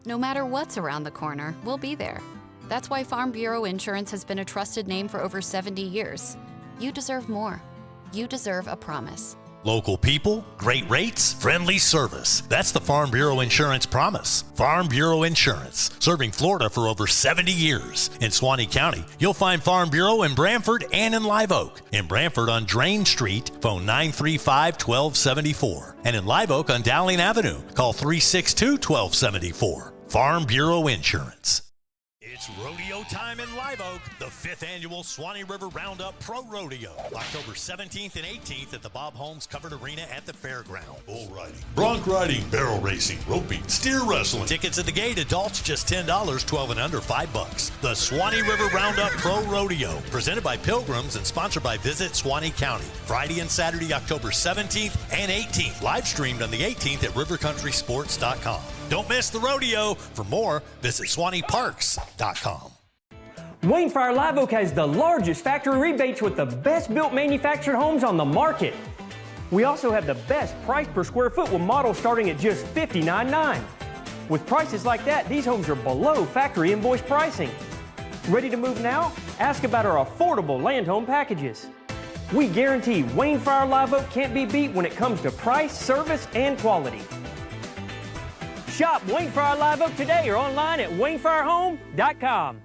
No matter what's around the corner, we'll be there. That's why Farm Bureau Insurance has been a trusted name for over 70 years. You deserve more. You deserve a promise. Local people, great rates, friendly service. That's the Farm Bureau Insurance promise. Farm Bureau Insurance, serving Florida for over 70 years. In Suwannee County, you'll find Farm Bureau in Brantford and in Live Oak. In Brantford on Drain Street, phone 935-1274. And in Live Oak on Dowling Avenue, call 362-1274. Farm Bureau Insurance. It's rodeo time in Live Oak, the 5th annual Suwannee River Roundup Pro Rodeo. October 17th and 18th at the Bob Holmes Covered Arena at the fairground. Bull riding, bronc riding, barrel racing, roping, steer wrestling. Tickets at the gate, adults just $10, 12 and under $5. The Suwannee River Roundup Pro Rodeo, presented by Pilgrims and sponsored by Visit Suwannee County. Friday and Saturday, October 17th and 18th. Live streamed on the 18th at rivercountrysports.com. Don't miss the rodeo. For more, visit SuwanneeParks.com. Wayne Fryer Live Oak has the largest factory rebates with the best built manufactured homes on the market. We also have the best price per square foot with models starting at just $59.9. With prices like that, these homes are below factory invoice pricing. Ready to move now? Ask about our affordable land home packages. We guarantee Wayne Fryer Live Oak can't be beat when it comes to price, service, and quality. Shop Wayne Fryer Live Oak today or online at WayneFryerHome.com.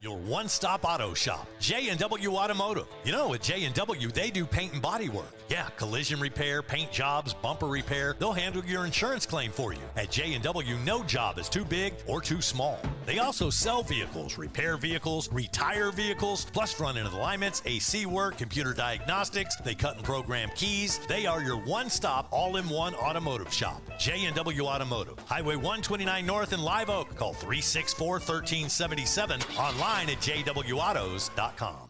Your one-stop auto shop, J&W Automotive. You know, at J&W, they do paint and body work. Yeah, collision repair, paint jobs, bumper repair. They'll handle your insurance claim for you. At J&W, no job is too big or too small. They also sell vehicles, repair vehicles, retire vehicles, plus front-end alignments, AC work, computer diagnostics. They cut and program keys. They are your one-stop, all-in-one automotive shop. J&W Automotive. Highway 129 North in Live Oak. Call 364-1377. Online at jwautos.com.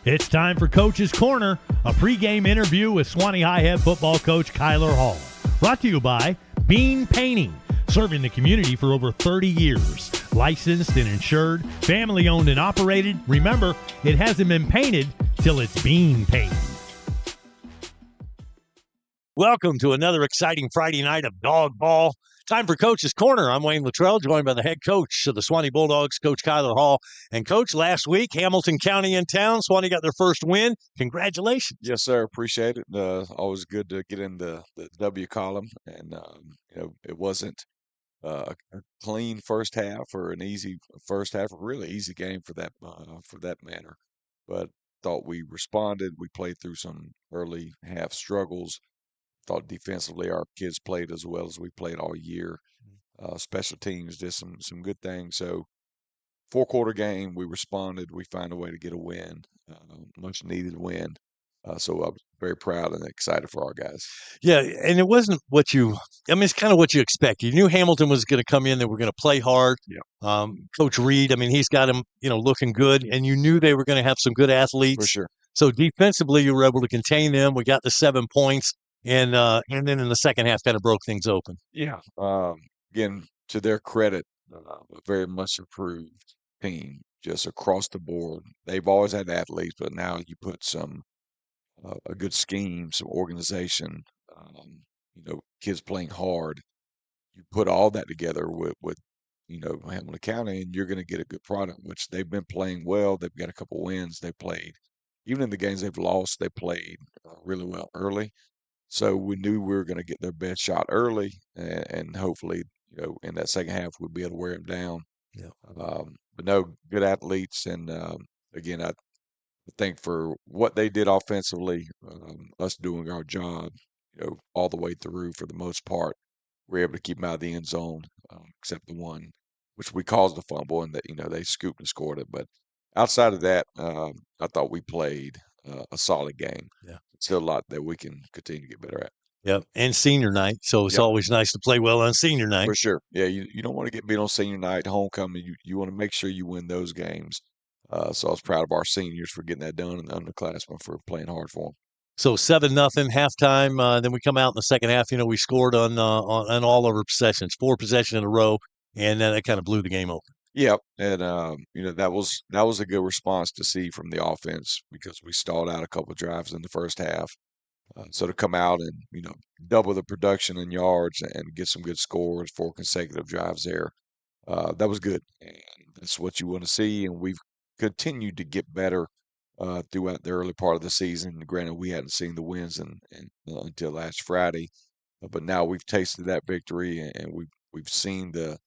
It's time for Coach's Corner, a pregame interview with Suwannee High head football coach Kyler Hall. Brought to you by Bean Painting, serving the community for over 30 years. Licensed and insured, family-owned and operated. Remember, it hasn't been painted till it's bean painted. Welcome to another exciting Friday night of dog ball. Time for Coach's Corner. I'm Wayne Luttrell, joined by the head coach of the Suwannee Bulldogs, Coach Kyler Hall. And, Coach, last week, Hamilton County in town. Suwannee got their first win. Congratulations. Yes, sir. Appreciate it. Always good to get in the W column. And, it wasn't a clean first half or an easy first half, a really easy game for that matter. But thought we responded. We played through some early half struggles. Thought defensively our kids played as well as we played all year. Special teams did some good things. So 4-quarter game, we responded. We found a way to get a win, much needed win. So I'm very proud and excited for our guys. Yeah, and it wasn't it's kind of what you expected. You knew Hamilton was going to come in, they were going to play hard. Yeah. Coach Reed, he's got him, looking good, and you knew they were going to have some good athletes. For sure. So defensively, you were able to contain them. We got the 7 points. And then in the second half, kind of broke things open. Yeah. Again, to their credit, a very much improved team just across the board. They've always had athletes, but now you put a good scheme, some organization, kids playing hard. You put all that together with Hamilton County, and you're going to get a good product, which they've been playing well. They've got a couple wins. They played. Even in the games they've lost, they played really well early. So we knew we were going to get their best shot early, and hopefully, in that second half, we'll be able to wear them down. Yeah. But no, good athletes, and again, I think for what they did offensively, us doing our job, all the way through for the most part, we were able to keep them out of the end zone, except the one, which we caused a fumble, and that they scooped and scored it. But outside of that, I thought we played a solid game. Yeah. Still a lot that we can continue to get better at. Yep, and senior night, so it's always nice to play well on senior night. For sure. Yeah, you don't want to get beat on senior night, homecoming. You want to make sure you win those games. So I was proud of our seniors for getting that done and the underclassmen for playing hard for them. So 7-0 halftime. Then we come out in the second half. We scored on all of our possessions, 4 possessions in a row, and then that kind of blew the game open. Yep, and that was a good response to see from the offense because we stalled out a couple of drives in the first half, So to come out and, double the production in yards and get some good scores, 4 consecutive drives there, that was good. And that's what you want to see. And we've continued to get better throughout the early part of the season. Granted, we hadn't seen the wins until last Friday, but now we've tasted that victory and we've seen the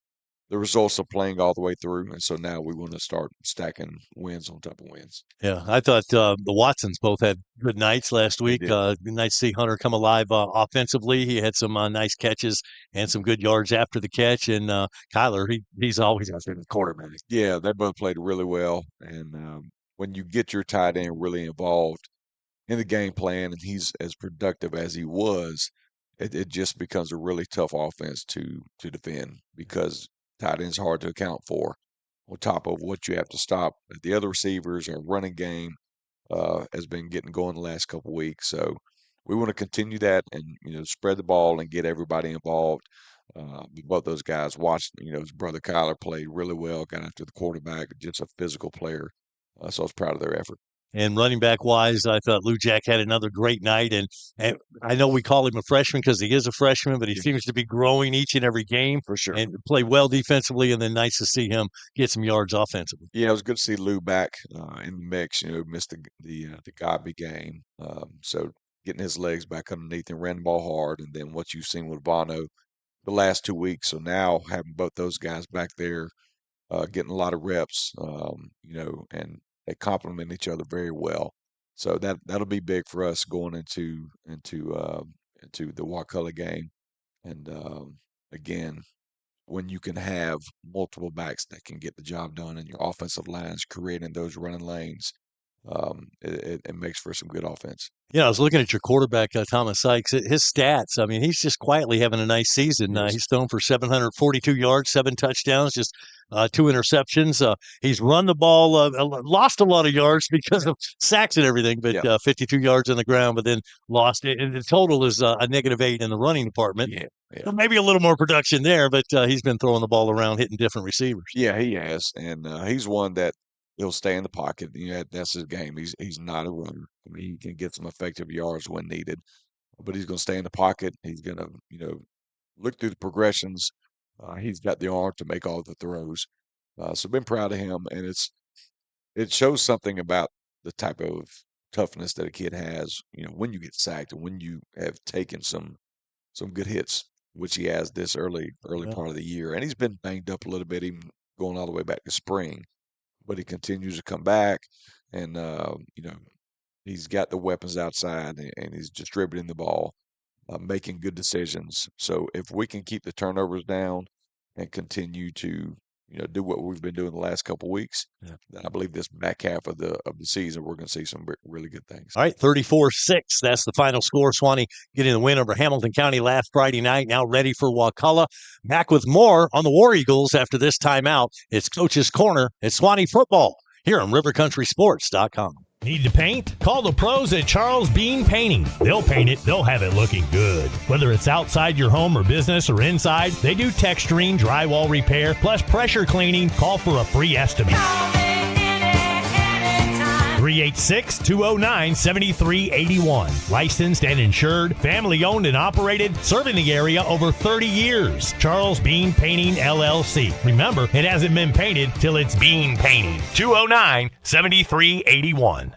results of playing all the way through. And so now we want to start stacking wins on top of wins. Yeah, I thought the Watsons both had good nights last They week. did. Good night to see Hunter come alive offensively. He had some nice catches and some good yards after the catch. And Kyler, he's always out there, the quarterback. Yeah, they both played really well. And when you get your tight end really involved in the game plan and he's as productive as he was, it just becomes a really tough offense to defend because tight end's hard to account for on top of what you have to stop. The other receivers and running game has been getting going the last couple of weeks. So we want to continue that and, spread the ball and get everybody involved. Both those guys watched, his brother Kyler played really well, got after the quarterback, just a physical player. So I was proud of their effort. And running back wise, I thought Lou Jack had another great night. And I know we call him a freshman because he is a freshman, but he seems to be growing each and every game For sure. and play well defensively. And then nice to see him get some yards offensively. Yeah, it was good to see Lou back in the mix. Missed the Godby game, so getting his legs back underneath and ran the ball hard. And then what you've seen with Bono the last 2 weeks. So now having both those guys back there, getting a lot of reps, and they complement each other very well. So that'll be big for us going into the Wakulla game. And again, when you can have multiple backs that can get the job done and your offensive lines creating those running lanes, it makes for some good offense. I was looking at your quarterback, Thomas Sykes. His stats, I mean, he's just quietly having a nice season. Yes. He's thrown for 742 yards, 7 touchdowns, just 2 interceptions. He's run the ball, lost a lot of yards because of sacks and everything, but 52 yards on the ground, but then lost it. And the total is a -8 in the running department. Yeah. So maybe a little more production there, but he's been throwing the ball around, hitting different receivers. Yeah, he has, and he's one that he'll stay in the pocket. That's his game. He's not a runner. I mean, he can get some effective yards when needed, but he's going to stay in the pocket. He's going to, look through the progressions. He's got the arm to make all the throws. So been proud of him, and it shows something about the type of toughness that a kid has. When you get sacked and when you have taken some good hits, which he has this early part of the year, and he's been banged up a little bit, even going all the way back to spring. But he continues to come back, and he's got the weapons outside, and he's distributing the ball, making good decisions. So if we can keep the turnovers down and continue to do what we've been doing the last couple of weeks, then I believe this back half of the season we're going to see some really good things. All right, 34-6. That's the final score. Suwannee getting the win over Hamilton County last Friday night. Now ready for Wakulla. Back with more on the War Eagles after this timeout. It's Coach's Corner at Suwannee Football here on RiverCountrySports.com. Need to paint? Call the pros at Charles Bean Painting. They'll paint it, they'll have it looking good. Whether it's outside your home or business or inside, they do texturing, drywall repair, plus pressure cleaning. Call for a free estimate. 386-209-7381. Licensed and insured, family owned and operated, serving the area over 30 years. Charles Bean Painting, LLC. Remember, it hasn't been painted till it's bean painting. 209-7381.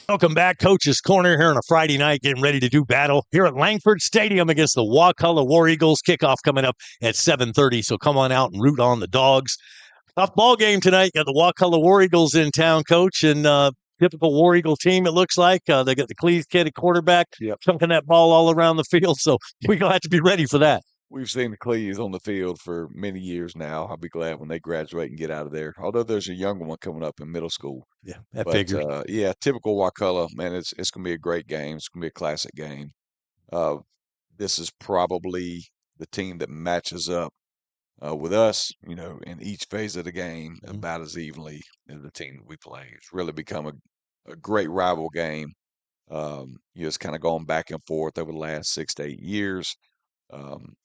Welcome back, Coach's Corner here on a Friday night, getting ready to do battle here at Langford Stadium against the Wakulla War Eagles. Kickoff coming up at 7:30, so come on out and root on the Dogs. Tough ball game tonight. Got the Wakulla War Eagles in town, Coach, and typical War Eagle team, it looks like. They got the Cleese kid at quarterback, chunking that ball all around the field, so we're going to have to be ready for that. We've seen the Cleese on the field for many years now. I'll be glad when they graduate and get out of there. Although there's a younger one coming up in middle school. Yeah, that figures. Typical Wakulla, man. It's going to be a great game. It's going to be a classic game. This is probably the team that matches up with us, in each phase of the game about as evenly as the team that we play. It's really become a great rival game. It's kind of gone back and forth over the last 6 to 8 years.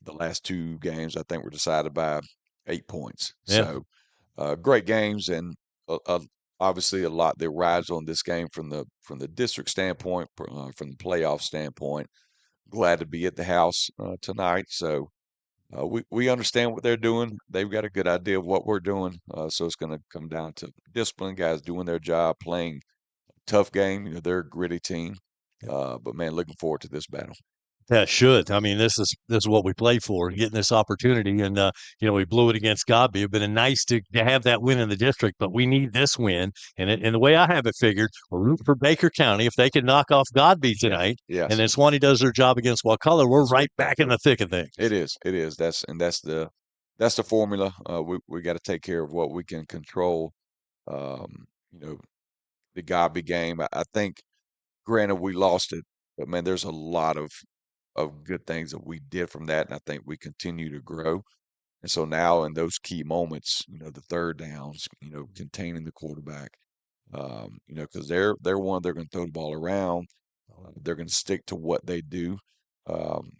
The last 2 games, I think, were decided by 8 points. Yeah. So, great games and a obviously a lot that rides on this game from the district standpoint, from the playoff standpoint. Glad to be at the house tonight. So we understand what they're doing. They've got a good idea of what we're doing. So it's going to come down to discipline, guys doing their job, playing tough game. They're a gritty team. But man, looking forward to this battle. That should. I mean, this is what we play for, getting this opportunity. And we blew it against Godby. It'd been nice to have that win in the district, but we need this win. And the way I have it figured, we're rooting for Baker County. If they can knock off Godby tonight, Yes. and then Suwannee does their job against Wakulla, we're right back in the thick of things. It is. That's the formula. We got to take care of what we can control. The Godby game. I think, granted, we lost it, but man, there's a lot of good things that we did from that, and I think we continue to grow. And so now in those key moments, the third downs, containing the quarterback, because they're they're going to throw the ball around. They're going to stick to what they do.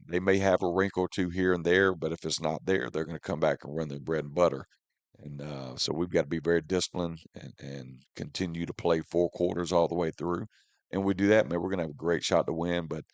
They may have a wrinkle or two here and there, but if it's not there, they're going to come back and run their bread and butter. And so we've got to be very disciplined and continue to play 4 quarters all the way through. And we do that, man, we're going to have a great shot to win. But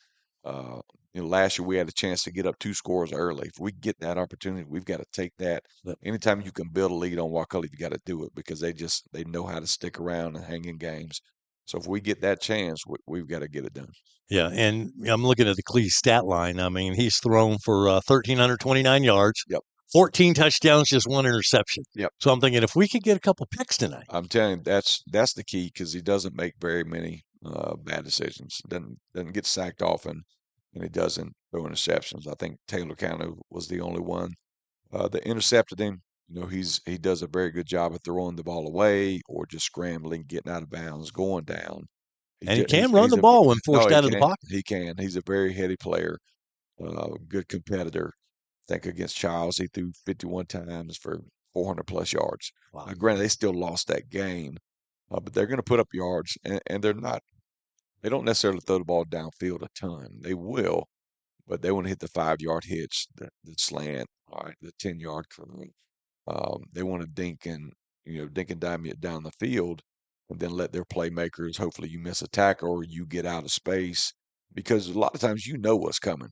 last year we had a chance to get up 2 scores early. If we get that opportunity, we've got to take that. Anytime you can build a lead on Wakulla, you got to do it, because they know how to stick around and hang in games. So if we get that chance, we've got to get it done. Yeah, and I'm looking at the Clee stat line. I mean, he's thrown for 1,329 yards. Yep. 14 touchdowns, just 1 interception. Yep. So I'm thinking if we could get a couple picks tonight. I'm telling you, that's the key, because he doesn't make very many bad decisions. Doesn't get sacked often, and he doesn't throw interceptions. I think Taylor County was the only one that intercepted him. He does a very good job of throwing the ball away or just scrambling, getting out of bounds, going down. And he can run the ball when forced out of the pocket. He can. He's a very heady player, good competitor. I think against Childs, he threw 51 times for 400-plus yards. Wow. Granted, they still lost that game, but they're going to put up yards, and they don't necessarily throw the ball downfield a ton. They will, but they want to hit the 5-yard hitch, the slant, all right, the 10-yard curl. They want to dink and dime it down the field, and then let their playmakers, hopefully you miss a tackle or you get out of space, because a lot of times what's coming.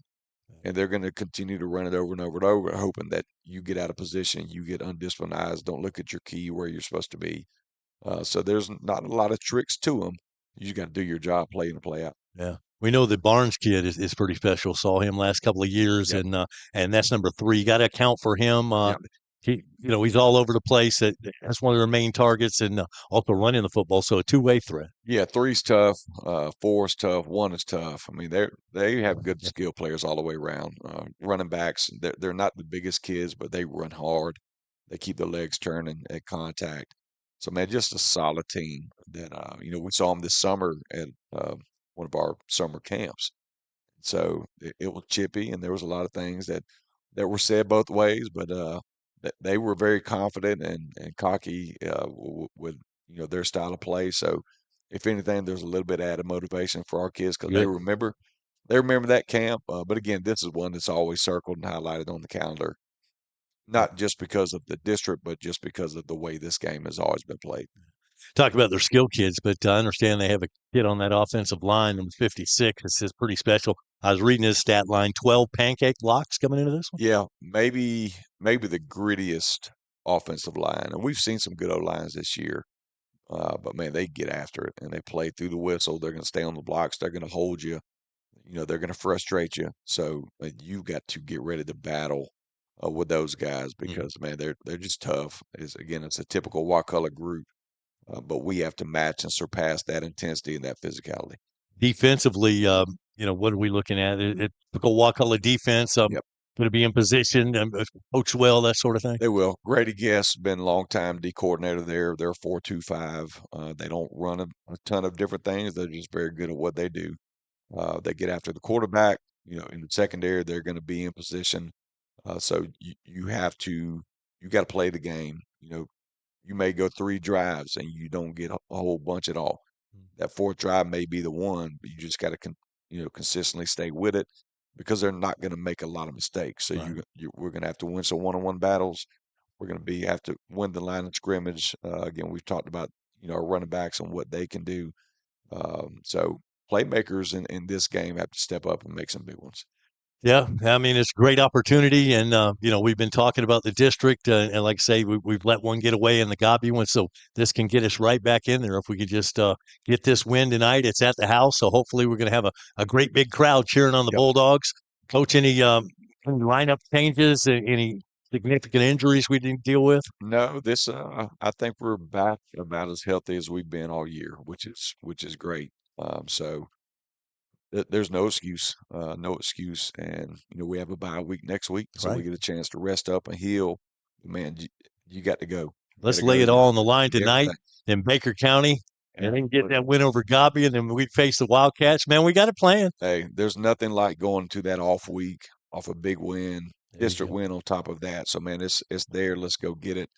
And they're going to continue to run it over and over and over, hoping that you get out of position, you get undisciplined, don't look at your key where you're supposed to be. So there's not a lot of tricks to them. You just got to do your job, play in and play out. Yeah. We know the Barnes kid is pretty special. Saw him last couple of years, Yep. and that's number 3. You got to account for him. Yep. He's all over the place. That's one of their main targets, and also running the football. So a two-way threat. Yeah, 3's tough, 4's tough, 1 is tough. I mean, they have good skill players all the way around. Running backs, they're not the biggest kids, but they run hard. They keep their legs turning at contact. So man, just a solid team that we saw them this summer at one of our summer camps. So it was chippy, and there was a lot of things that were said both ways, but they were very confident and cocky with their style of play. So if anything, there's a little bit added motivation for our kids, because they remember that camp. But again, this is one that's always circled and highlighted on the calendar, not just because of the district, but just because of the way this game has always been played. Talk about their skill kids, but I understand they have a kid on that offensive line, number 56. This is pretty special. I was reading his stat line, 12 pancake blocks coming into this one. Yeah, maybe the grittiest offensive line. And we've seen some good O-lines this year. But, man, they get after it, and they play through the whistle. They're going to stay on the blocks. They're going to hold you. They're going to frustrate you. So you've got to get ready to battle with those guys, because, man, they're just tough. It's a typical Wakulla group. But we have to match and surpass that intensity and that physicality. Defensively, what are we looking at? Typical Wakulla defense. Yep. Going to be in position, coach well, that sort of thing. They will. Grady Guest been a long-time D coordinator there. They're 4-2-5. They don't run a ton of different things. They're just very good at what they do. They get after the quarterback. In the secondary, they're going to be in position. So you got to play the game. You may go 3 drives and you don't get a whole bunch at all. That 4th drive may be the one, but you just got to consistently stay with it, because they're not going to make a lot of mistakes. So Right. we're going to have to win some one-on-one battles. We're going to have to win the line of scrimmage. Again, we've talked about our running backs and what they can do. So playmakers in this game have to step up and make some big ones. Yeah, I mean, it's a great opportunity. And, we've been talking about the district. And like I say, we've let one get away in the Gabi one. So this can get us right back in there if we could just get this win tonight. It's at the house. So hopefully we're going to have a great big crowd cheering on the Bulldogs. Coach, any lineup changes, any significant injuries we didn't deal with? No, I think we're back about as healthy as we've been all year, which is great. So there's no excuse, and we have a bye week next week, so we get a chance to rest up and heal. Man, you got to go. Let's lay it all on the line tonight in Baker County, and then get that win over Gabi, and then we face the Wildcats. Man, we got a plan. Hey, there's nothing like going to that off week, off a big win, district win on top of that. So man, it's there. Let's go get it.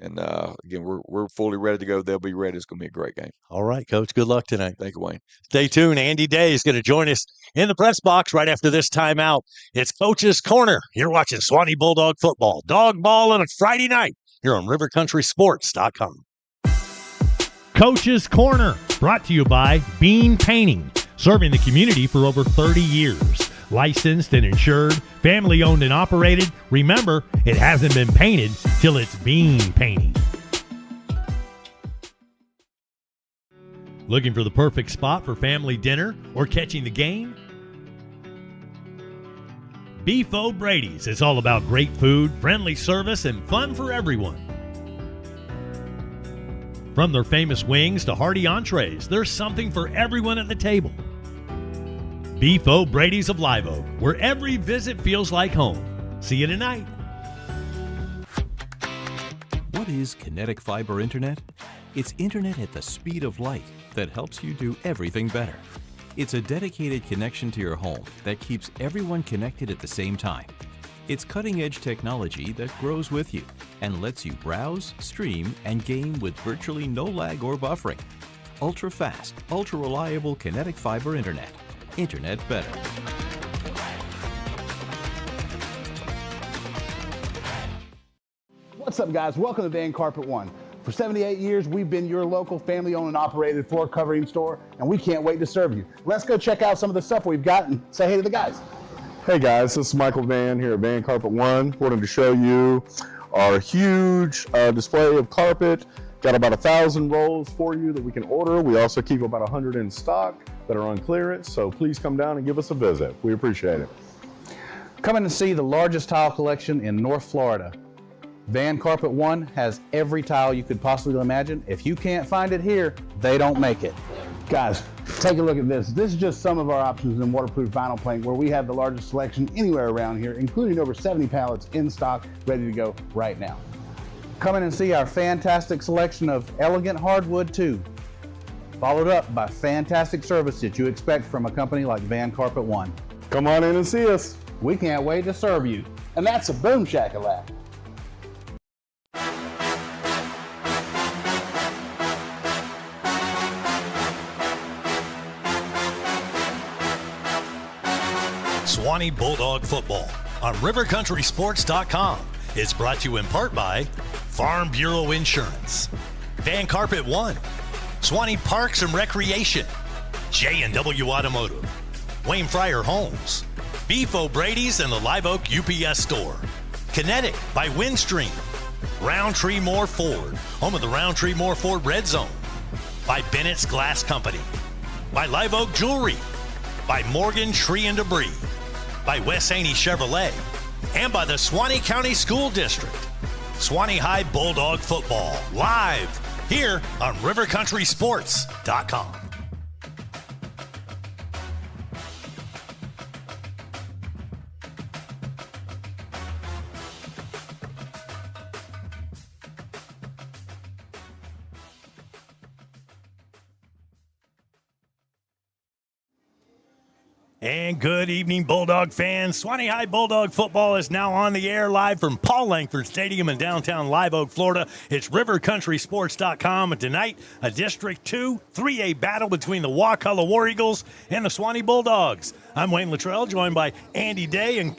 And again, we're fully ready to go. They'll be ready. It's going to be a great game. All right, Coach. Good luck tonight. Thank you, Wayne. Stay tuned. Andy Day is going to join us in the press box right after this timeout. It's Coach's Corner. You're watching Suwannee Bulldog football. Dog ball on a Friday night here on RiverCountrySports.com. Coach's Corner, brought to you by Bean Painting, serving the community for over 30 years. Licensed and insured, family owned and operated. Remember, it hasn't been painted till it's bean painting. Looking for the perfect spot for family dinner or catching the game? Beef O'Brady's is all about great food, friendly service, and fun for everyone. From their famous wings to hearty entrees, there's something for everyone at the table. Beef O'Brady's of Live Oak, where every visit feels like home. See you tonight. What is kinetic fiber internet? It's internet at the speed of light that helps you do everything better. It's a dedicated connection to your home that keeps everyone connected at the same time. It's cutting-edge technology that grows with you and lets you browse, stream, and game with virtually no lag or buffering. Ultra-fast, ultra-reliable kinetic fiber internet. Internet better. What's up, guys? Welcome to Van Carpet One. For 78 years, we've been your local family-owned and operated floor covering store, and we can't wait to serve you. Let's go check out some of the stuff we've got and say hey to the guys. Hey guys, this is Michael Van here at Van Carpet One. Wanted to show you our huge display of carpet. Got about 1,000 rolls for you that we can order. We also keep about 100 in stock that are on clearance, so please come down and give us a visit. We appreciate it. Come in and see the largest tile collection in North Florida. Van Carpet One has every tile you could possibly imagine. If you can't find it here, they don't make it. Guys, take a look at this. This is just some of our options in waterproof vinyl plank, where we have the largest selection anywhere around here, including over 70 pallets in stock, ready to go right now. Come in and see our fantastic selection of elegant hardwood too, followed up by fantastic service that you expect from a company like Van Carpet One. Come on in and see us. We can't wait to serve you. And that's a boom shakalaka. Suwannee Bulldog football on RiverCountrySports.com is brought to you in part by Farm Bureau Insurance, Van Carpet One, Suwannee Parks and Recreation, J&W Automotive, Wayne Fryer Homes, Beef O'Brady's and the Live Oak UPS Store, Kinetic by Windstream, Roundtree Moore Ford, home of the Roundtree Moore Ford Red Zone, by Bennett's Glass Company, by Live Oak Jewelry, by Morgan Tree and Debris, by Wes Haney Chevrolet, and by the Suwannee County School District. Suwannee High Bulldog football, live here on RiverCountrySports.com. And good evening, Bulldog fans. Suwannee High Bulldog football is now on the air live from Paul Langford Stadium in downtown Live Oak, Florida. It's RiverCountrySports.com, and tonight, a District 2 3A battle between the Wakulla War Eagles and the Suwannee Bulldogs. I'm Wayne Luttrell, joined by Andy Day, and,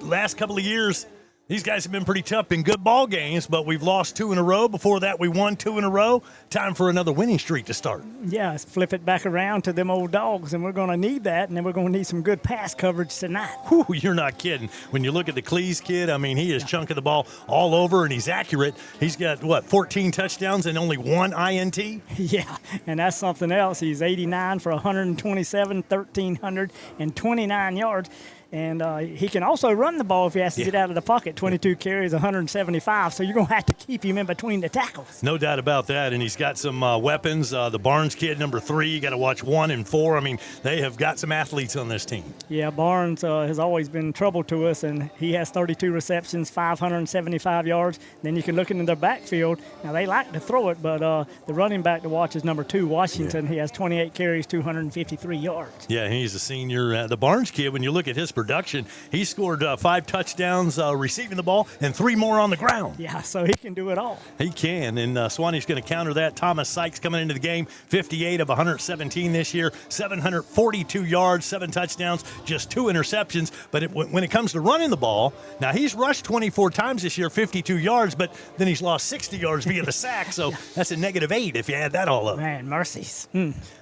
last couple of years, These guys have been pretty tough in good ball games, but we've lost 2 in a row. Before that, we won 2 in a row. Time for another winning streak to start. Yeah, let's flip it back around to them old dogs, and we're going to need that, and then we're going to need some good pass coverage tonight. Whew, you're not kidding. When you look at the Cleese kid, I mean, he is chunking the ball all over, and he's accurate. He's got, 14 touchdowns and only 1 INT? Yeah, and that's something else. He's 89 for 127, 1,329 yards. And he can also run the ball if he has to get out of the pocket. 22 carries, 175. So you're going to have to keep him in between the tackles. No doubt about that. And he's got some weapons. The Barnes kid, number 3, you got to watch 1 and 4. I mean, they have got some athletes on this team. Yeah, Barnes has always been trouble to us, and he has 32 receptions, 575 yards. Then you can look into their backfield. Now, they like to throw it, but the running back to watch is number 2, Washington. Yeah. He has 28 carries, 253 yards. Yeah, he's a senior. The Barnes kid, when you look at his production, he scored 5 touchdowns receiving the ball and 3 more on the ground. Yeah, so he can do it all. He can, and Suwannee's going to counter that. Thomas Sykes coming into the game, 58 of 117 this year, 742 yards, 7 touchdowns, just 2 interceptions. But when it comes to running the ball, now he's rushed 24 times this year, 52 yards, but then he's lost 60 yards via the sack, so that's a -8 if you add that all up. Man, mercies.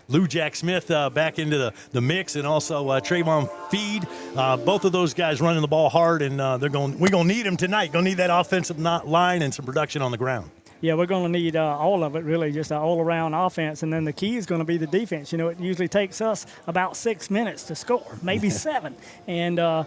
Lou Jack Smith back into the mix, and also Trayvon Feed. Both of those guys running the ball hard, and we're going to need them tonight. Going to need that offensive line and some production on the ground. Yeah, we're going to need all of it, really, just an all-around offense. And then the key is going to be the defense. You know, it usually takes us about 6 minutes to score, maybe 7. And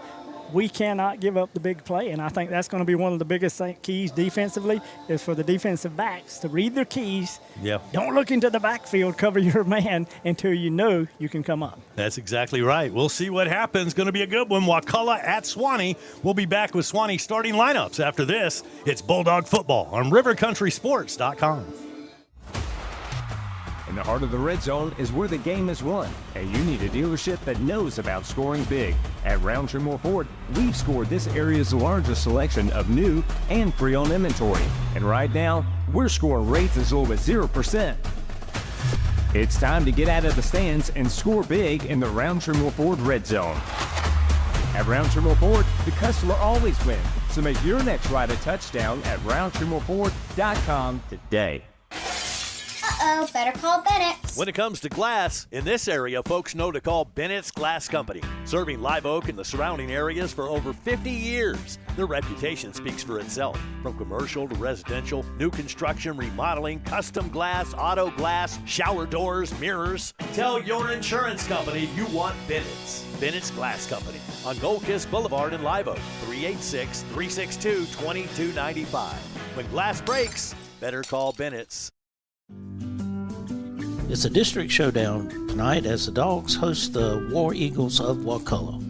we cannot give up the big play, and I think that's going to be one of the biggest keys defensively is for the defensive backs to read their keys. Yeah. Don't look into the backfield, cover your man until you know you can come up. That's exactly right. We'll see what happens. Going to be a good one. Wakulla at Suwannee. We'll be back with Suwannee starting lineups after this. It's Bulldog football on RiverCountrySports.com. In the heart of the red zone is where the game is won, and you need a dealership that knows about scoring big. At Roundtree Moore Ford, we've scored this area's largest selection of new and pre-owned inventory. And right now, we're scoring rates as low as 0%. It's time to get out of the stands and score big in the Roundtree Moore Ford red zone. At Roundtree Moore Ford, the customer always wins. So make your next ride a touchdown at RoundtreeMoreFord.com today. Uh-oh, better call Bennett's. When it comes to glass, in this area, folks know to call Bennett's Glass Company. Serving Live Oak and the surrounding areas for over 50 years. Their reputation speaks for itself. From commercial to residential, new construction, remodeling, custom glass, auto glass, shower doors, mirrors. Tell your insurance company you want Bennett's. Bennett's Glass Company on Gold Kiss Boulevard in Live Oak, 386-362-2295. When glass breaks, better call Bennett's. It's a district showdown tonight as the Dogs host the War Eagles of Wakulla.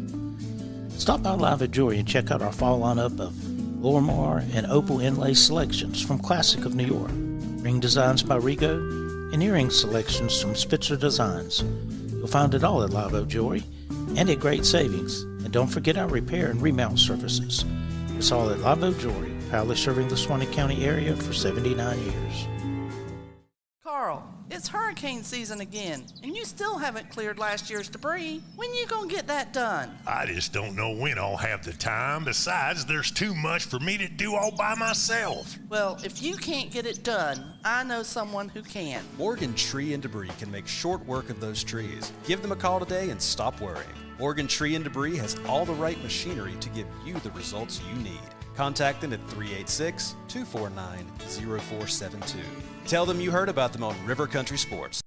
Stop by Live at Jewelry and check out our fall lineup of Lorimar and opal inlay selections from Classic of New York, ring designs by Rigo, and earring selections from Spitzer Designs. You'll find it all at Live Oak Jewelry and at great savings. And don't forget our repair and remount services. It's all at Live Oak Jewelry, proudly serving the Suwannee County area for 79 years. Carl, it's hurricane season again, and you still haven't cleared last year's debris. When you gonna get that done? I just don't know when I'll have the time. Besides, there's too much for me to do all by myself. Well, if you can't get it done, I know someone who can. Morgan Tree and Debris can make short work of those trees. Give them a call today and stop worrying. Morgan Tree and Debris has all the right machinery to give you the results you need. Contact them at 386-249-0472. Tell them you heard about them on River Country Sports.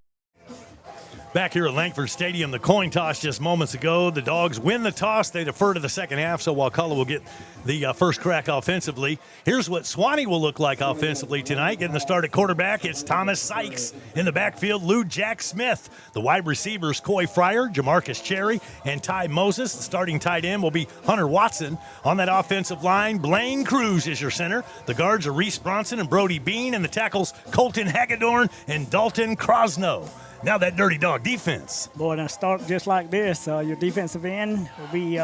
Back here at Langford Stadium, the coin toss just moments ago. The Dogs win the toss. They defer to the second half, so Wakulla will get the first crack offensively. Here's what Suwannee will look like offensively tonight. Getting the start at quarterback, it's Thomas Sykes. In the backfield, Lou Jack Smith. The wide receivers, Coy Fryer, Jamarcus Cherry, and Ty Moses. The starting tight end will be Hunter Watson. On that offensive line, Blaine Cruz is your center. The guards are Reese Bronson and Brody Bean, and the tackles, Colton Hagedorn and Dalton Crosno. Now that Dirty Dog defense. Boy, now start just like this. Your defensive end will be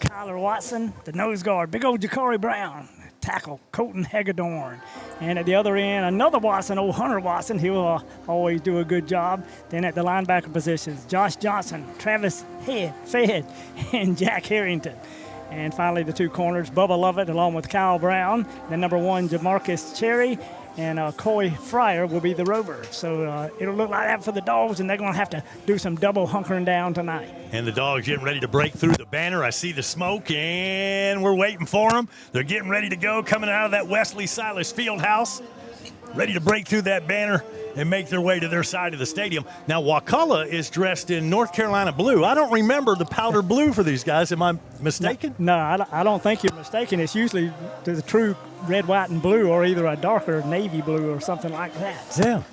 Kyler Watson, the nose guard, big old Ja'Cory Brown, tackle Colton Hagedorn. And at the other end, another Watson, old Hunter Watson. He'll always do a good job. Then at the linebacker positions, Josh Johnson, Travis Fed, and Jack Harrington. And finally, the two corners, Bubba Lovett along with Kyle Brown. Then number 1, Jamarcus Cherry, and Coy Fryer will be the rover. So it'll look like that for the Dogs, and they're going to have to do some double hunkering down tonight. And the Dogs getting ready to break through the banner. I see the smoke, and we're waiting for them. They're getting ready to go, coming out of that Wesley Silas Fieldhouse, ready to break through that banner and make their way to their side of the stadium. Now, Wakulla is dressed in North Carolina blue. I don't remember the powder blue for these guys. Am I mistaken? No, I don't think you're mistaken. It's usually the true red, white, and blue, or either a darker navy blue or something like that. Yeah.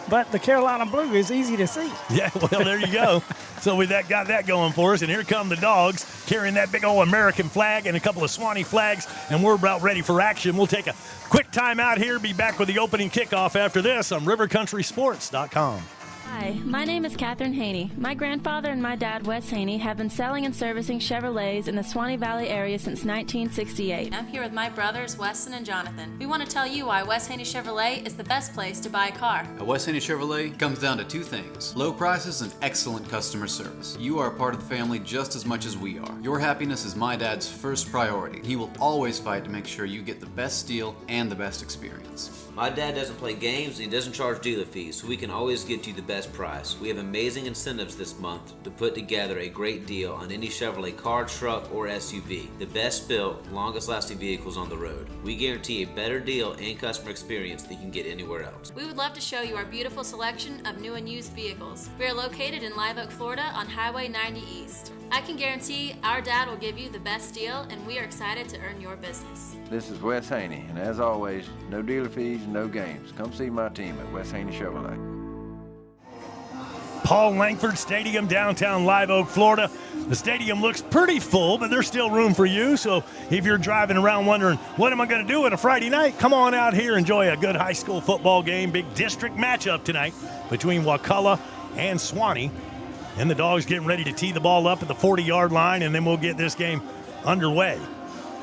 But the Carolina blue is easy to see. Yeah, well, there you go. So we got that going for us. And here come the Dogs carrying that big old American flag and a couple of Suwannee flags. And we're about ready for action. We'll take a quick time out here. Be back with the opening kickoff after this on rivercountrysports.com. Hi, my name is Catherine Haney. My grandfather and my dad, Wes Haney, have been selling and servicing Chevrolets in the Suwannee Valley area since 1968. I'm here with my brothers, Weston and Jonathan. We want to tell you why Wes Haney Chevrolet is the best place to buy a car. At Wes Haney Chevrolet comes down to 2 things: low prices and excellent customer service. You are a part of the family just as much as we are. Your happiness is my dad's first priority. He will always fight to make sure you get the best deal and the best experience. My dad doesn't play games and he doesn't charge dealer fees, so we can always get you the best price. We have amazing incentives this month to put together a great deal on any Chevrolet car, truck, or SUV. The best built, longest lasting vehicles on the road. We guarantee a better deal and customer experience than you can get anywhere else. We would love to show you our beautiful selection of new and used vehicles. We are located in Live Oak, Florida on Highway 90 East. I can guarantee our dad will give you the best deal, and we are excited to earn your business. This is Wes Haney, and as always, no dealer fees, no games. Come see my team at Wes Haney Chevrolet. Paul Langford Stadium, downtown Live Oak, Florida. The stadium looks pretty full, but there's still room for you. So if you're driving around wondering, what am I going to do on a Friday night? Come on out here, enjoy a good high school football game. Big district matchup tonight between Wakulla and Suwannee. And the Dogs getting ready to tee the ball up at the 40-yard line, and then we'll get this game underway.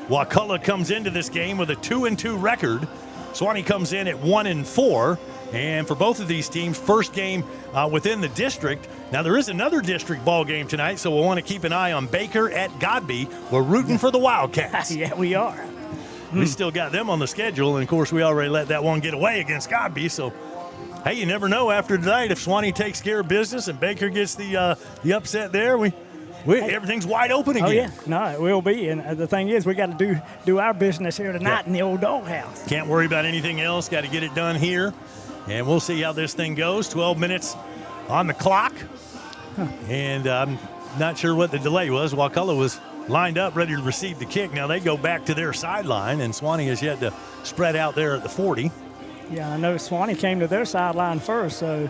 Wakulla comes into this game with a 2-2 record. Suwannee comes in at 1-4. And for both of these teams, first game within the district. Now, there is another district ball game tonight, so we'll want to keep an eye on Baker at Godby. We're rooting for the Wildcats. Yeah, we are. We still got them on the schedule, and, of course, we already let that one get away against Godby. So, hey, you never know after tonight if Suwannee takes care of business and Baker gets the upset there. Everything's wide open again. Oh, yeah. No, it will be. And the thing is, we got to do our business here tonight in the old doghouse. Can't worry about anything else. Got to get it done here. And we'll see how this thing goes. 12 minutes on the clock. And I'm not sure what the delay was. Wakulla was lined up, ready to receive the kick. Now they go back to their sideline, and Suwannee has yet to spread out there at the 40. Yeah, I know Suwannee came to their sideline first, so.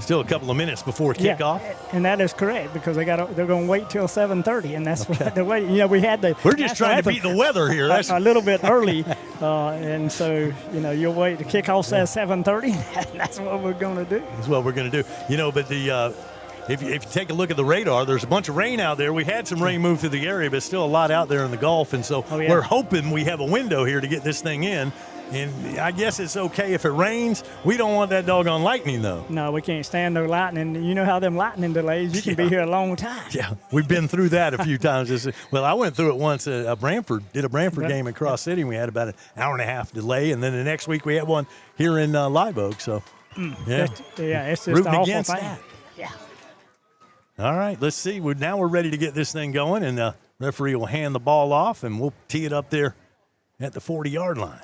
Still a couple of minutes before kickoff. Yeah, and that is correct because they're going to wait till 7:30, and that's what the way. We had the. We're just trying to beat the weather here. That's a little bit early, and so you'll wait. The kickoff says 7:30. And that's what we're going to do. That's what we're going to do. But the if you take a look at the radar, there's a bunch of rain out there. We had some rain move through the area, but still a lot out there in the Gulf, and so we're hoping we have a window here to get this thing in. And I guess it's okay if it rains. We don't want that doggone lightning, though. No, we can't stand no lightning. You know how them lightning delays, you can be here a long time. Yeah, we've been through that a few times. Well, I went through it once at Brantford, did a Brantford game in Cross City, and we had about an hour and a half delay. And then the next week we had one here in Live Oak. So, it's just rooting an awful against thing. that. Yeah. All right, let's see. Now we're ready to get this thing going, and the referee will hand the ball off, and we'll tee it up there at the 40-yard line.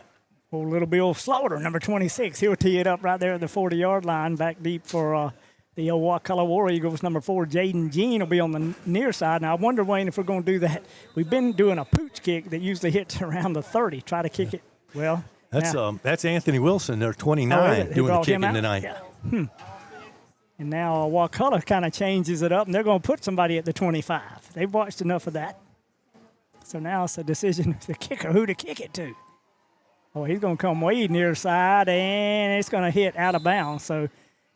Old little Bill Slaughter, number 26. He'll tee it up right there at the 40-yard line, back deep for the old Wakulla War Eagles. Number 4, Jaden Jean, will be on the near side. Now, I wonder, Wayne, if we're going to do that. We've been doing a pooch kick that usually hits around the 30. Try to kick it. Well, that's Anthony Wilson. They're 29 doing the kicking tonight. Yeah. And now Wakulla kind of changes it up, and they're going to put somebody at the 25. They've watched enough of that. So now it's a decision of the kicker who to kick it to. Oh, he's going to come way near side, and it's going to hit out of bounds. So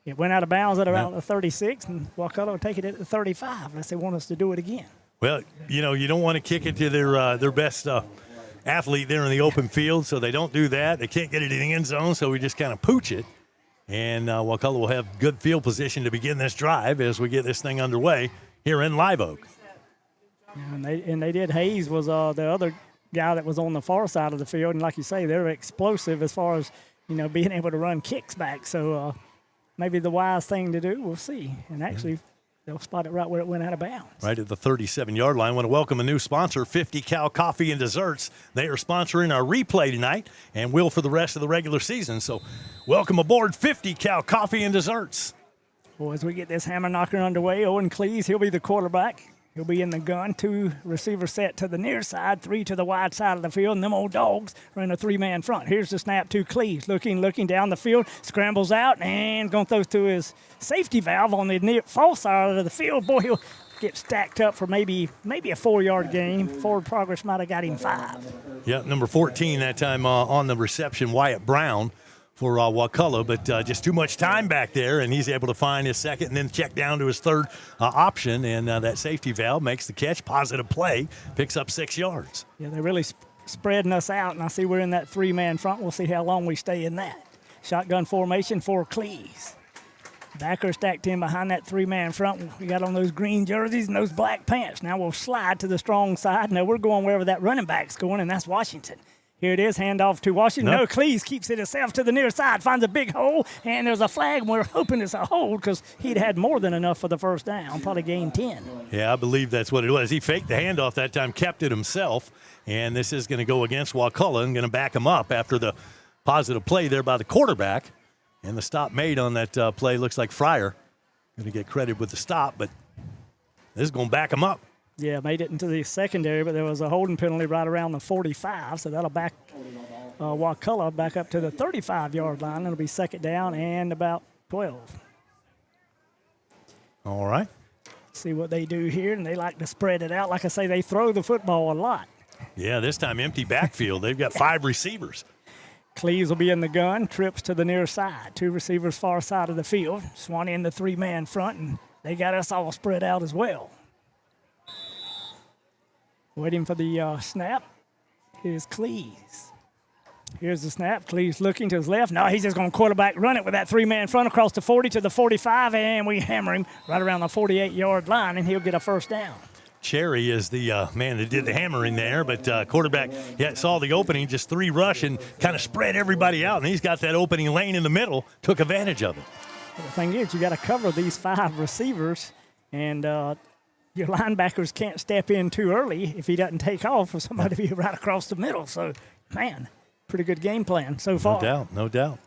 it went out of bounds at around the 36, and Wakulla will take it at the 35 unless they want us to do it again. Well, you don't want to kick it to their best athlete there in the open field, so they don't do that. They can't get it in the end zone, so we just kind of pooch it. And Wakulla will have good field position to begin this drive as we get this thing underway here in Live Oak. And they did. Hayes was the other guy that was on the far side of the field. And like you say, they're explosive as far as, being able to run kicks back. So maybe the wise thing to do, we'll see. And actually, they'll spot it right where it went out of bounds. Right at the 37-yard line. I want to welcome a new sponsor, 50 Cal Coffee and Desserts. They are sponsoring our replay tonight and will for the rest of the regular season. So welcome aboard 50 Cal Coffee and Desserts. Well, as we get this hammer knocker underway, Owen Cleese, he'll be the quarterback. He'll be in the gun. 2 receivers set to the near side, 3 to the wide side of the field, and them old dogs run a 3-man front. Here's the snap to Cleese, looking down the field, scrambles out, and going to throw to his safety valve on the near far side of the field. Boy, he'll get stacked up for maybe a 4-yard gain. Forward progress might have got him 5. Yeah, number 14 that time on the reception, Wyatt Brown for Wakulla, but just too much time back there, and he's able to find his second and then check down to his third option, and that safety valve makes the catch. Positive play, picks up 6 yards. Yeah, they're really spreading us out, and I see we're in that 3-man front. We'll see how long we stay in that. Shotgun formation for Cleese. Backer stacked in behind that 3-man front. We got on those green jerseys and those black pants. Now we'll slide to the strong side. Now we're going wherever that running back's going, and that's Washington. Here it is, handoff to Washington. No, Cleese keeps it himself to the near side, finds a big hole, and there's a flag. We're hoping it's a hold because he'd had more than enough for the first down, probably gained 10. Yeah, I believe that's what it was. He faked the handoff that time, kept it himself, and this is going to go against Wakulla and going to back him up after the positive play there by the quarterback. And the stop made on that play looks like Fryer going to get credit with the stop, but this is going to back him up. Yeah, made it into the secondary, but there was a holding penalty right around the 45, so that'll back Wakulla back up to the 35-yard line. It'll be second down and about 12. All right. See what they do here, and they like to spread it out. Like I say, they throw the football a lot. Yeah, this time empty backfield. They've got 5 receivers. Cleese will be in the gun, trips to the near side. 2 receivers far side of the field. Suwannee in the 3-man front, and they got us all spread out as well. Waiting for the snap is Cleese. Here's the snap. Cleese looking to his left. No, he's just going to quarterback run it with that 3-man front across the 40 to the 45, and we hammer him right around the 48-yard line, and he'll get a first down. Cherry is the man that did the hammering there, but quarterback saw the opening, just 3 rush and kind of spread everybody out, and he's got that opening lane in the middle, took advantage of it. Well, the thing is, you got to cover these 5 receivers, and your linebackers can't step in too early if he doesn't take off for somebody to be right across the middle. So, man, pretty good game plan so far. No doubt.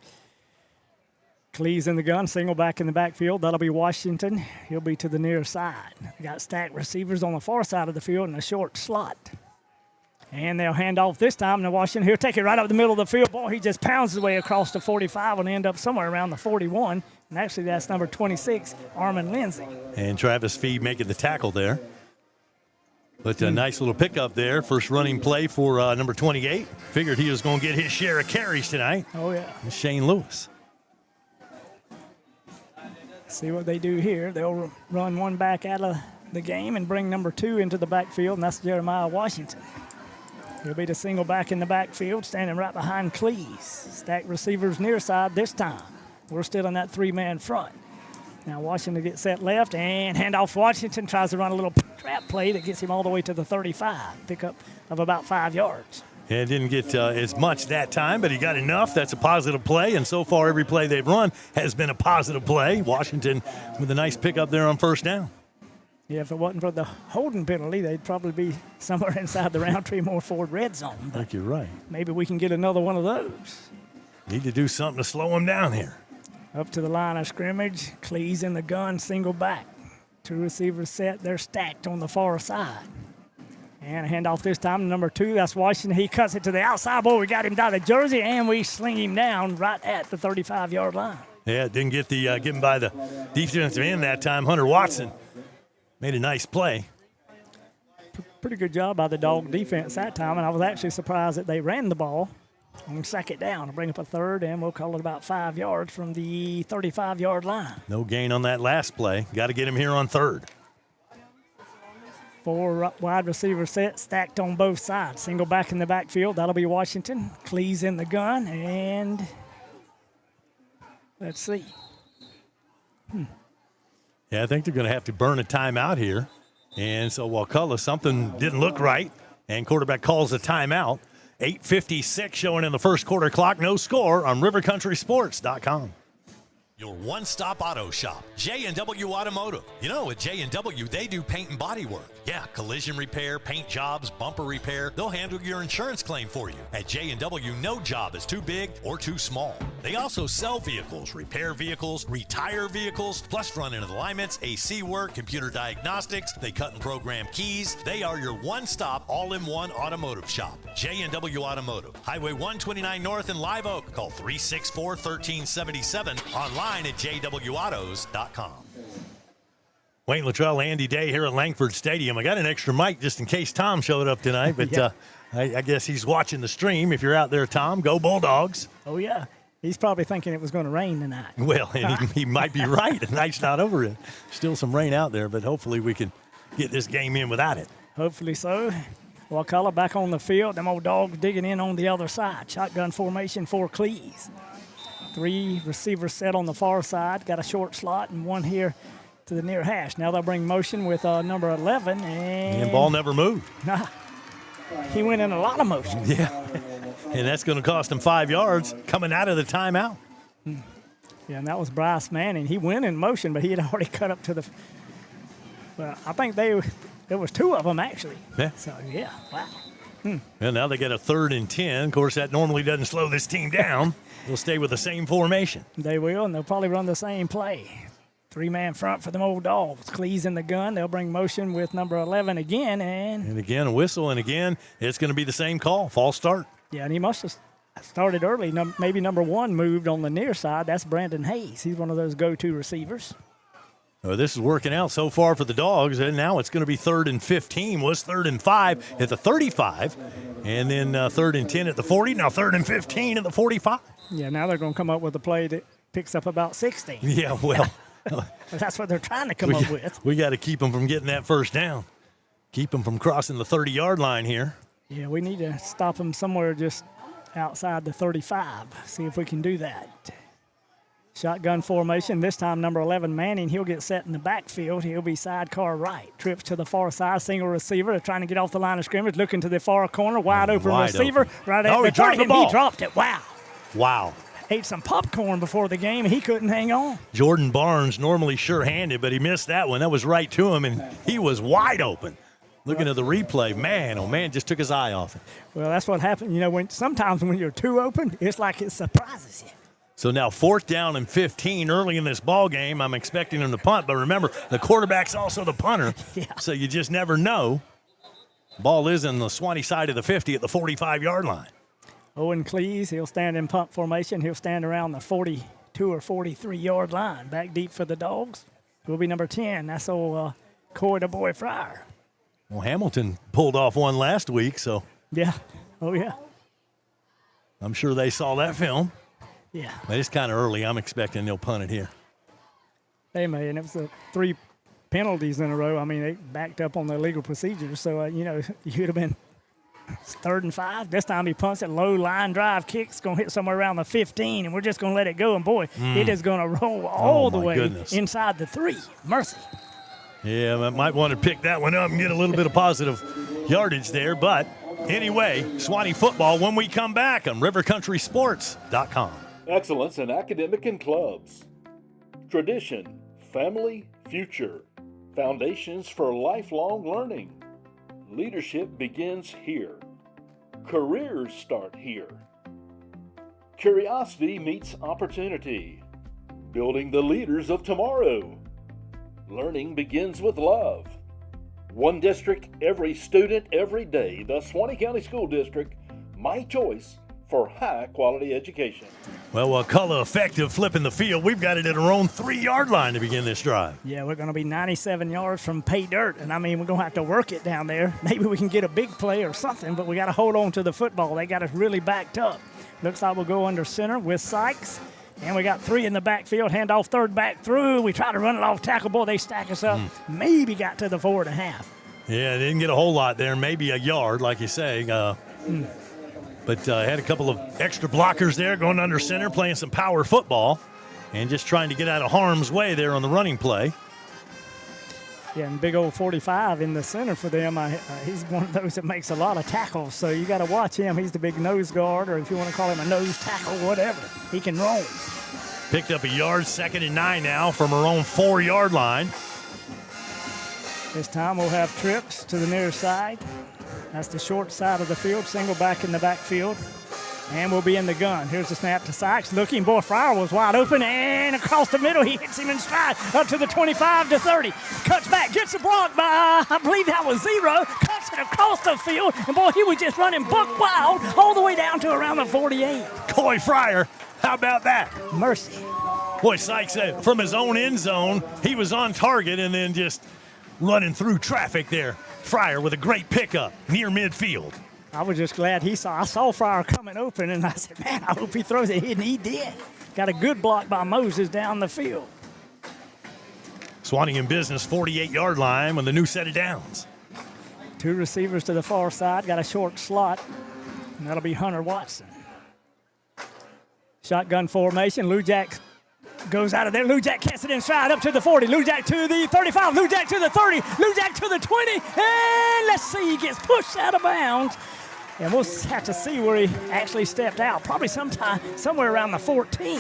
Cleese in the gun, single back in the backfield. That'll be Washington. He'll be to the near side. They got stacked receivers on the far side of the field in a short slot. And they'll hand off this time to Washington. He'll take it right up the middle of the field. Boy, he just pounds his way across the 45 and end up somewhere around the 41. And actually, that's number 26, Armin Lindsay. And Travis Fee making the tackle there. But a nice little pickup there. First running play for number 28. Figured he was going to get his share of carries tonight. Oh, yeah. Shane Lewis. See what they do here. They'll run one back out of the game and bring number 2 into the backfield, and that's Jeremiah Washington. He'll be the single back in the backfield, standing right behind Cleese. Stacked receivers near side this time. We're still in that 3-man front. Now Washington gets set left, and handoff Washington tries to run a little trap play that gets him all the way to the 35. Pickup of about 5 yards. Yeah, didn't get as much that time, but he got enough. That's a positive play, and so far every play they've run has been a positive play. Washington with a nice pickup there on first down. Yeah, if it wasn't for the holding penalty, they'd probably be somewhere inside the Roundtree Moore Ford red zone. I think you're right. Maybe we can get another one of those. Need to do something to slow them down here. Up to the line of scrimmage. Cleese in the gun, single back. 2 receivers set. They're stacked on the far side. And a handoff this time to number 2. That's Washington. He cuts it to the outside. Boy, we got him down to jersey, and we sling him down right at the 35-yard line. Yeah, didn't get him by the defensive end that time. Hunter Watson made a nice play. Pretty good job by the Dog defense that time, and I was actually surprised that they ran the ball on second down to bring up a third, and we'll call it about 5 yards from the 35-yard line. No gain on that last play. Got to get him here on third. 4 wide receiver set, stacked on both sides. Single back in the backfield. That'll be Washington. Cleese in the gun, and Let's see. Yeah, I think they're going to have to burn a timeout here. And so Wakulla, something didn't look right, and quarterback calls a timeout. 8:56 showing in the first quarter clock. No score on rivercountrysports.com. Your one-stop auto shop, J&W Automotive. You know, at J&W, they do paint and body work. Yeah, collision repair, paint jobs, bumper repair. They'll handle your insurance claim for you. At J&W, no job is too big or too small. They also sell vehicles, repair vehicles, retire vehicles, plus front-end alignments, AC work, computer diagnostics. They cut and program keys. They are your one-stop, all-in-one automotive shop. J&W Automotive. Highway 129 North in Live Oak. Call 364-1377. Online at jwautos.com. Wayne Luttrell, Andy Day here at Langford Stadium. I got an extra mic just in case Tom showed up tonight, but I guess he's watching the stream. If you're out there, Tom, go Bulldogs. Oh, yeah. He's probably thinking it was going to rain tonight. Well, and he might be right. The night's not over yet. Still some rain out there, but hopefully we can get this game in without it. Hopefully so. Wakulla back on the field. Them old dogs digging in on the other side. Shotgun formation for Cleese. 3 receivers set on the far side. Got a short slot and one here to the near hash. Now they'll bring motion with number 11. And ball never moved. Nah. He went in a lot of motion. Yeah. And that's going to cost him 5 yards coming out of the timeout. Yeah, and that was Bryce Manning. He went in motion, but he had already cut up to the – well, I think there was 2 of them, actually. Yeah. So, yeah, wow. Well, now they get a 3rd and 10. Of course, that normally doesn't slow this team down. They'll stay with the same formation. They will, and they'll probably run the same play. 3-man front for them old dogs. Cleese in the gun. They'll bring motion with number 11 again. And again, a whistle, and again, it's going to be the same call, false start. Yeah, and he must have started early. Maybe number 1 moved on the near side. That's Brandon Hayes. He's one of those go-to receivers. Well, this is working out so far for the Dogs, and now it's going to be 3rd and 15. Was 3rd and 5 at the 35, and then 3rd and 10 at the 40. Now 3rd and 15 at the 45. Yeah, now they're going to come up with a play that picks up about 16. Yeah, well. That's what they're trying to come up with. We got to keep them from getting that first down. Keep them from crossing the 30-yard line here. Yeah, we need to stop them somewhere just outside the 35. See if we can do that. Shotgun formation. This time, number 11, Manning, he'll get set in the backfield. He'll be sidecar right. Trips to the far side, single receiver. They're trying to get off the line of scrimmage, looking to the far corner, wide open receiver. Right at the dropped the ball. He dropped it. Wow. Wow. Ate some popcorn before the game. He couldn't hang on. Jordan Barnes, normally sure-handed, but he missed that one. That was right to him, and he was wide open. Looking at the replay, man, oh, man, just took his eye off it. Well, that's what happened. You know, sometimes when you're too open, it's like it surprises you. So now 4th down and 15 early in this ball game. I'm expecting him to punt, but remember, the quarterback's also the punter, so you just never know. Ball is in the Suwannee side of the 50 at the 45-yard line. Owen Cleese, he'll stand in punt formation. He'll stand around the 42 or 43-yard line. Back deep for the Dogs will be number 10. That's old Coy the Boy Fryer. Well, Hamilton pulled off one last week, so. Yeah. Oh, yeah. I'm sure they saw that film. Yeah. But it's kind of early. I'm expecting they'll punt it here. They may, and it was 3 penalties in a row. I mean, they backed up on the legal procedures. So, you'd have been 3rd and 5. This time he punts it low, line drive, kicks, going to hit somewhere around the 15, and we're just going to let it go. And, boy, it is going to roll all the way inside the 3. Mercy. Yeah, I might want to pick that one up and get a little bit of positive yardage there. But anyway, Suwannee football when we come back on rivercountrysports.com. Excellence in academic and clubs. Tradition, family, future. Foundations for lifelong learning. Leadership begins here. Careers start here. Curiosity meets opportunity. Building the leaders of tomorrow. Learning begins with love. One district, every student, every day. The Suwannee County School District, my choice for high-quality education. Well, Wakulla effective flipping the field. We've got it at our own 3-yard line to begin this drive. Yeah, we're going to be 97 yards from pay dirt, and, we're going to have to work it down there. Maybe we can get a big play or something, but we got to hold on to the football. They got us really backed up. Looks like we'll go under center with Sykes. And we got 3 in the backfield, handoff 3rd back through. We try to run it off tackle. Boy, they stack us up. Maybe got to the 4.5. Yeah, didn't get a whole lot there. Maybe a yard, like you say. But had a couple of extra blockers there going under center, playing some power football. And just trying to get out of harm's way there on the running play. Yeah, and big old 45 in the center for them. He's one of those that makes a lot of tackles, so you got to watch him. He's the big nose guard, or if you want to call him a nose tackle, whatever. He can roam. Picked up a yard, 2nd and 9 now from our own 4-yard line. This time we'll have trips to the near side. That's the short side of the field, single back in the backfield. And we'll be in the gun. Here's the snap to Sykes. Looking, boy, Fryer was wide open, and across the middle, he hits him in stride, up to the 25 to 30. Cuts back, gets the block by, I believe that was 0. Cuts it across the field, and boy, he was just running buck wild all the way down to around the 48. Coy Fryer, how about that? Mercy. Boy, Sykes, from his own end zone, he was on target and then just running through traffic there. Fryer with a great pickup near midfield. I was just glad I saw Fryer coming open, and I said, man, I hope he throws it. And he did. Got a good block by Moses down the field. Suwannee in business, 48-yard line with the new set of downs. 2 receivers to the far side. Got a short slot, and that'll be Hunter Watson. Shotgun formation. Lou Jack goes out of there. Lou Jack gets it in stride up to the 40. Lou Jack to the 35. Lou Jack to the 30. Lou Jack to the 20. And let's see, he gets pushed out of bounds. And we'll have to see where he actually stepped out. Probably somewhere around the 14.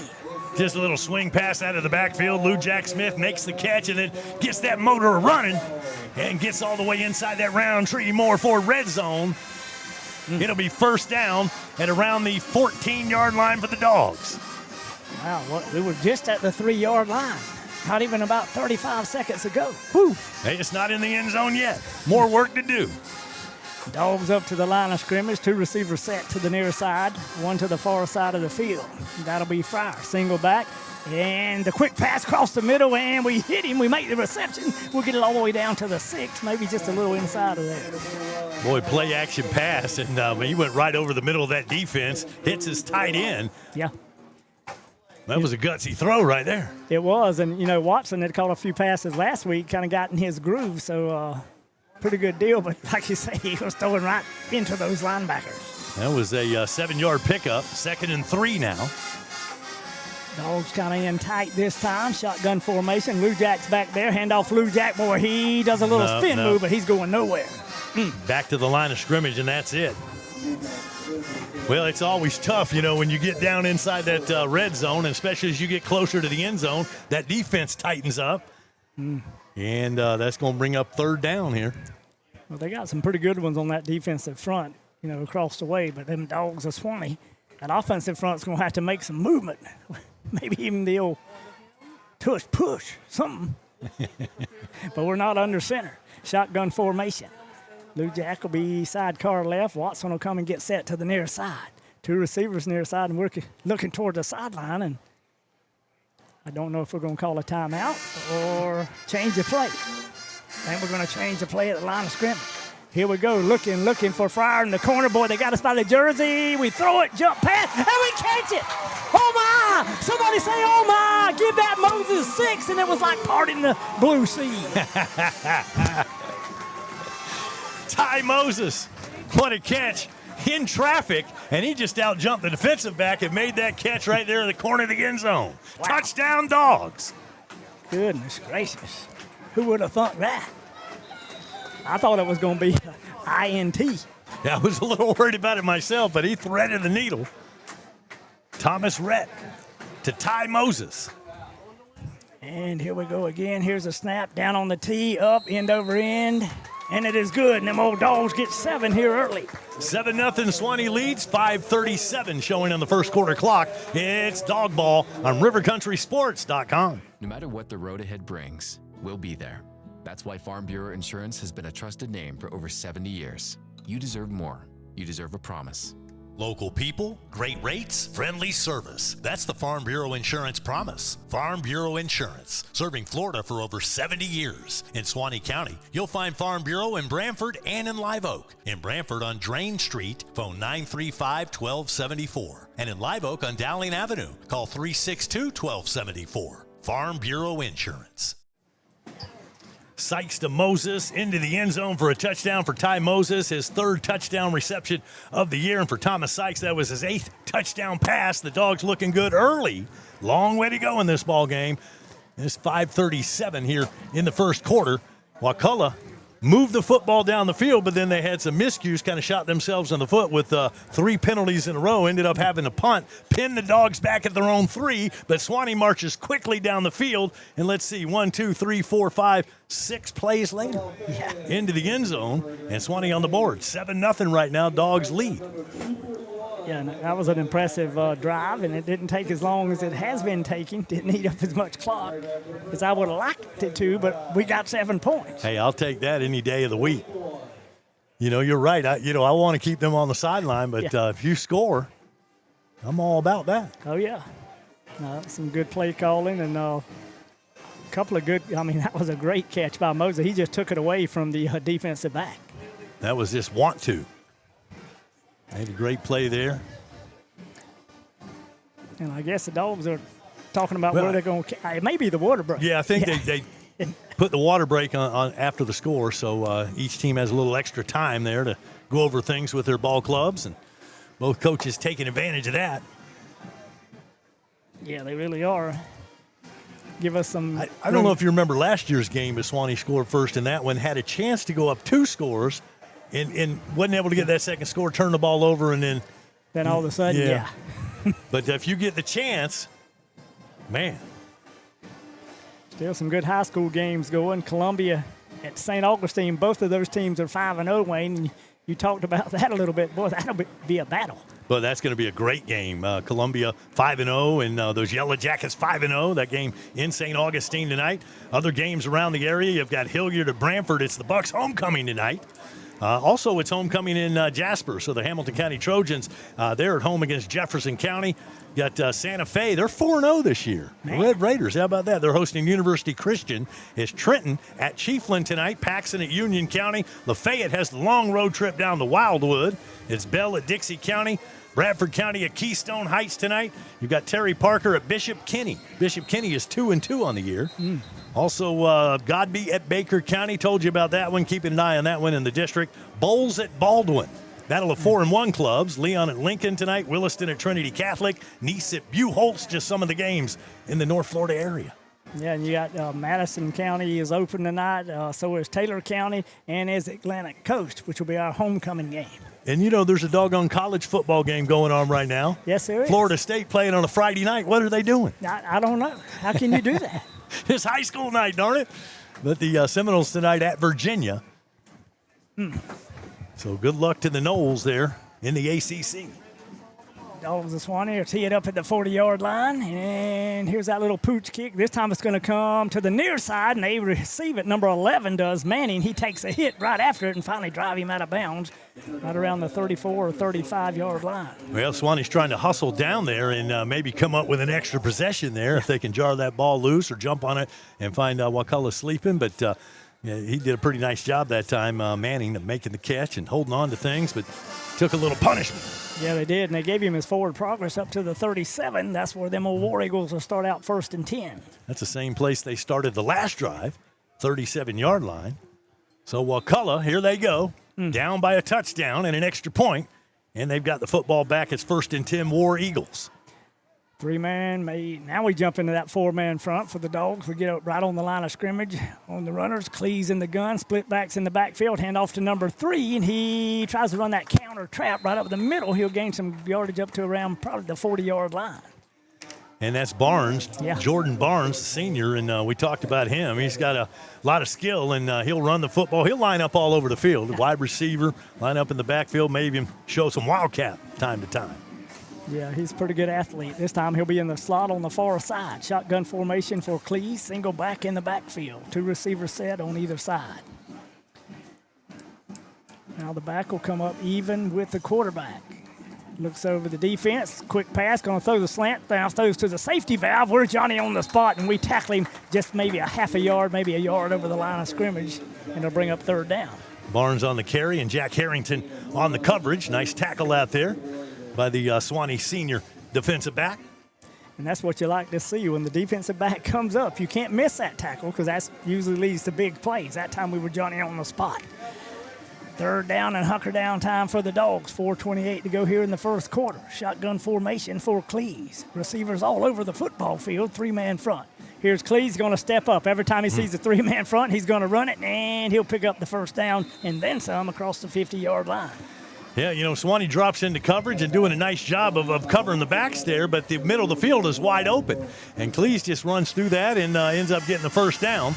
Just a little swing pass out of the backfield. Lou Jack Smith makes the catch and then gets that motor running and gets all the way inside that Roundtree Moore Ford red zone. It'll be first down at around the 14-yard line for the Dogs. Wow, we were just at the 3-yard line. Not even about 35 seconds ago. Whew. Hey, it's not in the end zone yet. More work to do. Dogs up to the line of scrimmage. 2 receivers set to the near side, 1 to the far side of the field. That'll be Fryer. Single back, and the quick pass across the middle, and we hit him. We make the reception. We'll get it all the way down to the 6, maybe just a little inside of there. Boy, play action pass, and he went right over the middle of that defense. Hits his tight end. Yeah. That was a gutsy throw right there. It was, and, Watson had caught a few passes last week, kind of got in his groove, so pretty good deal. But like you say, he was throwing right into those linebackers. That was a 7-yard pickup, 2nd and 3 now. Dogs kind of in tight this time. Shotgun formation. Lou Jack's back there. Handoff Lou Jack. Boy, he does a little spin move, but he's going nowhere. Back to the line of scrimmage, and that's it. Well, it's always tough, when you get down inside that red zone, and especially as you get closer to the end zone, that defense tightens up. And that's going to bring up 3rd down here. Well, they got some pretty good ones on that defensive front, across the way. But them Dogs of Suwannee, that offensive front's going to have to make some movement. Maybe even the old push, something. But we're not under center. Shotgun formation. Lou Jack will be sidecar left. Watson will come and get set to the near side. 2 receivers near side, and we're looking toward the sideline. And I don't know if we're going to call a timeout or change the play. I think we're going to change the play at the line of scrimmage. Here we go, looking for Fryer in the corner. Boy, they got us by the jersey. We throw it, jump pass, and we catch it. Oh, my. Somebody say, oh, my. Give that Moses 6, and it was like parting the blue sea. Ty Moses, what a catch in traffic, and he just out-jumped the defensive back and made that catch right there in the corner of the end zone. Wow. Touchdown, Dogs. Goodness gracious. Who would have thought that? I thought it was going to be INT. Yeah, I was a little worried about it myself, but he threaded the needle. Thomas Rhett to Ty Moses. And here we go again. Here's a snap down on the tee, up, end over end. And it is good, and them old Dogs get 7 here early. 7-0 Suwannee leads, 5:37 showing on the first quarter clock. It's Dog Ball on RiverCountrySports.com. No matter what the road ahead brings, we'll be there. That's why Farm Bureau Insurance has been a trusted name for over 70 years. You deserve more. You deserve a promise. Local people, great rates, friendly service. That's the Farm Bureau Insurance promise. Farm Bureau Insurance, serving Florida for over 70 years. In Suwannee County, you'll find Farm Bureau in Brantford and in Live Oak. In Brantford on Drain Street, phone 935-1274. And in Live Oak on Dowling Avenue, call 362-1274. Farm Bureau Insurance. Sykes to Moses into the end zone for a touchdown for Ty Moses, his 3rd touchdown reception of the year. And for Thomas Sykes, that was his 8th touchdown pass. The Dogs looking good early. Long way to go in this ball game. It's 5:37 here in the first quarter. Wakulla moved the football down the field, but then they had some miscues, kind of shot themselves in the foot with 3 penalties in a row, ended up having to punt, pin the Dogs back at their own 3, but Suwannee marches quickly down the field, and let's see, 1, 2, 3, 4, 5, 6 plays later into the end zone, and Suwannee on the board. 7-0 right now, Dogs lead. Yeah, and that was an impressive drive, and it didn't take as long as it has been taking. Didn't eat up as much clock as I would have liked it to, but we got 7 points. Hey, I'll take that any day of the week. You know, you're right. I want to keep them on the sideline, but if you score, I'm all about that. Oh, yeah. Some good play calling and a couple of good – that was a great catch by Moses. He just took it away from the defensive back. That was just want to. Made a great play there. And I guess the Dogs are talking about where they're going to – it may be the water break. Yeah, I think they put the water break on after the score, so each team has a little extra time there to go over things with their ball clubs, and both coaches taking advantage of that. Yeah, they really are. Give us some – I don't know if you remember last year's game, but Suwannee scored first in that one, had a chance to go up 2 scores, and wasn't able to get that second score, turn the ball over, and then all of a sudden, yeah. But if you get the chance, man. Still some good high school games going. Columbia at St. Augustine, both of those teams are 5-0, Wayne. And you talked about that a little bit. Boy, that'll be a battle. Well, that's going to be a great game. Columbia 5-0, and those Yellow Jackets 5-0. That game in St. Augustine tonight. Other games around the area, you've got Hilliard at Brantford. It's the Bucks homecoming tonight. Also, it's homecoming in Jasper, so the Hamilton County Trojans, they're at home against Jefferson County. You got Santa Fe. They're 4-0 this year. The Red Raiders, how about that? They're hosting University Christian. It's Trenton at Chiefland tonight, Paxson at Union County. Lafayette has the long road trip down to Wildwood. It's Bell at Dixie County. Bradford County at Keystone Heights tonight. You've got Terry Parker at Bishop Kenny. Bishop Kenny is 2-2 on the year. Also, Godby at Baker County. Told you about that one. Keeping an eye on that one in the district. Bowles at Baldwin. Battle of 4-1 clubs. Leon at Lincoln tonight. Williston at Trinity Catholic. Nice at Buchholz. Just some of the games in the North Florida area. Yeah, and you got Madison County is open tonight. So is Taylor County and is Atlantic Coast, which will be our homecoming game. And, you know, there's a doggone college football game going on right now. Yes, there is. Florida State playing on a Friday night. What are they doing? I don't know. How can you do that? It's high school night, darn it. But the Seminoles tonight at Virginia. So good luck to the Noles there in the ACC. Dogs of Suwannee are teed up at the 40-yard line. And here's that little pooch kick. This time it's going to come to the near side, and they receive it. Number 11 does Manning. He takes a hit right after it and finally drive him out of bounds right around the 34 or 35-yard line. Well, Suwannee's trying to hustle down there and maybe come up with an extra possession there if they can jar that ball loose or jump on it and find Wakulla sleeping. But he did a pretty nice job that time, Manning, making the catch and holding on to things, but took a little punishment. Yeah, they did, and they gave him his forward progress up to the 37. That's where them old War Eagles will start out 1st and 10. That's the same place they started the last drive, 37-yard line. So Wakulla, here they go, down by a touchdown and an extra point, and they've got the football back. It's 1st and 10 War Eagles. 3-man made. Now we jump into that 4-man front for the Dogs. We get up right on the line of scrimmage on the runners. Cleese in the gun, split backs in the backfield, hand off to number 3, and he tries to run that counter trap right up the middle. He'll gain some yardage up to around probably the 40-yard line. And that's Barnes, Jordan Barnes, senior, and we talked about him. He's got a lot of skill, and he'll run the football. He'll line up all over the field. Wide receiver, line up in the backfield, maybe even show some wildcat time to time. Yeah, he's a pretty good athlete. This time he'll be in the slot on the far side. Shotgun formation for Cleese, single back in the backfield. 2 receivers set on either side. Now the back will come up even with the quarterback. Looks over the defense. Quick pass, going to throw the slant. Now throws to the safety valve. We're Johnny on the spot, and we tackle him just maybe a half a yard, maybe a yard over the line of scrimmage, and it'll bring up 3rd down. Barnes on the carry and Jack Harrington on the coverage. Nice tackle out there by the Suwannee senior defensive back. And that's what you like to see when the defensive back comes up. You can't miss that tackle because that usually leads to big plays. That time we were Johnny on the spot. 3rd down and hunker down time for the Dogs. 4:28 to go here in the first quarter. Shotgun formation for Cleese. Receivers all over the football field, 3-man front. Here's Cleese going to step up. Every time he sees a 3-man front, he's going to run it, and he'll pick up the first down and then some across the 50-yard line. Yeah, Suwannee drops into coverage and doing a nice job of covering the backs there, but the middle of the field is wide open. And Cleese just runs through that and ends up getting the first down.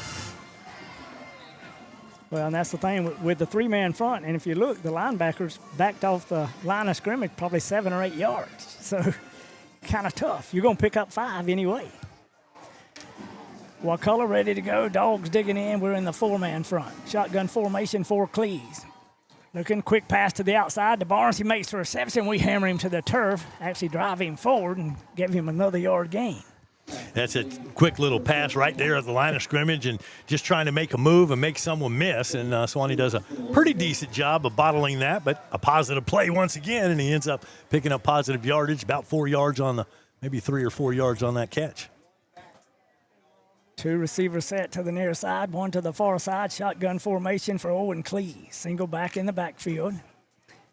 Well, and that's the thing with the 3-man front. And if you look, the linebackers backed off the line of scrimmage probably 7 or 8 yards. So kind of tough. You're going to pick up 5 anyway. Wakulla ready to go. Dogs digging in. We're in the 4-man front. Shotgun formation for Cleese. Looking, quick pass to the outside to Barnes. He makes the reception. We hammer him to the turf, actually drive him forward and give him another yard gain. That's a quick little pass right there at the line of scrimmage and just trying to make a move and make someone miss. And Suwannee does a pretty decent job of bottling that, but a positive play once again, and he ends up picking up positive yardage, about 4 yards on maybe 3 or 4 yards on that catch. 2 receivers set to the near side, 1 to the far side. Shotgun formation for Owen Cleese. Single back in the backfield.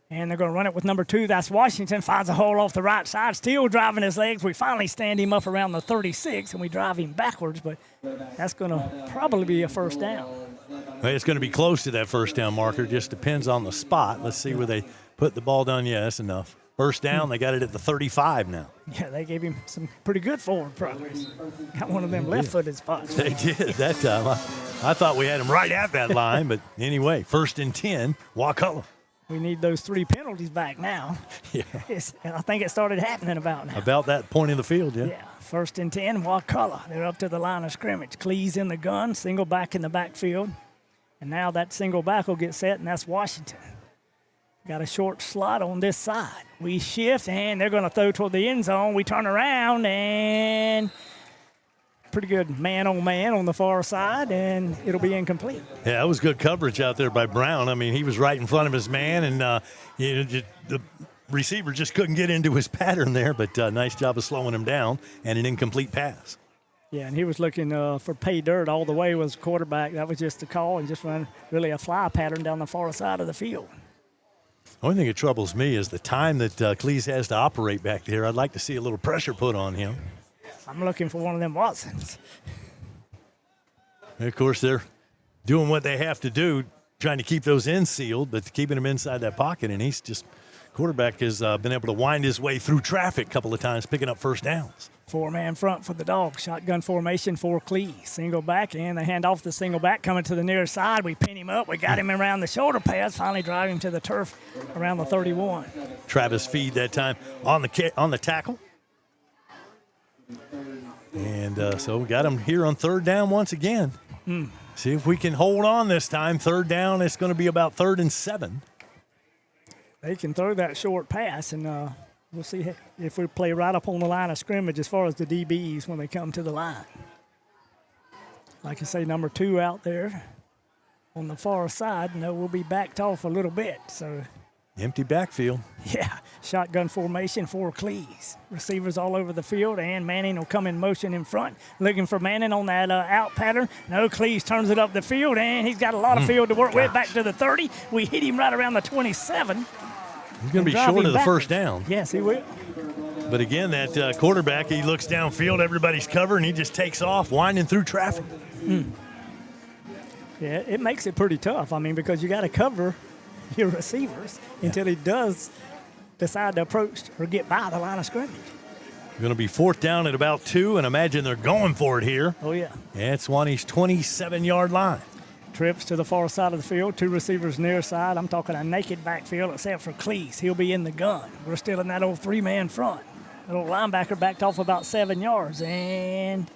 And they're going to run it with number 2. That's Washington. Finds a hole off the right side. Still driving his legs. We finally stand him up around the 36, and we drive him backwards. But that's going to probably be a first down. Well, it's going to be close to that first down marker. Just depends on the spot. Let's see where they put the ball down. Yeah, that's enough. First down, they got it at the 35 now. Yeah, they gave him some pretty good forward progress. Got one of them left-footed spots. They did that time. I thought we had him right at that line, but anyway, 1st and 10, Wakulla. We need those 3 penalties back now. Yeah. I think it started happening about now. About that point in the field, yeah. Yeah, 1st and 10, Wakulla. They're up to the line of scrimmage. Cleese in the gun, single back in the backfield. And now that single back will get set, and that's Washington. Got a short slot on this side. We shift, and they're going to throw toward the end zone. We turn around, and pretty good man-on-man on the far side, and it'll be incomplete. Yeah, that was good coverage out there by Brown. I mean, he was right in front of his man, and the receiver just couldn't get into his pattern there, but nice job of slowing him down, and an incomplete pass. Yeah, and he was looking for pay dirt all the way was quarterback. That was just the call, and just run really a fly pattern down the far side of the field. The only thing that troubles me is the time that Cleese has to operate back there. I'd like to see a little pressure put on him. I'm looking for one of them Watsons. And of course, they're doing what they have to do, trying to keep those ends sealed, but keeping them inside that pocket. And quarterback has been able to wind his way through traffic a couple of times, picking up first downs. 4-man front for the Dogs. Shotgun formation for Cleese. Single back, and they hand off the single back coming to the near side. We pin him up. We got him around the shoulder pads. Finally drive him to the turf around the 31. Travis Feed that time on the tackle. And so we got him here on 3rd down once again. See if we can hold on this time. 3rd down, it's going to be about 3rd and 7. They can throw that short pass, and we'll see if we play right up on the line of scrimmage as far as the DBs when they come to the line. Like I say, number 2 out there on the far side. We'll be backed off a little bit. So empty backfield. Yeah, shotgun formation for Cleese. Receivers all over the field, and Manning will come in motion in front. Looking for Manning on that out pattern. No, Cleese turns it up the field, and he's got a lot of field to work with. Back to the 30. We hit him right around the 27. He's going to be short of the first down. Yes, he will. But again, that quarterback, he looks downfield, everybody's covered, and he just takes off, winding through traffic. Yeah, it makes it pretty tough. I mean, because you got to cover your receivers until he does decide to approach or get by the line of scrimmage. Going to be 4th down at about 2, and imagine they're going for it here. Oh, yeah. And it's Suwannee's 27-yard line. Trips to the far side of the field, 2 receivers near side. I'm talking a naked backfield except for Cleese. He'll be in the gun. We're still in that old 3-man front. That old linebacker backed off about 7 yards, and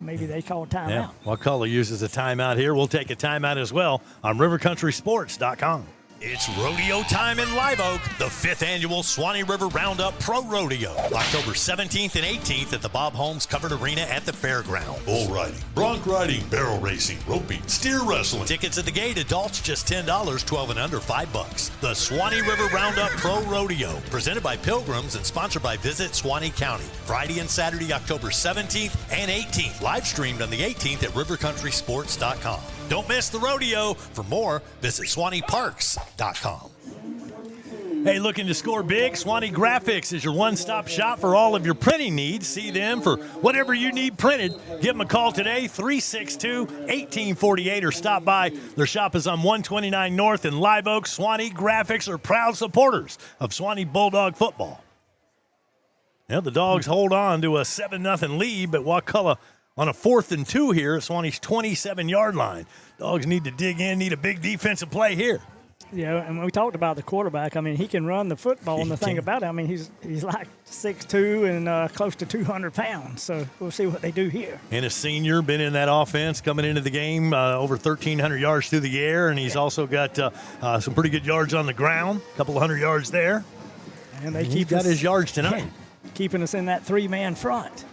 maybe they call timeout. Yeah, Wakulla uses a timeout here. We'll take a timeout as well on rivercountrysports.com. It's rodeo time in Live Oak, the 5th annual Suwannee River Roundup Pro Rodeo, October 17th and 18th at the Bob Holmes Covered Arena at the fairground. Bull riding, bronc riding, barrel racing, roping, steer wrestling. Tickets at the gate, adults just $10, 12 and under $5. The Suwannee River Roundup Pro Rodeo, presented by Pilgrims and sponsored by Visit Suwannee County. Friday and Saturday, October 17th and 18th. Live streamed on the 18th at rivercountrysports.com. Don't miss the rodeo. For more, visit SuwanneeParks.com. Hey, looking to score big? Suwannee Graphics is your one-stop shop for all of your printing needs. See them for whatever you need printed. Give them a call today, 362-1848, or stop by. Their shop is on 129 North in Live Oak. Suwannee Graphics are proud supporters of Suwannee Bulldog football. Now the Dogs hold on to a 7-0 lead, but Wakulla on a 4th and 2 here at Suwannee's 27-yard line. Dogs need to dig in, need a big defensive play here. Yeah, and we talked about the quarterback. I mean, he can run the football, and the thing about it, I mean, he's like 6'2" and close to 200 pounds. So we'll see what they do here. And a senior, been in that offense coming into the game, over 1,300 yards through the air, and he's also got some pretty good yards on the ground, a couple of hundred yards there. And they he's got his yards tonight. Keeping us in that 3-man front.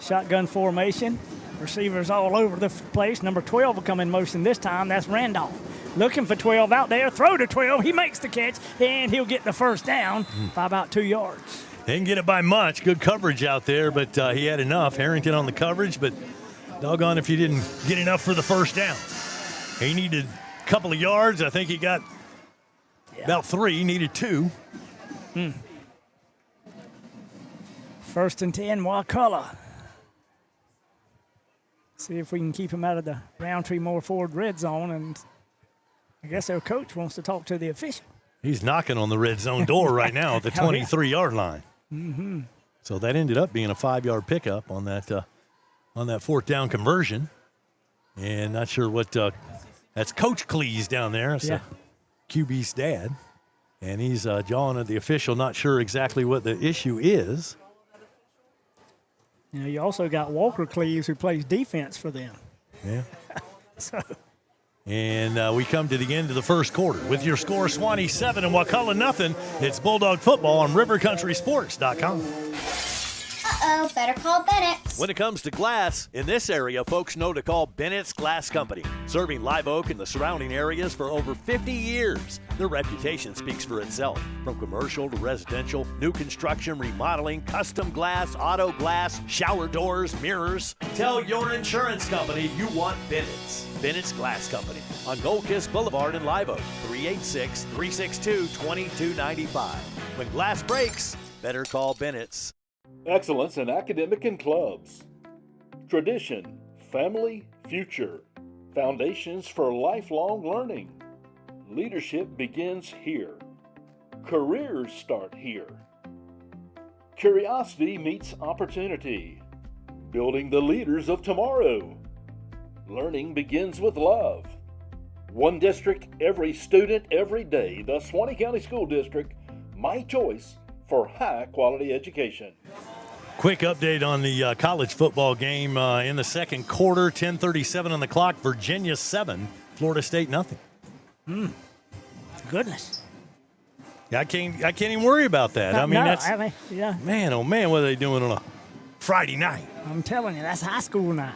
Shotgun formation. Receivers all over the place. Number 12 will come in motion this time. That's Randolph. Looking for 12 out there. Throw to 12. He makes the catch, and he'll get the first down by about 2 yards. Didn't get it by much. Good coverage out there, but he had enough. Harrington on the coverage, but doggone if he didn't get enough for the first down. He needed a couple of yards. I think he got about 3. He needed 2. 1st and 10, Wakulla. See if we can keep him out of the Roundtree Moore Ford red zone, and I guess our coach wants to talk to the official. He's knocking on the red zone door right now at the 23-yard line. Mm-hmm. So that ended up being a 5-yard pickup on that 4th down conversion. And not sure what that's Coach Cleese down there. That's QB's dad. And he's jawing at the official, not sure exactly what the issue is. You know, you also got Walker Cleves, who plays defense for them. Yeah. So. And we come to the end of the first quarter. With your score, Suwannee 7 and Wakulla nothing. It's Bulldog football on rivercountrysports.com. Uh-oh, better call Bennett's. When it comes to glass, in this area, folks know to call Bennett's Glass Company. Serving Live Oak and the surrounding areas for over 50 years. Their reputation speaks for itself. From commercial to residential, new construction, remodeling, custom glass, auto glass, shower doors, mirrors. Tell your insurance company you want Bennett's. Bennett's Glass Company on Gold Kiss Boulevard in Live Oak, 386-362-2295. When glass breaks, better call Bennett's. Excellence in academic and clubs. Tradition, family, future. Foundations for lifelong learning. Leadership begins here. Careers start here. Curiosity meets opportunity. Building the leaders of tomorrow. Learning begins with love. One district, every student, every day. The Suwannee County School District, my choice for high-quality education. Quick update on the college football game in the second quarter. 10:37 on the clock. Virginia 7, Florida State nothing. Goodness. I can't even worry about that. Yeah. Man, oh man, what are they doing on a Friday night? I'm telling you, that's high school night.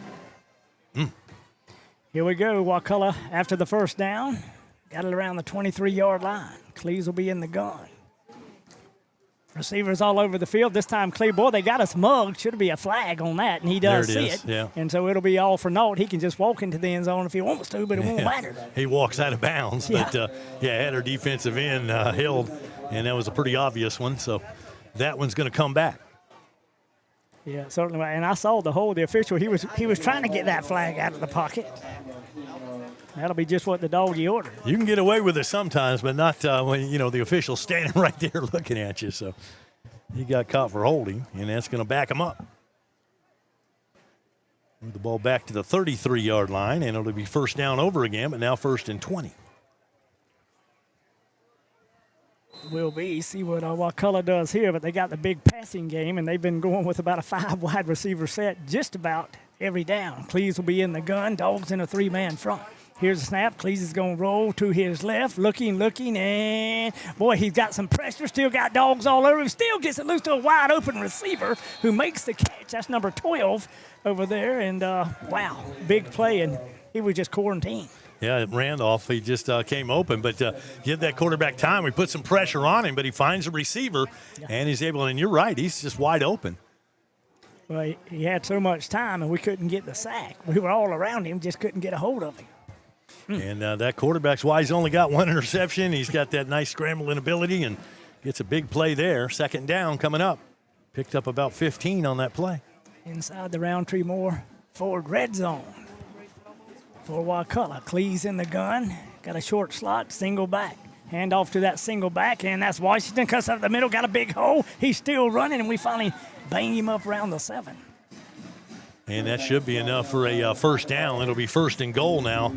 Here we go, Wakulla after the first down. Got it around the 23-yard line. Cleves will be in the gun. Receivers all over the field. This time, Cleve, boy, they got us mugged. Should be a flag on that, and he does see it. Yeah. And so it'll be all for naught. He can just walk into the end zone if he wants to, but it won't matter. He walks out of bounds, but had our defensive end held, and that was a pretty obvious one. So that one's going to come back. Yeah, certainly. And I saw the official. He was trying to get that flag out of the pocket. That'll be just what the doggy ordered. You can get away with it sometimes, but not when the official's standing right there looking at you. So he got caught for holding, and that's going to back him up. Move the ball back to the 33-yard line, and it'll be first down over again, but now 1st and 20. Will be. See what Wakulla does here, but they got the big passing game, and they've been going with about a 5 wide receiver set just about every down. Cleves will be in the gun. Dogs in a 3-man front. Here's the snap. Cleese is going to roll to his left, looking, and, boy, he's got some pressure. Still got dogs all over him. Still gets it loose to a wide-open receiver who makes the catch. That's number 12 over there. And, wow, big play, and he was just quarantined. Yeah, Randolph, he just came open, but give that quarterback time. We put some pressure on him, but he finds a receiver, and he's able, and you're right, he's just wide open. Well, he had so much time, and we couldn't get the sack. We were all around him, just couldn't get a hold of him. And that quarterback's why he's only got one interception. He's got that nice scrambling ability and gets a big play there. Second down coming up. Picked up about 15 on that play. Inside the Roundtree Moore Ford red zone for Wakulla. Cleese in the gun. Got a short slot, single back. Hand off to that single back, and that's Washington. Cuts out the middle, got a big hole. He's still running, and we finally bang him up around the 7. And that should be enough for a first down. It'll be 1st and goal now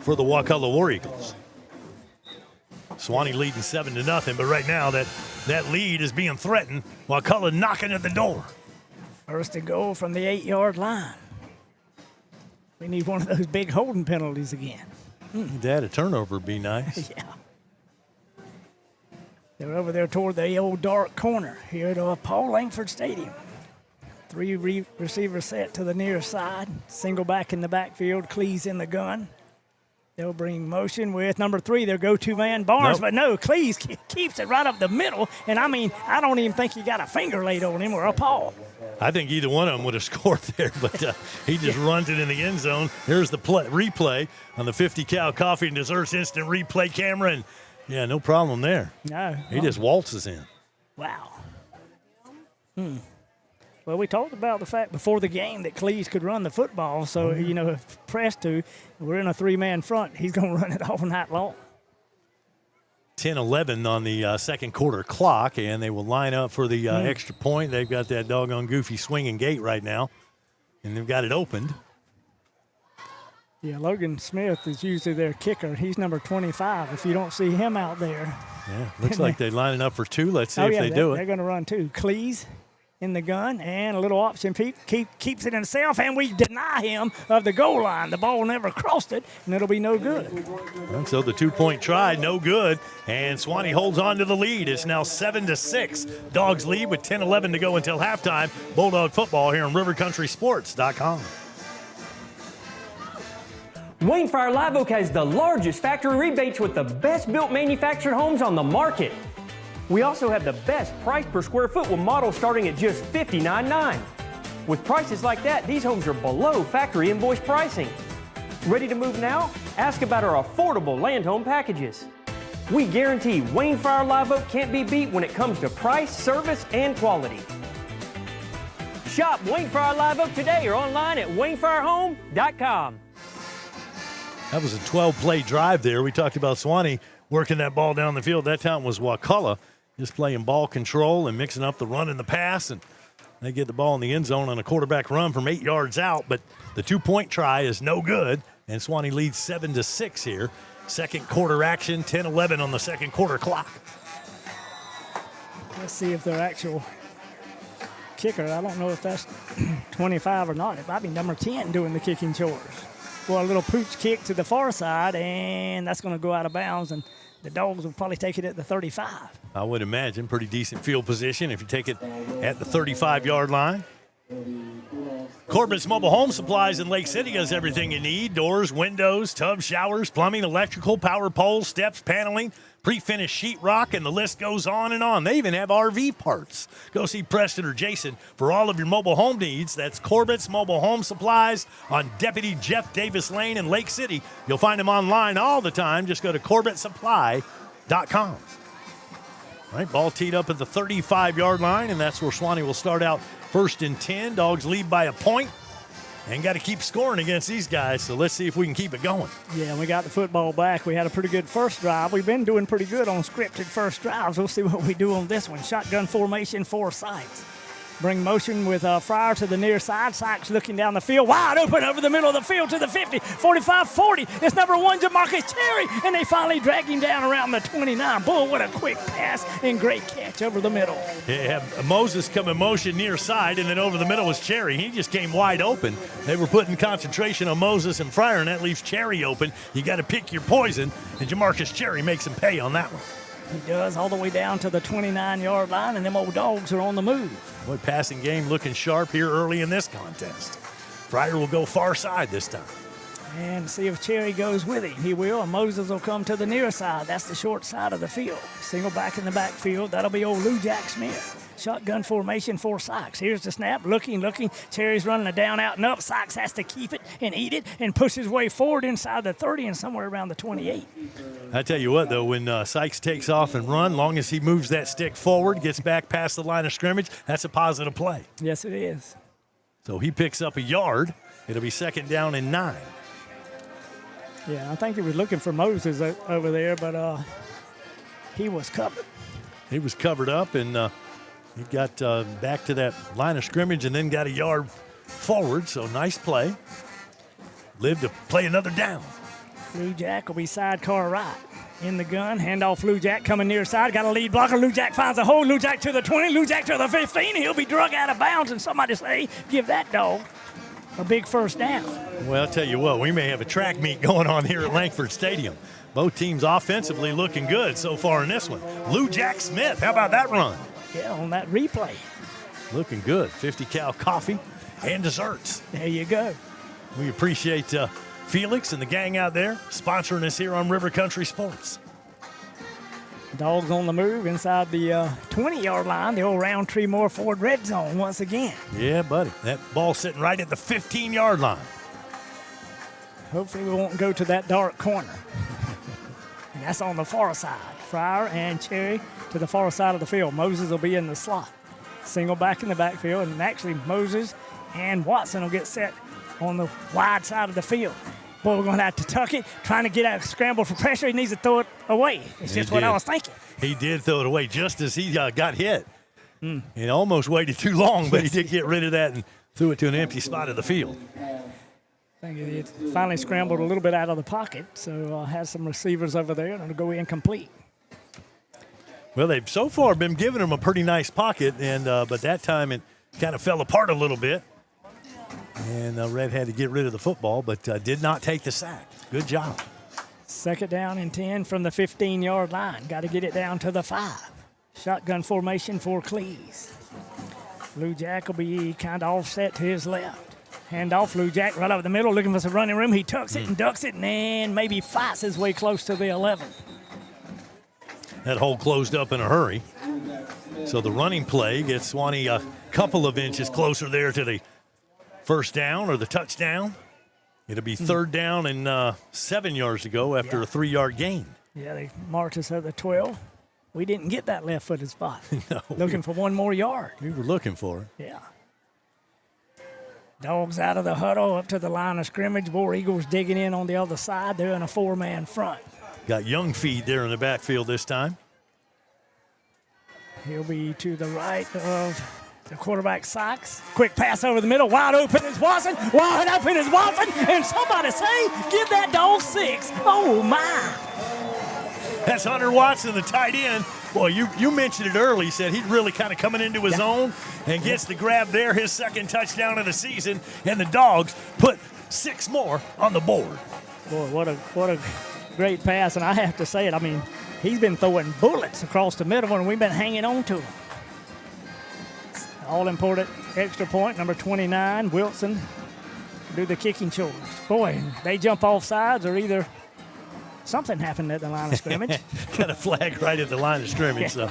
for the Wakulla War Eagles. Suwannee leading 7-0, but right now that lead is being threatened. Wakulla knocking at the door. 1st and goal from the 8-yard line. We need one of those big holding penalties again. That a turnover would be nice. Yeah. They're over there toward the old dark corner here at Paul Langford Stadium. 3 receiver set to the near side. Single back in the backfield. Cleese in the gun. They'll bring motion with number 3, their go-to man, Barnes. Nope. But no, Cleese keeps it right up the middle. And, I don't even think he got a finger laid on him or a paw. I think either one of them would have scored there, but he just runs it in the end zone. Here's the replay on the 50 Cal Coffee and Desserts instant replay camera. And, yeah, no problem there. No. He just waltzes in. Wow. Well, we talked about the fact before the game that Cleese could run the football. So, if pressed to, we're in a 3-man front. He's going to run it all night long. 10-11 on the second quarter clock, and they will line up for the extra point. They've got that doggone goofy swinging gate right now, and they've got it opened. Yeah, Logan Smith is usually their kicker. He's number 25 if you don't see him out there. Yeah, looks like they're lining up for 2. Let's see if they do it. They're going to run 2. Cleese in the gun, and a little option keeps it himself, and we deny him of the goal line. The ball never crossed it, and it'll be no good. And so the 2-point try, no good, and Suwannee holds on to the lead. It's now 7-6. Dogs lead with 10-11 to go until halftime. Bulldog football here on RiverCountrySports.com. Wayne Fire Live Oak has the largest factory rebates with the best built manufactured homes on the market. We also have the best price per square foot with models starting at just $59.9. With prices like that, these homes are below factory invoice pricing. Ready to move now? Ask about our affordable land home packages. We guarantee Wayne Fire Live Oak can't be beat when it comes to price, service, and quality. Shop Wayne Fire Live Oak today or online at WayneFireHome.com. That was a 12-play drive there. We talked about Suwannee working that ball down the field. That time was Wakulla just playing ball control and mixing up the run and the pass. And they get the ball in the end zone on a quarterback run from 8 yards out. But the 2-point try is no good. And Suwannee leads 7-6 here. Second quarter action, 10-11 on the second quarter clock. Let's see if their actual kicker, I don't know if that's 25 or not. It might be number 10 doing the kicking chores. Well, a little pooch kick to the far side, and that's going to go out of bounds, and the Dogs will probably take it at the 35. I would imagine pretty decent field position if you take it at the 35-yard line. Corbett's Mobile Home Supplies in Lake City has everything you need: doors, windows, tubs, showers, plumbing, electrical, power poles, steps, paneling, pre-finished sheetrock, and the list goes on and on. They even have RV parts. Go see Preston or Jason for all of your mobile home needs. That's Corbett's Mobile Home Supplies on Deputy Jeff Davis Lane in Lake City. You'll find them online all the time. Just go to CorbettSupply.com. All right, ball teed up at the 35-yard line, and that's where Suwannee will start out 1st and 10. Dogs lead by a point. And got to keep scoring against these guys, so let's see if we can keep it going. Yeah, we got the football back. We had a pretty good first drive. We've been doing pretty good on scripted first drives. We'll see what we do on this one. Shotgun formation, 4 sides. Bring motion with Fryer to the near side. Sykes looking down the field. Wide open over the middle of the field to the 50, 45, 40. It's number 1, Jamarcus Cherry. And they finally drag him down around the 29. Bull, what a quick pass and great catch over the middle. Yeah, Moses come in motion near side, and then over the middle was Cherry. He just came wide open. They were putting concentration on Moses and Fryer, and that leaves Cherry open. You got to pick your poison, and Jamarcus Cherry makes him pay on that one. He does, all the way down to the 29-yard line, and them old dogs are on the move. Boy, passing game looking sharp here early in this contest. Fryer will go far side this time. And see if Cherry goes with him. He will, and Moses will come to the near side. That's the short side of the field. Single back in the backfield. That'll be old Lou Jack Smith. Shotgun formation for Sykes. Here's the snap. Looking. Cherry's running a down, out, and up. Sykes has to keep it and eat it and push his way forward inside the 30 and somewhere around the 28. I tell you what, though, when Sykes takes off and run, long as he moves that stick forward, gets back past the line of scrimmage, that's a positive play. Yes, it is. So he picks up a yard. It'll be 2nd down and 9. Yeah, I think he was looking for Moses over there, but he was covered. He was covered up, and he got back to that line of scrimmage and then got a yard forward, so nice play. Lived to play another down. Lou Jack will be sidecar right. In the gun, handoff Lou Jack coming near side. Got a lead blocker. Lou Jack finds a hole. Lou Jack to the 20. Lou Jack to the 15. He'll be drug out of bounds, and somebody say, give that dog a big first down. Well, I'll tell you what, we may have a track meet going on here at Langford Stadium. Both teams offensively looking good so far in this one. Lou Jack Smith, how about that run? Yeah, on that replay. Looking good. 50 cal coffee and desserts. There you go. We appreciate Felix and the gang out there sponsoring us here on River Country Sports. Dogs on the move inside the 20-yard line. The old Roundtree Moore Ford red zone once again. Yeah, buddy. That ball sitting right at the 15-yard line. Hopefully we won't go to that dark corner. And that's on the far side. Fryer and Cherry to the far side of the field. Moses will be in the slot. Single back in the backfield. And actually Moses and Watson will get set on the wide side of the field. Boy, we're going to have to tuck it, trying to get out, scramble for pressure. He needs to throw it away. It's just what I was thinking. He did throw it away just as he got hit. He almost waited too long, but he did get rid of that and threw it to an empty spot of the field. I think it finally scrambled a little bit out of the pocket, so has some receivers over there, and it'll go incomplete. Well, they've so far been giving him a pretty nice pocket, and but that time it kind of fell apart a little bit. And Red had to get rid of the football, but did not take the sack. Good job. 2nd down and 10 from the 15-yard line. Got to get it down to the 5. Shotgun formation for Cleese. Lou Jack will be kind of offset to his left. Hand off Lou Jack right over the middle, looking for some running room. He tucks it and ducks it, and then maybe fights his way close to the 11. That hole closed up in a hurry. So the running play gets Suwannee a couple of inches closer there to the first down or the touchdown. It'll be 3rd down and 7 yards to go after a 3-yard gain. Yeah, they marked us at the 12. We didn't get that left-footed spot. No, looking for one more yard. We were looking for it. Yeah. Dogs out of the huddle up to the line of scrimmage. War Eagles digging in on the other side. They're in a 4-man front. Got Young Feed there in the backfield this time. He'll be to the right of the quarterback, Sykes. Quick pass over the middle. Wide open is Watson. Wide open is Watson. And somebody say, give that dog 6. Oh, my. That's Hunter Watson, the tight end. Boy, you mentioned it early. He said he's really kind of coming into his own and gets the grab there, his 2nd touchdown of the season. And the Dogs put 6 more on the board. Boy, what a great pass. And I have to say it, I mean, he's been throwing bullets across the middle, and we've been hanging on to him. All-important extra point, number 29, Wilson, do the kicking chores. Boy, they jump off sides or either something happened at the line of scrimmage. Got a flag right at the line of scrimmage. Yeah. So.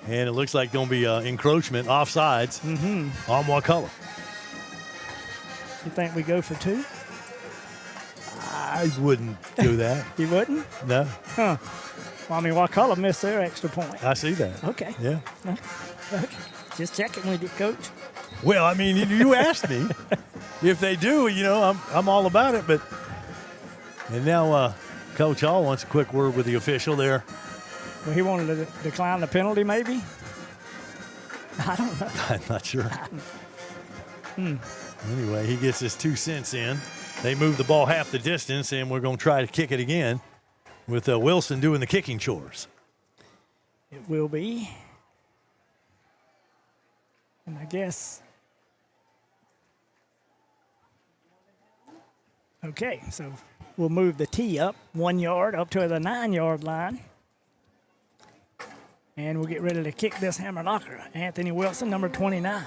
And it looks like going to be encroachment, offsides on Wakulla. You think we go for 2? I wouldn't do that. You wouldn't? No. Huh. Well, I mean, Wakulla missed their extra point. I see that. Okay. Yeah. Okay. Just checking with you, Coach. Well, I mean, you asked me. If they do, I'm all about it. But and now Coach Hall wants a quick word with the official there. Well, he wanted to decline the penalty, maybe. I don't know. I'm not sure. Anyway, he gets his 2 cents in. They move the ball half the distance, and we're going to try to kick it again with Wilson doing the kicking chores. It will be. And I guess. Okay, so we'll move the tee up 1 yard up to the 9-yard line. And we'll get ready to kick this hammer knocker. Anthony Wilson, number 29.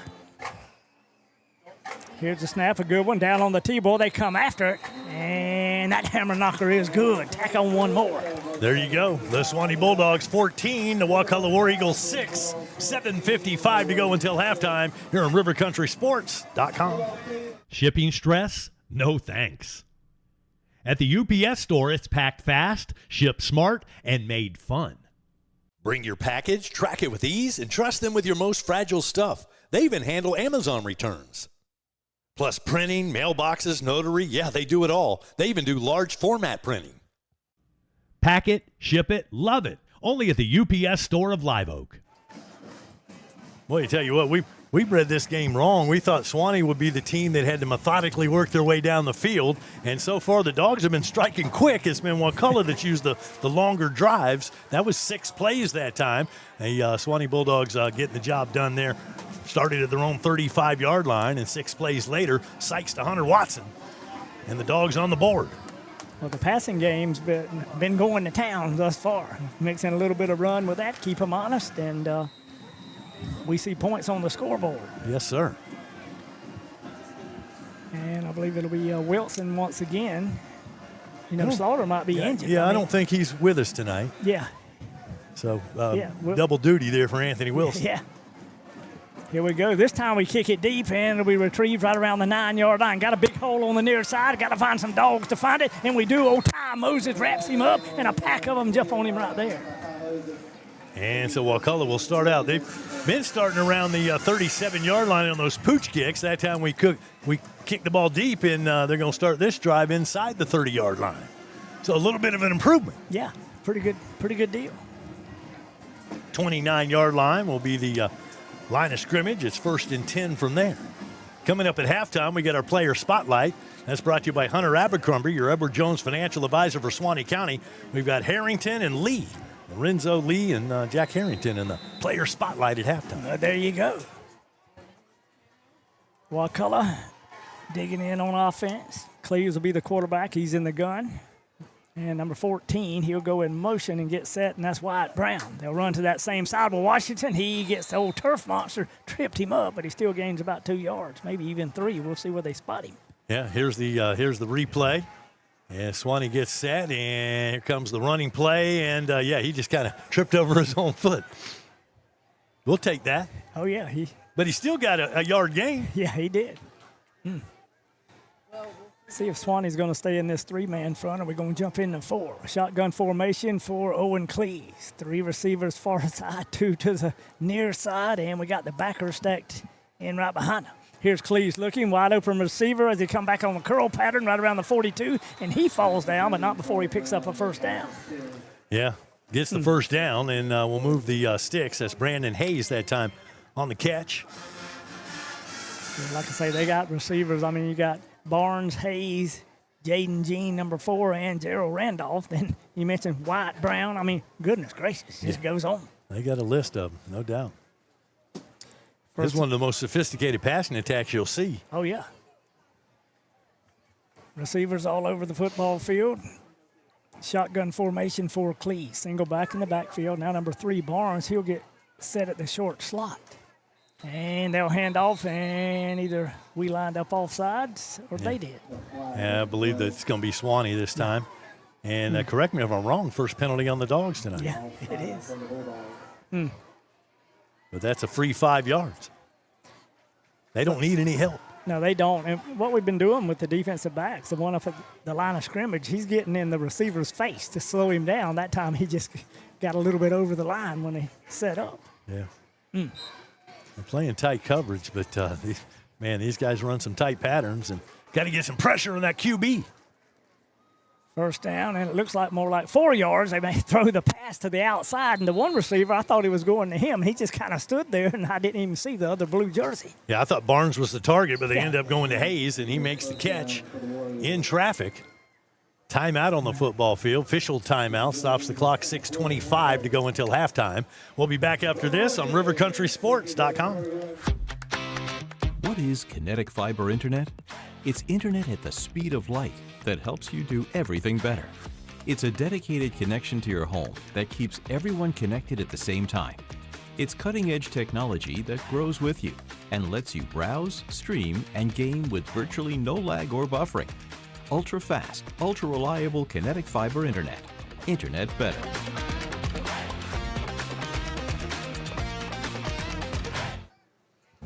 Here's the snap, a good one down on the tee-ball. They come after it, and that hammer knocker is good. Tack on one more. There you go. The Suwannee Bulldogs 14, the Wakulla War Eagles 6. 7:55 to go until halftime here on RiverCountrySports.com. Shipping stress? No thanks. At the UPS store, it's packed fast, shipped smart, and made fun. Bring your package, track it with ease, and trust them with your most fragile stuff. They even handle Amazon returns. Plus printing, mailboxes, notary, yeah, they do it all. They even do large format printing. Pack it, ship it, love it. Only at the UPS store of Live Oak. Well, I tell you what, we read this game wrong. We thought Suwannee would be the team that had to methodically work their way down the field. And so far, the Dogs have been striking quick. It's been Wakulla that's used the longer drives. That was 6 plays that time. The Suwannee Bulldogs getting the job done there. Started at their own 35-yard line, and 6 plays later, Sykes to Hunter Watson. And the Dogs on the board. Well, the passing game's been going to town thus far. Mixing a little bit of run with that, keep them honest, and we see points on the scoreboard. Yes, sir. And I believe it'll be Wilson once again. You know, Slaughter might be injured. Yeah, I don't think he's with us tonight. Yeah. So double duty there for Anthony Wilson. Yeah. Here we go. This time we kick it deep, and it'll be retrieved right around the 9-yard line. Got a big hole on the near side. Got to find some dogs to find it, and we do. Old Ty Moses wraps him up, and a pack of them jump on him right there. And so Wakulla will start out. They've been starting around the 37-yard line on those pooch kicks. That time we kicked the ball deep, and they're going to start this drive inside the 30-yard line. So a little bit of an improvement. Yeah, pretty good deal. 29-yard line will be the line of scrimmage. It's 1st and 10 from there. Coming up at halftime, we got our player spotlight. That's brought to you by Hunter Abercrombie, your Edward Jones financial advisor for Suwannee County. We've got Harrington and Lee. Lorenzo Lee and Jack Harrington in the player spotlight at halftime. There you go. Wakulla digging in on offense. Cleves will be the quarterback. He's in the gun. And number 14, he'll go in motion and get set, and that's Wyatt Brown. They'll run to that same side. Well, Washington, he gets the old turf monster, tripped him up, but he still gains about 2 yards, maybe even 3. We'll see where they spot him. Yeah, here's the replay. And Suwannee gets set, and here comes the running play, and he just kind of tripped over his own foot. We'll take that. Oh, yeah. But he still got a yard gain. Yeah, he did. See if Suwannee's going to stay in this 3-man front, or we're going to jump into 4. Shotgun formation for Owen Cleves. 3 receivers far side, 2 to the near side, and we got the backer stacked in right behind him. Here's Cleves looking, wide open receiver as he come back on the curl pattern right around the 42, and he falls down, but not before he picks up a first down. Yeah, gets the first down, and we'll move the sticks. That's Brandon Hayes that time on the catch. Like I say, they got receivers. I mean, you got Barnes, Hayes, Jaden Jean, number 4, and Gerald Randolph. Then you mentioned Wyatt Brown. I mean, goodness gracious, just goes on. They got a list of them, no doubt. This is one of the most sophisticated passing attacks you'll see. Oh, yeah. Receivers all over the football field. Shotgun formation for Cleves. Single back in the backfield. Now number 3, Barnes, he'll get set at the short slot. And they'll hand off, and either we lined up off sides or they did. Yeah, I believe that it's going to be Suwannee this time. And correct me if I'm wrong, first penalty on the Dogs tonight. Yeah, it is. But that's a free 5 yards. They don't need any help. No, they don't. And what we've been doing with the defensive backs, the one up at the line of scrimmage, he's getting in the receiver's face to slow him down. That time he just got a little bit over the line when he set up. Yeah. They're playing tight coverage, but, these guys run some tight patterns and got to get some pressure on that QB. First down, and it looks like more like 4 yards. They may throw the pass to the outside, and the one receiver, I thought he was going to him. He just kind of stood there, and I didn't even see the other blue jersey. Yeah, I thought Barnes was the target, but they end up going to Hayes, and he makes the catch in traffic. Timeout on the football field. Official timeout. Stops the clock, 6:25 to go until halftime. We'll be back after this on rivercountrysports.com. What is Kinetic Fiber Internet? It's internet at the speed of light that helps you do everything better. It's a dedicated connection to your home that keeps everyone connected at the same time. It's cutting-edge technology that grows with you and lets you browse, stream, and game with virtually no lag or buffering. Ultra-fast, ultra-reliable Kinetic Fiber Internet. Internet better.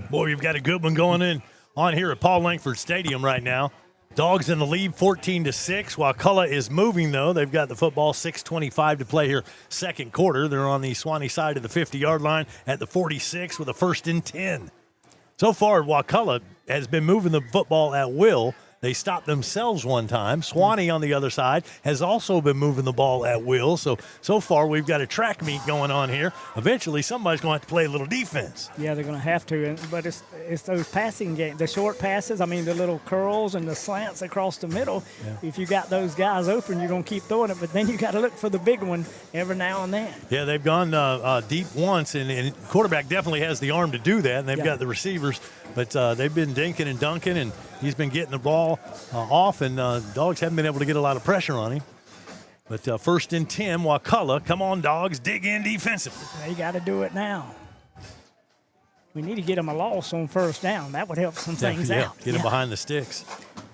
Boy, we've got a good one going on here at Paul Langford Stadium right now. Dogs in the lead, 14-6. Wakulla is moving, though. They've got the football, 6:25 to play here, second quarter. They're on the Suwannee side of the 50-yard line at the 46 with a 1st and 10. So far, Wakulla has been moving the football at will. They stopped themselves one time. Suwannee on the other side has also been moving the ball at will. So far, we've got a track meet going on here. Eventually, somebody's going to have to play a little defense. Yeah, they're going to have to. But it's those passing games, the short passes, I mean, the little curls and the slants across the middle. Yeah. If you got those guys open, you're going to keep throwing it. But then you got to look for the big one every now and then. Yeah, they've gone deep once, and quarterback definitely has the arm to do that, and they've got the receivers. But they've been dinking and dunking, and he's been getting the ball off, and Dogs haven't been able to get a lot of pressure on him. But 1st and 10, Wakulla. Come on, Dogs, dig in defensively. They got to do it now. We need to get them a loss on 1st down. That would help some things out. Get them behind the sticks.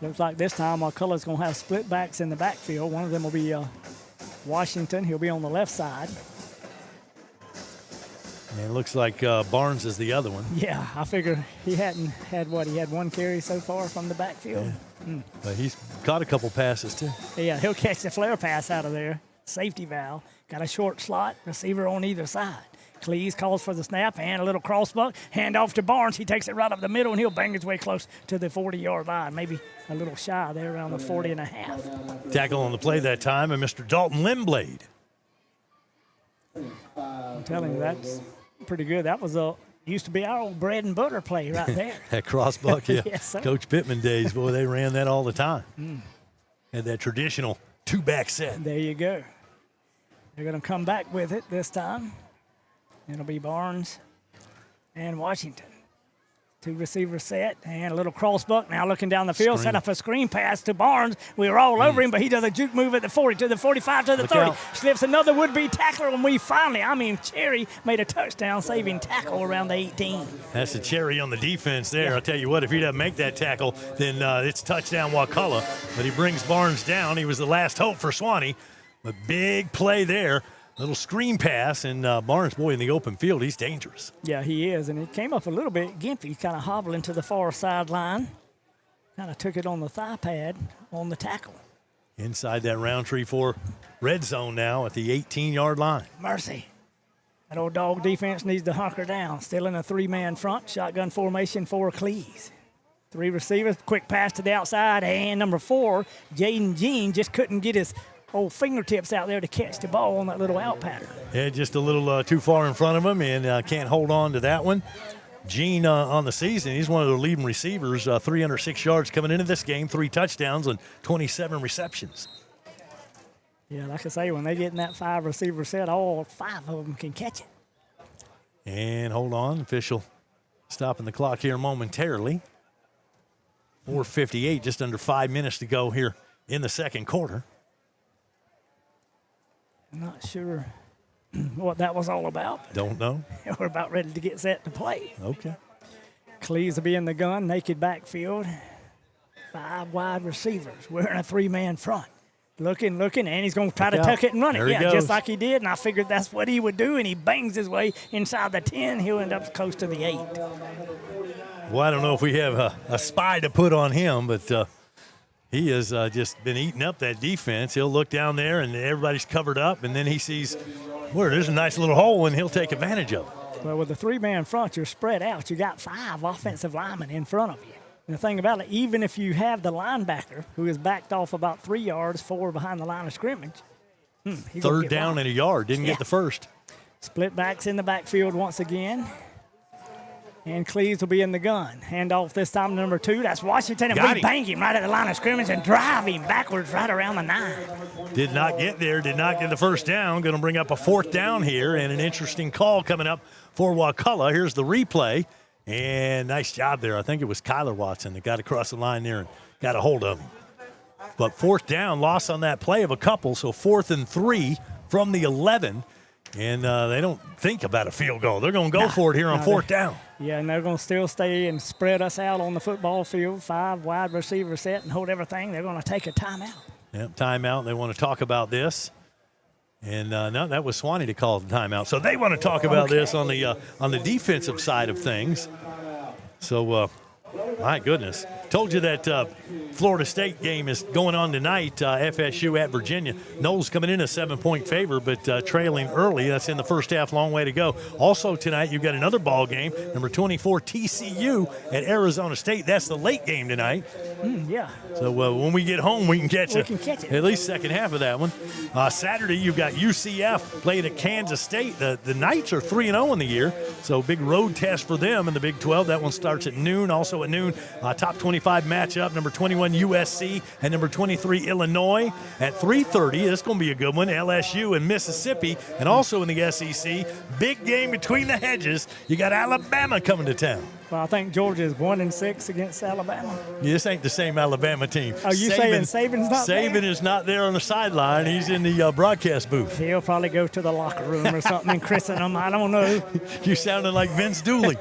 Looks like this time Wakulla's going to have split backs in the backfield. One of them will be Washington. He'll be on the left side. And it looks like Barnes is the other one. Yeah, I figure he hadn't had what? He had 1 carry so far from the backfield. Yeah. But he's caught a couple passes, too. Yeah, he'll catch the flare pass out of there. Safety valve. Got a short slot. Receiver on either side. Cleese calls for the snap and a little crossbuck. Hand off to Barnes. He takes it right up the middle, and he'll bang his way close to the 40-yard line. Maybe a little shy there around the 40.5. Tackle on the play that time, and Mr. Dalton Limblade. I'm telling you, that's pretty good. That was used to be our old bread and butter play right there. That crossbuck, yeah. Yes, sir. Coach Pittman days, boy, they ran that all the time. Had that traditional 2-back set. There you go. They're going to come back with it this time. It'll be Barnes and Washington. 2 receivers set and a little crossbuck. Now looking down the field, set up a screen pass to Barnes. We were all over him, but he does a juke move at the 40, to the 45, to the 30. Slips another would-be tackler, and we finally, Cherry made a touchdown saving tackle around the 18. That's the cherry on the defense there. I'll tell you what, if he doesn't make that tackle, then it's touchdown Wakulla. But he brings Barnes down. He was the last hope for Suwannee. But big play there. Little screen pass, and Barnes, boy, in the open field, he's dangerous. Yeah, he is, and it came up a little bit gimpy, kind of hobbling to the far sideline. Kind of took it on the thigh pad on the tackle. Inside that Roundtree 4 red zone now at the 18-yard line. Mercy. That old dog defense needs to hunker down. Still in a 3-man front, shotgun formation for Cleese. 3 receivers, quick pass to the outside, and number 4, Jaden Jean, just couldn't get his old fingertips out there to catch the ball on that little out pattern. Yeah, just a little too far in front of him, and can't hold on to that one. Gene on the season, he's one of the leading receivers, 306 yards coming into this game, 3 touchdowns and 27 receptions. Yeah, like I say, when they get in that 5-receiver set, all 5 of them can catch it. And hold on, official stopping the clock here momentarily. 4:58, just under 5 minutes to go here in the second quarter. I'm not sure what that was all about. Don't know. We're about ready to get set to play. Okay. Cleese will be in the gun, naked backfield. 5 wide receivers. We're in a 3-man front. Looking, and he's going to try to tuck it and run it. Yeah, just like he did, and I figured that's what he would do, and he bangs his way inside the 10. He'll end up close to the 8. Well, I don't know if we have a spy to put on him, but he has just been eating up that defense. He'll look down there, and everybody's covered up, and then he sees, well, there's a nice little hole, and he'll take advantage of it. Well, with a 3-man front, you're spread out. You got 5 offensive linemen in front of you. And the thing about it, even if you have the linebacker who is backed off about 3 yards forward behind the line of scrimmage, third down and a yard. Didn't get the first. Split backs in the backfield once again. And Cleves will be in the gun. Handoff this time to number 2. That's Washington. And we bang him right at the line of scrimmage and drive him backwards right around the 9. Did not get there. Did not get the first down. Going to bring up a 4th down here. And an interesting call coming up for Wakulla. Here's the replay. And nice job there. I think it was Kyler Watson that got across the line there and got a hold of him. But 4th down, loss on that play of a couple. So 4th and 3 from the 11. And they don't think about a field goal. They're going to go for it here on 4th down. Yeah, and they're going to still stay and spread us out on the football field. 5 wide receiver set and hold everything. They're going to take a timeout. Yep, timeout. They want to talk about this. And no, that was Suwannee to call the timeout. So they want to talk about this on the defensive side of things. So, my goodness. Told you that Florida State game is going on tonight, FSU at Virginia. Noles coming in a 7-point favor, but trailing early. That's in the first half, long way to go. Also tonight, you've got another ball game, number 24, TCU at Arizona State. That's the late game tonight. Yeah. So when we get home, we can catch it. At least second half of that one. Saturday, you've got UCF playing at Kansas State. The Knights are 3-0 in the year, so big road test for them in the Big 12. That one starts at noon. Also at noon, top 25 matchup, number 21 USC and number 23 Illinois at 3:30. That's going to be a good one. LSU and Mississippi, and also in the SEC, big game between the hedges. You got Alabama coming to town. Well, I think Georgia is 1-6 against Alabama. Yeah, this ain't the same Alabama team. Are you saying Saban's not there? Saban is not there on the sideline. He's in the broadcast booth. He'll probably go to the locker room or something and christen them. I don't know. You sounded like Vince Dooley.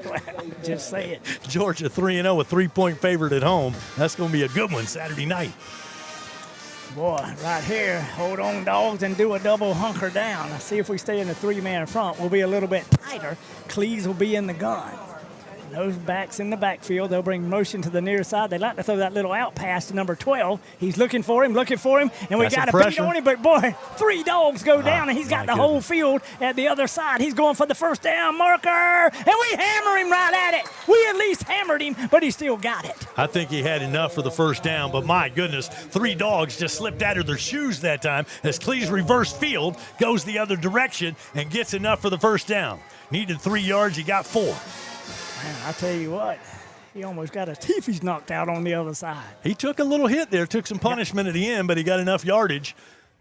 Just say it. Georgia 3-0, a 3-point favorite at home. That's going to be a good one Saturday night. Boy, right here, hold on, dogs, and do a double hunker down. Let's see if we stay in the 3-man front. We'll be a little bit tighter. Cleves will be in the gun. Those backs in the backfield, they'll bring motion to the near side. They like to throw that little out pass to number 12. He's looking for him, and we got a beat on him. But, boy, 3 dogs go down, and he's got the whole field at the other side. He's going for the first down marker, and we hammer him right at it. We at least hammered him, but he still got it. I think he had enough for the first down, but my goodness, 3 dogs just slipped out of their shoes that time as Cleves reverse field, goes the other direction, and gets enough for the first down. Needed 3 yards, he got 4. Man, I tell you what, he almost got his teeth knocked out on the other side. He took a little hit there, took some punishment at the end, but he got enough yardage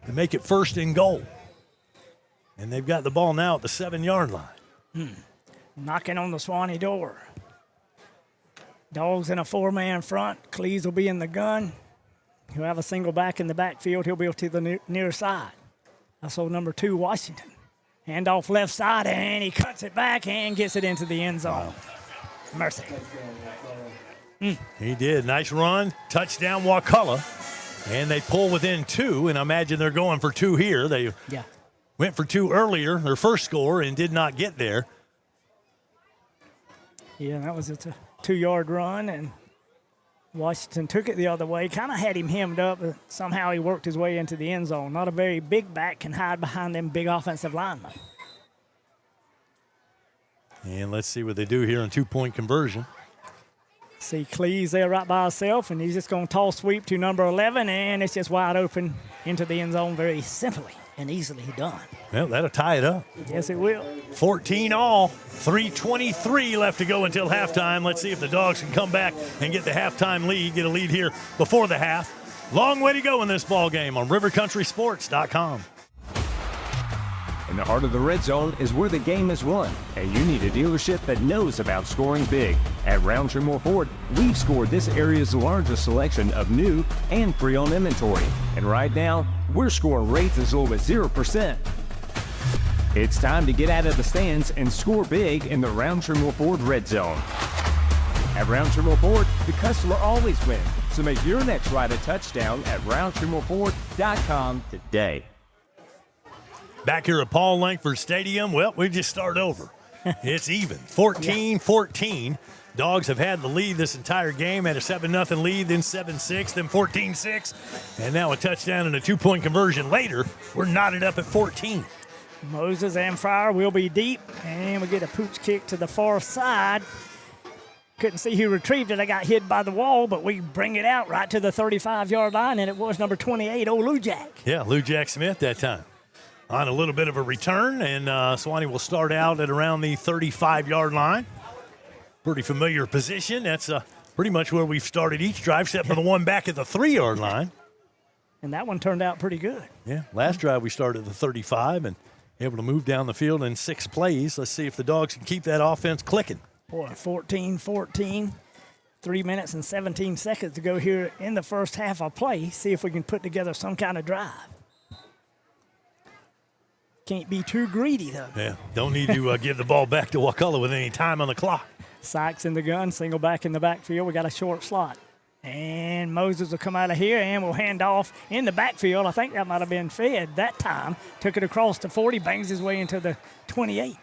to make it 1st and goal. And they've got the ball now at the 7-yard line. Knocking on the Suwannee door. Dogs in a 4-man front. Cleves will be in the gun. He'll have a single back in the backfield. He'll be to the near side. Also number 2, Washington. Handoff left side, and he cuts it back and gets it into the end zone. Wow. Mercy. He did. Nice run. Touchdown, Wakulla. And they pull within 2, and I imagine they're going for 2 here. They went for 2 earlier, their first score, and did not get there. Yeah, that was a 2-yard run, and Washington took it the other way. Kind of had him hemmed up, but somehow he worked his way into the end zone. Not a very big back can hide behind them big offensive linemen. And let's see what they do here on 2-point conversion. See Cleves there right by himself, and he's just going to toss sweep to number 11, and it's just wide open into the end zone very simply and easily done. Well, that'll tie it up. Yes, it will. 14 all, 3:23 left to go until halftime. Let's see if the Dogs can come back and get the halftime lead, get a lead here before the half. Long way to go in this ball game on rivercountrysports.com. In the heart of the red zone is where the game is won, and you need a dealership that knows about scoring big. At Roundtree Moore Ford, we've scored this area's largest selection of new and pre-owned inventory. And right now, we're scoring rates as low as 0%. It's time to get out of the stands and score big in the Roundtree Moore Ford red zone. At Roundtree Moore Ford, the customer always wins. So make your next ride a touchdown at RoundtreeMoreFord.com today. Back here at Paul Langford Stadium, well, we just start over. It's even, 14-14. Dogs have had the lead this entire game, had a 7-0 lead, then 7-6, then 14-6, and now a touchdown and a 2-point conversion later. We're knotted up at 14. Moses and Fryer will be deep, and we get a pooch kick to the far side. Couldn't see who retrieved it. I got hit by the wall, but we bring it out right to the 35-yard line, and it was number 28, old Lou Jack. Yeah, Lou Jack Smith that time. On a little bit of a return, and Suwannee will start out at around the 35-yard line. Pretty familiar position. That's pretty much where we've started each drive, except for the one back at the 3-yard line. And that one turned out pretty good. Yeah, last drive we started at the 35 and able to move down the field in 6 plays. Let's see if the Dogs can keep that offense clicking. Boy, 14-14, 3 minutes and 17 seconds to go here in the first half of play. See if we can put together some kind of drive. Can't be too greedy, though. Yeah, don't need to give the ball back to Wakulla with any time on the clock. Sykes in the gun, single back in the backfield. We got a short slot. And Moses will come out of here and will hand off in the backfield. I think that might have been Fed that time. Took it across the 40, bangs his way into the 28.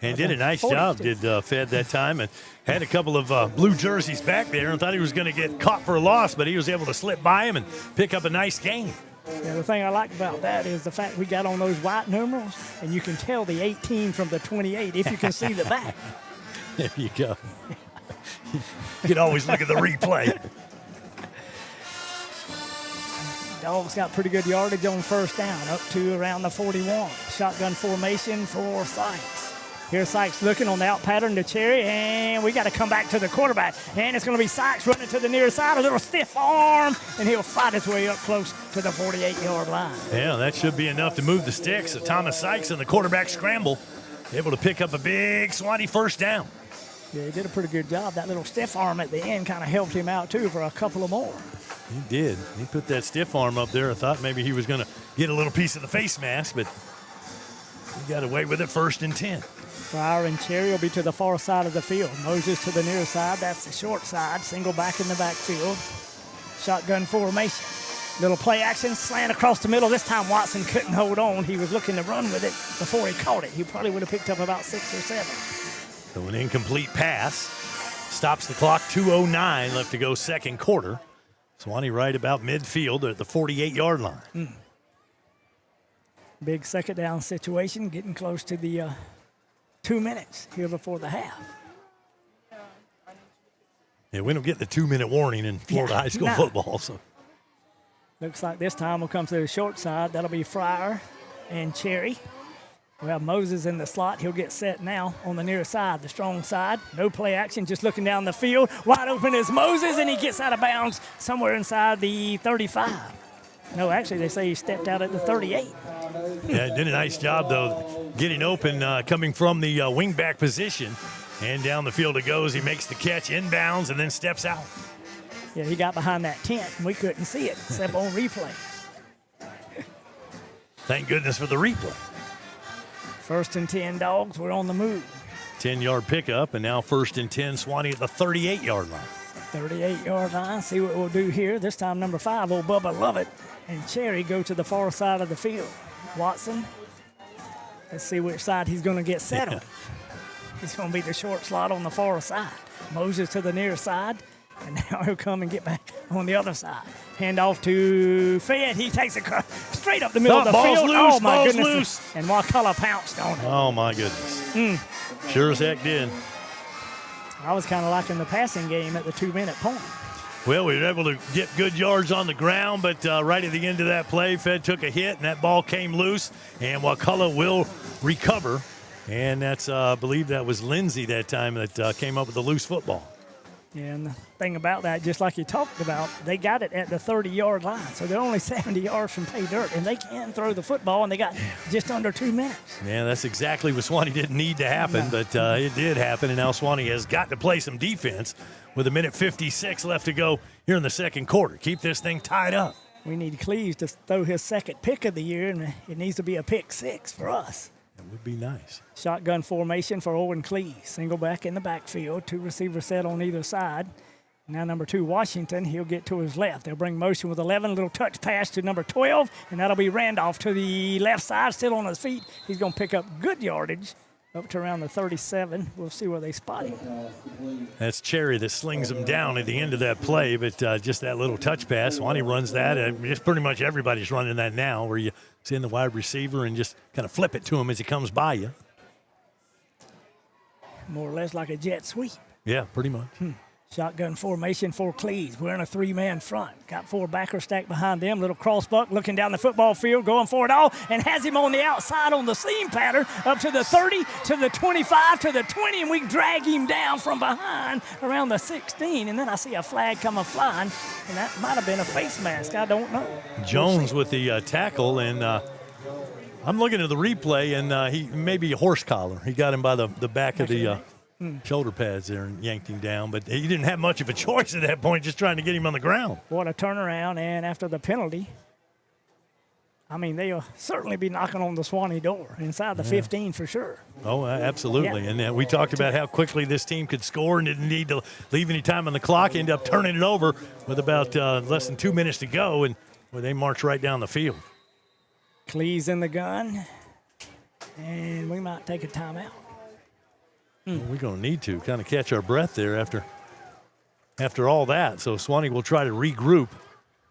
And did a nice job, did Fed that time, and had a couple of blue jerseys back there and thought he was going to get caught for a loss, but he was able to slip by him and pick up a nice gain. Yeah, the thing I like about that is the fact we got on those white numerals, and you can tell the 18 from the 28 if you can see the back. There you go. You can always look at the replay. Dogs got pretty good yardage on first down, up to around the 41. Shotgun formation for Sykes. Here's Sykes looking on the out pattern to Cherry, and we got to come back to the quarterback. And it's going to be Sykes running to the near side, a little stiff arm, and he'll fight his way up close to the 48-yard line. Yeah, that should be enough to move the sticks. So Thomas Sykes and the quarterback scramble, able to pick up a big Suwannee first down. Yeah, he did a pretty good job. That little stiff arm at the end kind of helped him out, too, for a couple of more. He did. He put that stiff arm up there. I thought maybe he was going to get a little piece of the face mask, but he got away with it, 1st and 10. Fryer and Cherry will be to the far side of the field. Moses to the near side. That's the short side. Single back in the backfield. Shotgun formation. Little play action, slant across the middle. This time Watson couldn't hold on. He was looking to run with it before he caught it. He probably would have picked up about 6 or 7. So an incomplete pass. Stops the clock, 2:09 left to go second quarter. Suwannee right about midfield at the 48-yard line. Big second down situation, getting close to the 2 minutes here before the half. Yeah, we don't get the 2-minute warning in Florida high school football. So looks like this time we'll come to the short side. That'll be Fryer and Cherry. We have Moses in the slot. He'll get set now on the near side, the strong side. No play action, just looking down the field. Wide open is Moses, and he gets out of bounds somewhere inside the 35. No, actually, they say he stepped out at the 38. Yeah, did a nice job, though, getting open, coming from the wingback position. And down the field it goes. He makes the catch inbounds and then steps out. Yeah, he got behind that tent, and we couldn't see it except on replay. Thank goodness for the replay. 1st and 10 Dogs. We're on the move. 10-yard pickup, and now 1st and 10, Suwannee at the 38-yard line. 38-yard line. See what we'll do here. This time, number 5, old Bubba Lovett and Cherry go to the far side of the field. Watson, let's see which side he's going to get set on. He's going to be the short slot on the far side. Moses to the near side, and now he'll come and get back on the other side. Hand off to Fed. He takes it straight up the middle of the field. Loose, oh, my ball's goodness. Loose. And Wakulla pounced on it. Oh, my goodness. Sure as heck did. I was kind of liking the passing game at the 2-minute point. Well, we were able to get good yards on the ground, but right at the end of that play, Fed took a hit, and that ball came loose, and Wakulla will recover. And that's, I believe that was Lindsay that time that came up with the loose football. Yeah, and the thing about that, just like you talked about, they got it at the 30-yard line. So they're only 70 yards from pay dirt, and they can throw the football, and they got just under 2 minutes. Yeah, that's exactly what Suwannee didn't need to happen, but it did happen, and now Suwannee has got to play some defense with 1:56 left to go here in the second quarter. Keep this thing tied up. We need Cleves to throw his second pick of the year, and it needs to be a pick 6 for us. That would be nice. Shotgun formation for Owen Cleves. Single back in the backfield. 2 receivers set on either side. Now number 2, Washington, he'll get to his left. They'll bring motion with 11. Little touch pass to number 12, and that'll be Randolph to the left side, still on his feet. He's going to pick up good yardage up to around the 37. We'll see where they spot him. That's Cherry that slings him down at the end of that play, but just that little touch pass. Suwannee runs that. Just pretty much everybody's running that now, where you send the wide receiver and just kind of flip it to him as he comes by you. More or less like a jet sweep. Yeah, pretty much. Shotgun formation for Cleves. We're in a 3-man front. Got 4 backers stacked behind them. Little crossbuck looking down the football field, going for it all, and has him on the outside on the seam pattern up to the 30, to the 25, to the 20, and we drag him down from behind around the 16. And then I see a flag coming flying, and that might have been a face mask. I don't know. Jones with the tackle, and I'm looking at the replay, and he maybe a horse collar. He got him by the back of the shoulder pads there and yanked him down, but he didn't have much of a choice at that point, just trying to get him on the ground. What a turnaround, and after the penalty, I mean, they'll certainly be knocking on the Suwannee door inside the 15 for sure. Oh, absolutely. Yeah. And we talked about how quickly this team could score and didn't need to leave any time on the clock, ended up turning it over with about less than 2 minutes to go, and they marched right down the field. Cleves in the gun, and we might take a timeout. Well, we're going to need to kind of catch our breath there after all that. So Suwannee will try to regroup.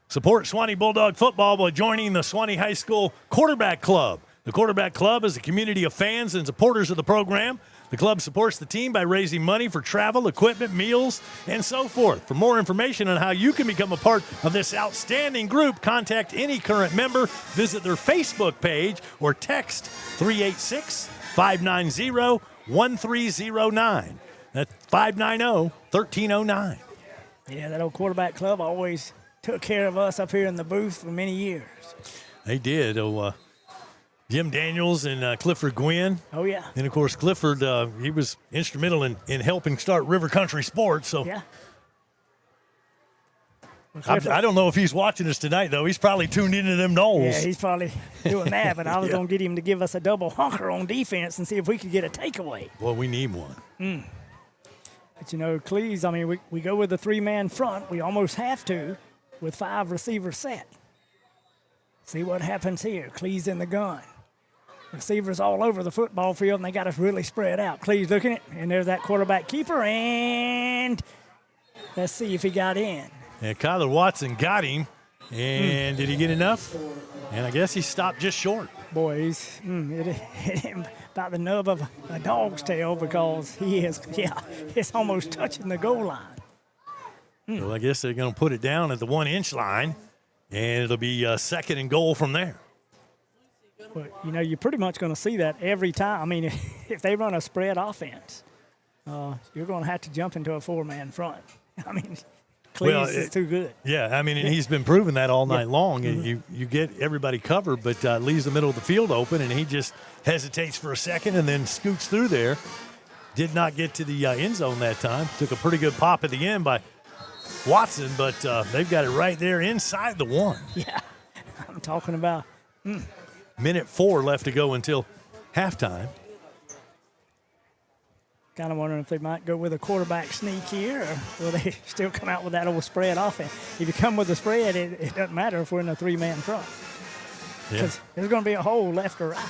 Support Suwannee Bulldog football by joining the Suwannee High School Quarterback Club. The Quarterback Club is a community of fans and supporters of the program. The club supports the team by raising money for travel, equipment, meals, and so forth. For more information on how you can become a part of this outstanding group, contact any current member, visit their Facebook page, or text 386-590-1309. That's 590-1309. Yeah, that old Quarterback Club always took care of us up here in the booth for many years. They did. Jim Daniels and Clifford Gwynn. Oh, yeah. And, of course, Clifford, he was instrumental in helping start River Country Sports. So yeah. I don't know if he's watching us tonight, though. He's probably tuned into them Knowles. Yeah, he's probably doing that, but I was going to get him to give us a double hunker on defense and see if we could get a takeaway. Well, we need one. But, you know, Cleves, I mean, we go with a 3-man front. We almost have to with 5 receivers set. See what happens here. Cleves in the gun. Receivers all over the football field, and they got us really spread out. Cleves looking at it, and there's that quarterback keeper, and let's see if he got in. And Kyler Watson got him, and did he get enough? And I guess he stopped just short. Boy, it hit him about the nub of a dog's tail because it's almost touching the goal line. Well, I guess they're going to put it down at the 1-inch line, and it'll be 2nd and goal from there. But, you know, you're pretty much going to see that every time. I mean, if they run a spread offense, you're going to have to jump into a 4-man front. I mean, Cleves is too good. Yeah, I mean, and he's been proving that all night long. And you get everybody covered, but leaves the middle of the field open, and he just hesitates for a second and then scoots through there. Did not get to the end zone that time. Took a pretty good pop at the end by Watson, but they've got it right there inside the 1. Yeah, I'm talking about. Minute 4 left to go until halftime. Kind of wondering if they might go with a quarterback sneak here, or will they still come out with that old spread offense? If you come with the spread, it doesn't matter if we're in a 3-man front. Because there's going to be a hole left or right.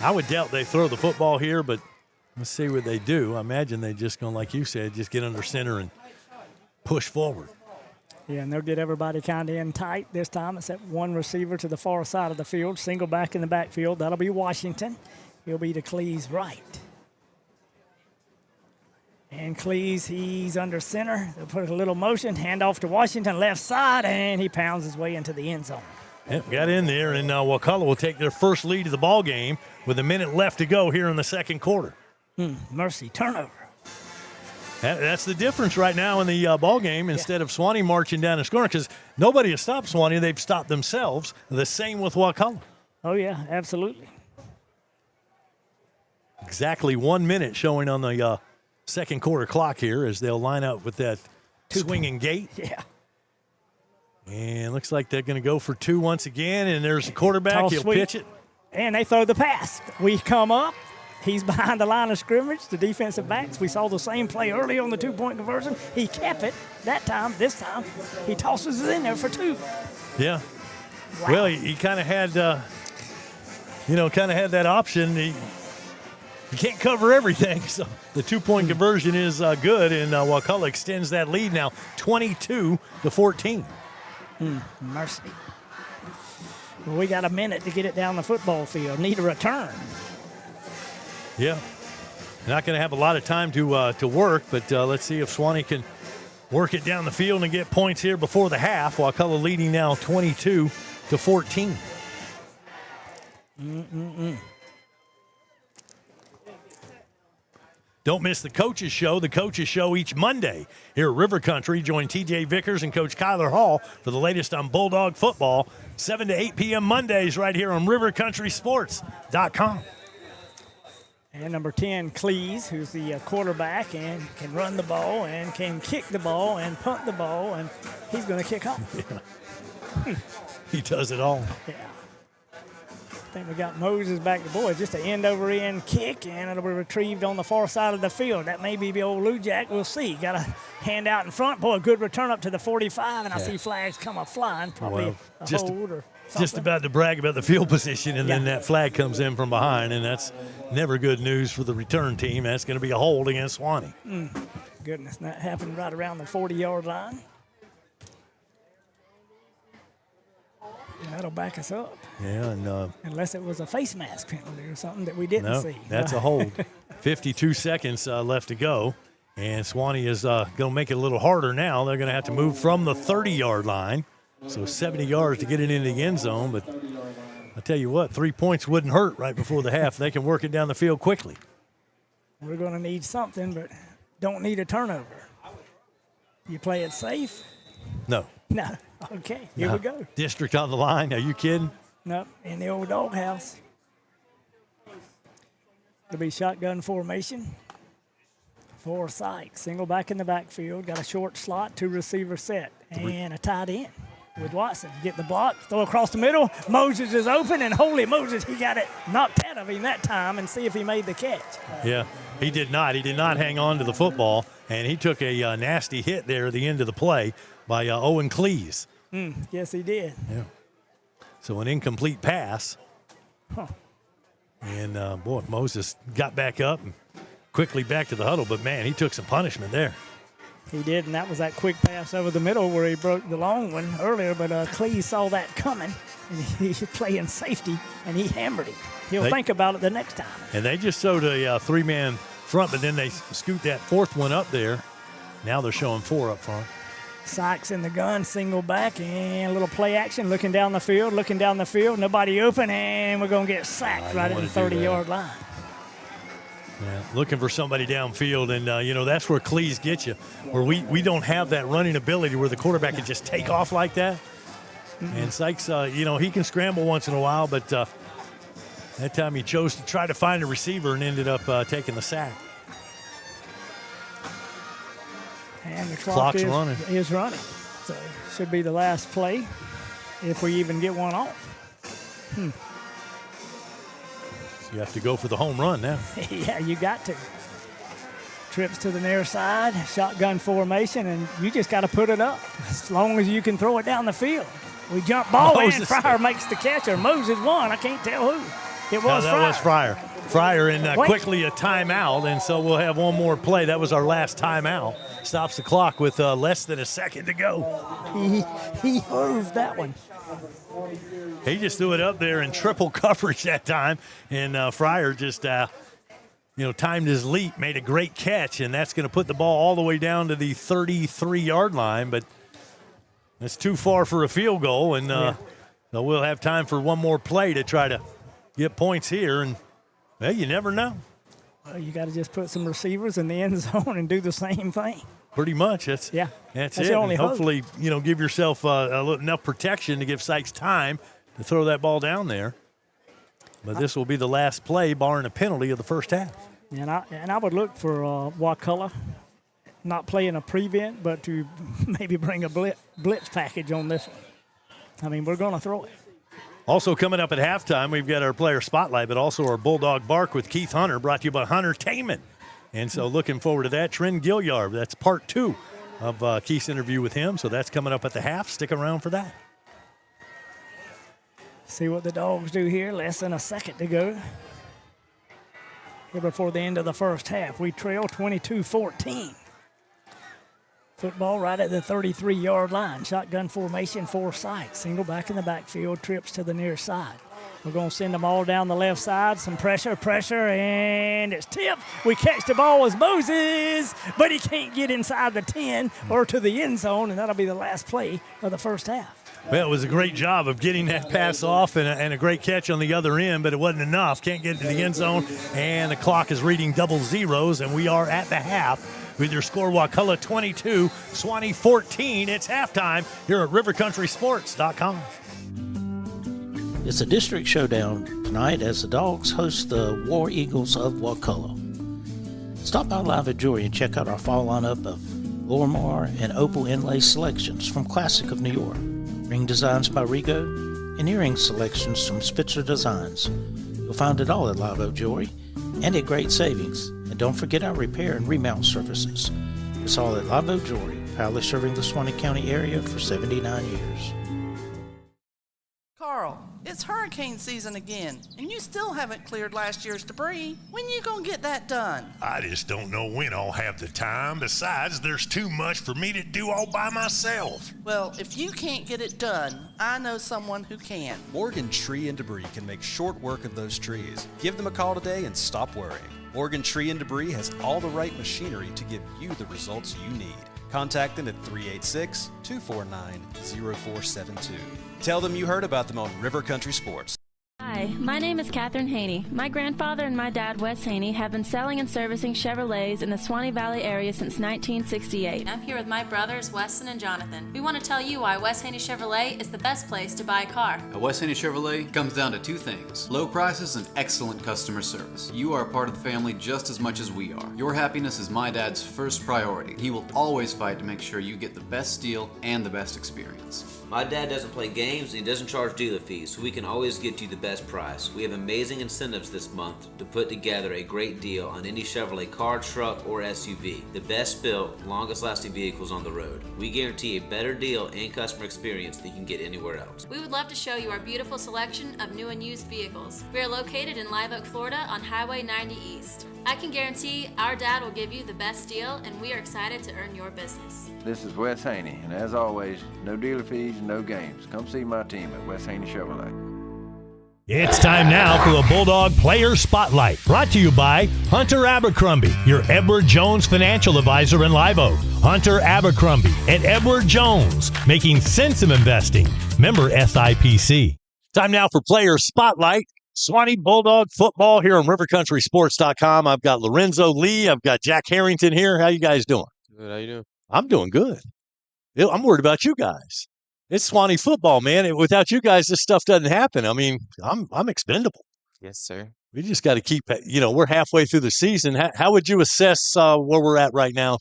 I would doubt they throw the football here, but let's see what they do. I imagine they're just going to, like you said, just get under center and push forward. Yeah, and they'll get everybody kind of in tight this time, except one receiver to the far side of the field, single back in the backfield. That'll be Washington. He'll be to Cleves' right. And Cleves, he's under center. They'll put a little motion, hand off to Washington, left side, and he pounds his way into the end zone. Yep, got in there, and Wakulla will take their first lead of the ball game with a minute left to go here in the 2nd quarter. Mercy, turnover. That's the difference right now in the ball game. Instead of Suwannee marching down and scoring, because nobody has stopped Suwannee, they've stopped themselves. The same with Wakulla. Oh, yeah, absolutely. Exactly 1 minute showing on the 2nd quarter clock here as they'll line up with that swinging gate. Yeah. And looks like they're going to go for 2 once again, and there's the quarterback. He'll pitch it. And they throw the pass. We come up. He's behind the line of scrimmage, the defensive backs. We saw the same play early on the 2-point conversion. He kept it that time. This time, he tosses it in there for 2. Yeah. Wow. Well, he kind of had, that option. He can't cover everything, so the 2-point conversion is good, and Wakulla extends that lead now 22-14. Mercy. Well, we got a minute to get it down the football field. Need a return. Yeah. Not going to have a lot of time to work, but let's see if Suwannee can work it down the field and get points here before the half. Wakulla leading now 22-14. Don't miss the Coaches Show. The Coaches Show each Monday here at River Country. Join TJ Vickers and Coach Kyler Hall for the latest on Bulldog football. 7 to 8 p.m. Mondays right here on rivercountrysports.com. And number 10, Cleese, who's the quarterback and can run the ball and can kick the ball and punt the ball, and he's going to kick off. Yeah. He does it all. Yeah. I think we got Moses back to boy. Just an end-over-end kick, and it'll be retrieved on the far side of the field. That may be the old Lou Jack. We'll see. Got a hand out in front. Boy, a good return up to the 45, and I see flags come a-flying. Probably a hold or something. Just about to brag about the field position, and then that flag comes in from behind, and that's never good news for the return team. That's going to be a hold against Suwannee. Goodness, that happened right around the 40-yard line. That'll back us up. Yeah, and unless it was a face mask penalty or something that we didn't see. That's a hold. 52 seconds left to go, and Suwannee is going to make it a little harder now. They're going to have to move from the 30-yard line, so 70 yards to get it into the end zone. But I tell you what, 3 points wouldn't hurt right before the half. They can work it down the field quickly. We're going to need something, but don't need a turnover. You play it safe? No. No. Okay, here we go. District on the line. Are you kidding? Nope, in the old doghouse. It'll be shotgun formation for Sykes. Single back in the backfield. Got a short slot, 2 receiver set, and a tight end with Watson. Get the block, throw across the middle. Moses is open, and holy Moses, he got it knocked out of him that time, and see if he made the catch. Yeah, he did not. He did not hang on to the football, and he took a nasty hit there at the end of the play by Owen Cleese. Yes, he did. Yeah. So an incomplete pass. And, boy, Moses got back up and quickly back to the huddle. But, man, he took some punishment there. He did, and that was that quick pass over the middle where he broke the long one earlier. But Cleese saw that coming, and he's playing safety, and he hammered him. He'll think about it the next time. And they just showed a 3-man front, but then they scoot that 4th one up there. Now they're showing 4 up front. Sykes in the gun, single back, and a little play action, looking down the field, nobody open, and we're going to get sacked right at the 30-yard line. Yeah, looking for somebody downfield, and, that's where Cleese gets you, where we don't have that running ability where the quarterback can just take off like that. And Sykes, he can scramble once in a while, but that time he chose to try to find a receiver and ended up taking the sack. And the clock is running. So should be the last play if we even get one off. So you have to go for the home run now. Yeah, you got to. Trips to the near side, shotgun formation, and you just got to put it up as long as you can throw it down the field. We jump ball in, Fryer makes the catch, or Moses won. I can't tell who. It was Fryer. That was Fryer. Fryer and quickly a timeout, and so we'll have one more play. That was our last timeout. Stops the clock with less than a second to go. He moved that one. He just threw it up there in triple coverage that time, and Fryer just, timed his leap, made a great catch, and that's going to put the ball all the way down to the 33-yard line, but that's too far for a field goal, and so we'll have time for one more play to try to get points here, and well, you never know. Well, you got to just put some receivers in the end zone and do the same thing. Pretty much. That's it. The only hopefully, give yourself enough protection to give Sykes time to throw that ball down there. But this will be the last play, barring a penalty of the first half. And I would look for Wakulla not playing a prevent, but to maybe bring a blitz package on this one. I mean, we're going to throw it. Also coming up at halftime, we've got our player spotlight, but also our Bulldog Bark with Keith Hunter, brought to you by Hunter Tainment. And so looking forward to that. Trent Gilliard, that's part 2 of Keith's interview with him. So that's coming up at the half. Stick around for that. See what the Dogs do here. Less than a second to go. Here before the end of the first half. We trail 22-14. Football right at the 33-yard line. Shotgun formation for Sykes. Single back in the backfield, trips to the near side. We're going to send them all down the left side. Some pressure, and it's tipped. We catch the ball as Moses, but he can't get inside the 10 or to the end zone, and that'll be the last play of the first half. Well, it was a great job of getting that pass off and a great catch on the other end, but it wasn't enough. Can't get into the end zone, and the clock is reading double zeros, and we are at the half with your score Wakulla 22, Suwannee 14. It's halftime here at rivercountrysports.com. It's a district showdown tonight as the Dogs host the War Eagles of Wakulla. Stop by Live at Jewelry and check out our fall lineup of Lormar and Opal inlay selections from Classic of New York, ring designs by Rigo, and earring selections from Spitzer Designs. You'll find it all at Live Oak Jewelry and at great savings. And don't forget our repair and remount services. It's all at Live Oak Jewelry, proudly serving the Suwannee County area for 79 years. Carl, it's hurricane season again, and you still haven't cleared last year's debris. When you gonna get that done? I just don't know when I'll have the time. Besides, there's too much for me to do all by myself. Well, if you can't get it done, I know someone who can. Morgan Tree and Debris can make short work of those trees. Give them a call today and stop worrying. Morgan Tree and Debris has all the right machinery to give you the results you need. Contact them at 386-249-0472. Tell them you heard about them on River Country Sports. Hi, my name is Catherine Haney. My grandfather and my dad, Wes Haney, have been selling and servicing Chevrolets in the Suwannee Valley area since 1968. I'm here with my brothers, Weston and Jonathan. We want to tell you why Wes Haney Chevrolet is the best place to buy a car. At Wes Haney Chevrolet comes down to two things: low prices and excellent customer service. You are a part of the family just as much as we are. Your happiness is my dad's first priority. He will always fight to make sure you get the best deal and the best experience. My dad doesn't play games and he doesn't charge dealer fees, so we can always get you the best price. We have amazing incentives this month to put together a great deal on any Chevrolet car, truck, or SUV. The best built, longest lasting vehicles on the road. We guarantee a better deal and customer experience than you can get anywhere else. We would love to show you our beautiful selection of new and used vehicles. We are located in Live Oak, Florida on Highway 90 East. I can guarantee our dad will give you the best deal, and we are excited to earn your business. This is Wes Haney, and as always, no dealer fees, no games. Come see my team at Wes Haney Chevrolet. It's time now for a Bulldog Player Spotlight, brought to you by Hunter Abercrombie, your Edward Jones financial advisor in Live Oak. Hunter Abercrombie and Edward Jones, making sense of investing. Member SIPC. Time now for Player Spotlight. Suwannee Bulldog football here on rivercountrysports.com. I've got Lorenzo Lee. I've got Jack Harrington here. How you guys doing? Good. How you doing? I'm doing good. I'm worried about you guys. It's Suwannee football, man. Without you guys, this stuff doesn't happen. I mean, I'm expendable. Yes, sir. We just got to keep, we're halfway through the season. How would you assess where we're at right now?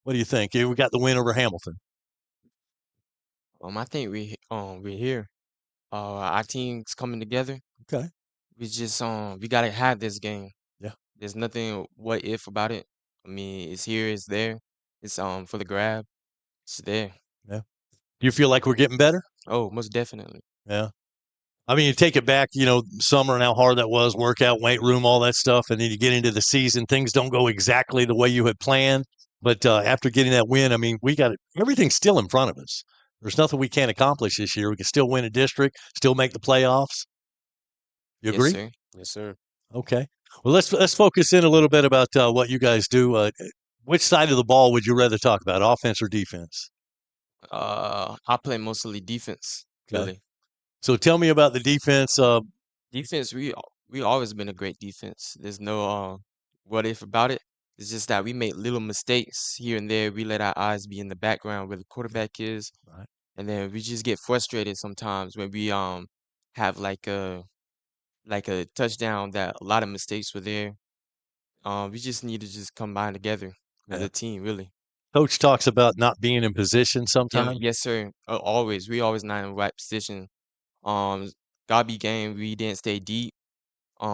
What do you think? We got the win over Hamilton. I think we're here. Our team's coming together. Okay. We just we gotta have this game. Yeah. There's nothing what if about it. I mean, it's here, it's there. It's for the grab. It's there. Yeah. Do you feel like we're getting better? Oh, most definitely. Yeah. I mean, you take it back, summer and how hard that was, workout, weight room, all that stuff, and then you get into the season, things don't go exactly the way you had planned. But after getting that win, I mean, everything's still in front of us. There's nothing we can't accomplish this year. We can still win a district, still make the playoffs. You agree? Yes, sir. Yes, sir. Okay. Well, let's focus in a little bit about what you guys do. Which side of the ball would you rather talk about, offense or defense? I play mostly defense. Okay. Really. So tell me about the defense. Defense, we always been a great defense. There's no what if about it. It's just that we make little mistakes here and there. We let our eyes be in the background where the quarterback is, right. And then we just get frustrated sometimes when we have like a touchdown that a lot of mistakes were there. We just need to just combine together as a team, really. Coach talks about not being in position sometimes. Yes, sir. Always. We always not in the right position. Gobby game, we didn't stay deep. We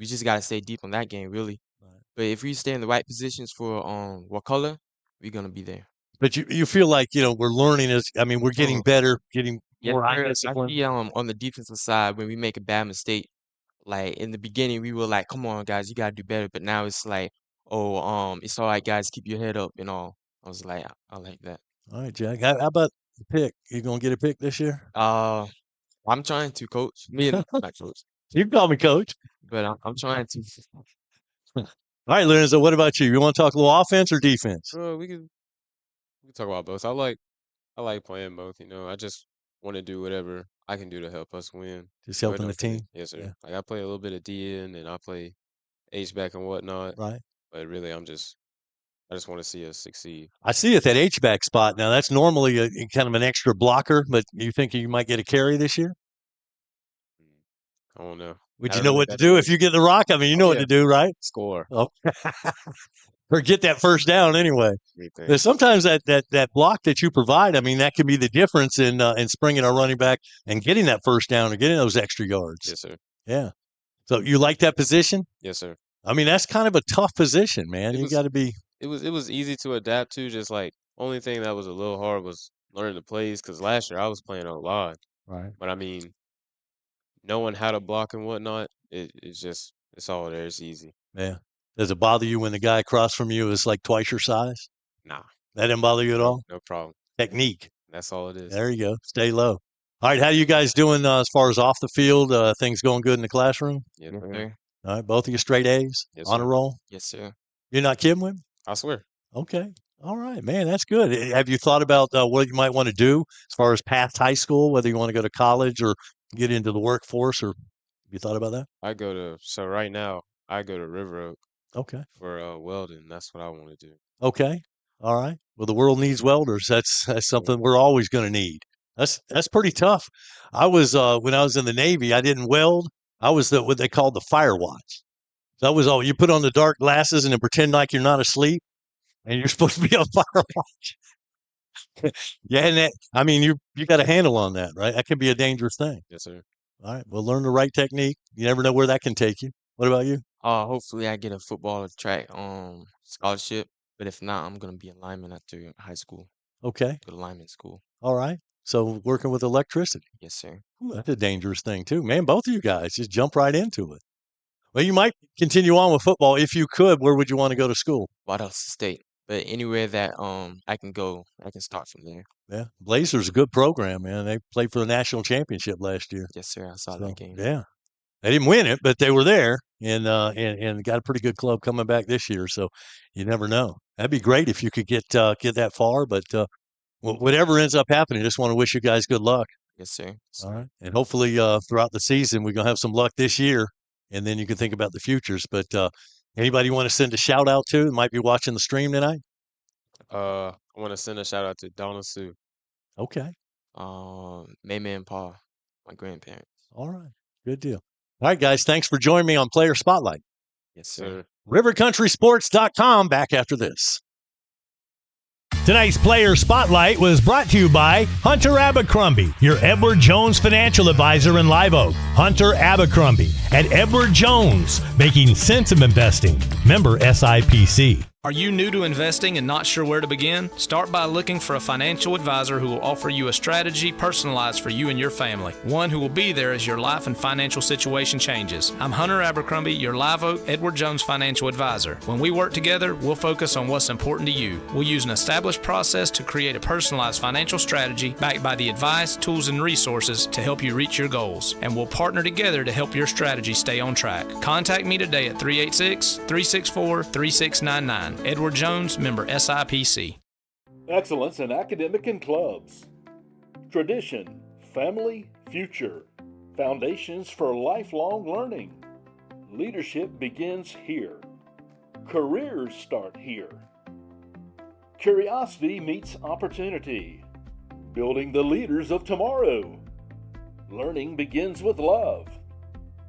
just gotta stay deep on that game, really. Right. But if we stay in the right positions for Wakulla, we're gonna be there. But you feel like we're learning we're getting better, getting more discipline. I see on the defensive side when we make a bad mistake, like in the beginning we were like, come on guys, you gotta do better. But now it's like, it's all right guys, keep your head up and all. I was like, I like that. All right, Jack. How about the pick? You gonna get a pick this year? I'm trying to, coach. Me and not coach. You can call me coach. But I'm trying to. All right, Lorenzo, what about you? You want to talk a little offense or defense? We can talk about both. I like playing both. I just want to do whatever I can do to help us win. Just helping the Hopefully- team? Yes, sir. Yeah. Like I play a little bit of DN and I play H-back and whatnot. Right. But really, I just want to see us succeed. I see it, that H-back spot. Now, that's normally a kind of an extra blocker, but you think you might get a carry this year? I don't know. Would I you don't know know what to that do too. if you get the rock? I mean, you know what yeah. to do, right? Score. Oh. Or get that first down anyway. Everything. There's sometimes that block that you provide, I mean, that can be the difference in springing our running back and getting that first down or getting those extra yards. Yes, sir. Yeah. So you like that position? Yes, sir. I mean, that's kind of a tough position, man. You got to be. It was easy to adapt to. Just like only thing that was a little hard was learning the plays because last year I was playing on line. Right. But I mean, knowing how to block and whatnot, it's all there. It's easy. Yeah. Does it bother you when the guy across from you is like twice your size? Nah. That didn't bother you at all? No problem. Technique. That's all it is. There you go. Stay low. All right. How you guys doing as far as off the field? Things going good in the classroom? Yes, sir. All right. Both of you straight A's? Yes, on a sir. roll? Yes, sir. You're not kidding with me? I swear. Okay. All right, man. That's good. Have you thought about what you might want to do as far as past high school, whether you want to go to college or get into the workforce, or have you thought about that? So right now, I go to River Oak. Okay. For welding. That's what I want to do. Okay. All right. Well, the world needs welders. That's something we're always going to need. That's pretty tough. I was when I was in the Navy, I didn't weld. I was what they called the fire watch. That was all. You put on the dark glasses and then pretend like you're not asleep, and you're supposed to be on fire watch. Yeah, and I mean, you got a handle on that, right? That can be a dangerous thing. Yes, sir. All right. Well, learn the right technique. You never know where that can take you. What about you? Hopefully I get a football or track scholarship, but if not, I'm gonna be a lineman after high school. Okay. Go to lineman school. All right. So working with electricity. Yes, sir. Ooh, that's a dangerous thing too, man. Both of you guys just jump right into it. Well, you might continue on with football if you could. Where would you want to go to school? White House State, but anywhere that I can go, I can start from there. Yeah, Blazers a good program, man. They played for the national championship last year. Yes, sir. I saw that game. Yeah, they didn't win it, but they were there, and got a pretty good club coming back this year. So you never know. That'd be great if you could get that far. But whatever ends up happening, just want to wish you guys good luck. Yes, sir. All right, and hopefully throughout the season we're gonna have some luck this year, and then you can think about the futures. But anybody you want to send a shout out to that might be watching the stream tonight? I want to send a shout out to Donna Sue. Okay. Mama and Pa, my grandparents. All right. Good deal. All right, guys. Thanks for joining me on Player Spotlight. Yes, sir. RiverCountrySports.com. Back after this. Tonight's Player Spotlight was brought to you by Hunter Abercrombie, your Edward Jones financial advisor in Live Oak. Hunter Abercrombie at Edward Jones, making sense of investing. Member SIPC. Are you new to investing and not sure where to begin? Start by looking for a financial advisor who will offer you a strategy personalized for you and your family. One who will be there as your life and financial situation changes. I'm Hunter Abercrombie, your Live Oak Edward Jones financial advisor. When we work together, we'll focus on what's important to you. We'll use an established process to create a personalized financial strategy backed by the advice, tools, and resources to help you reach your goals. And we'll partner together to help your strategy stay on track. Contact me today at 386-364-3699. Edward Jones, member SIPC. Excellence in academic and clubs. Tradition, family, future. Foundations for lifelong learning. Leadership begins here. Careers start here. Curiosity meets opportunity. Building the leaders of tomorrow. Learning begins with love.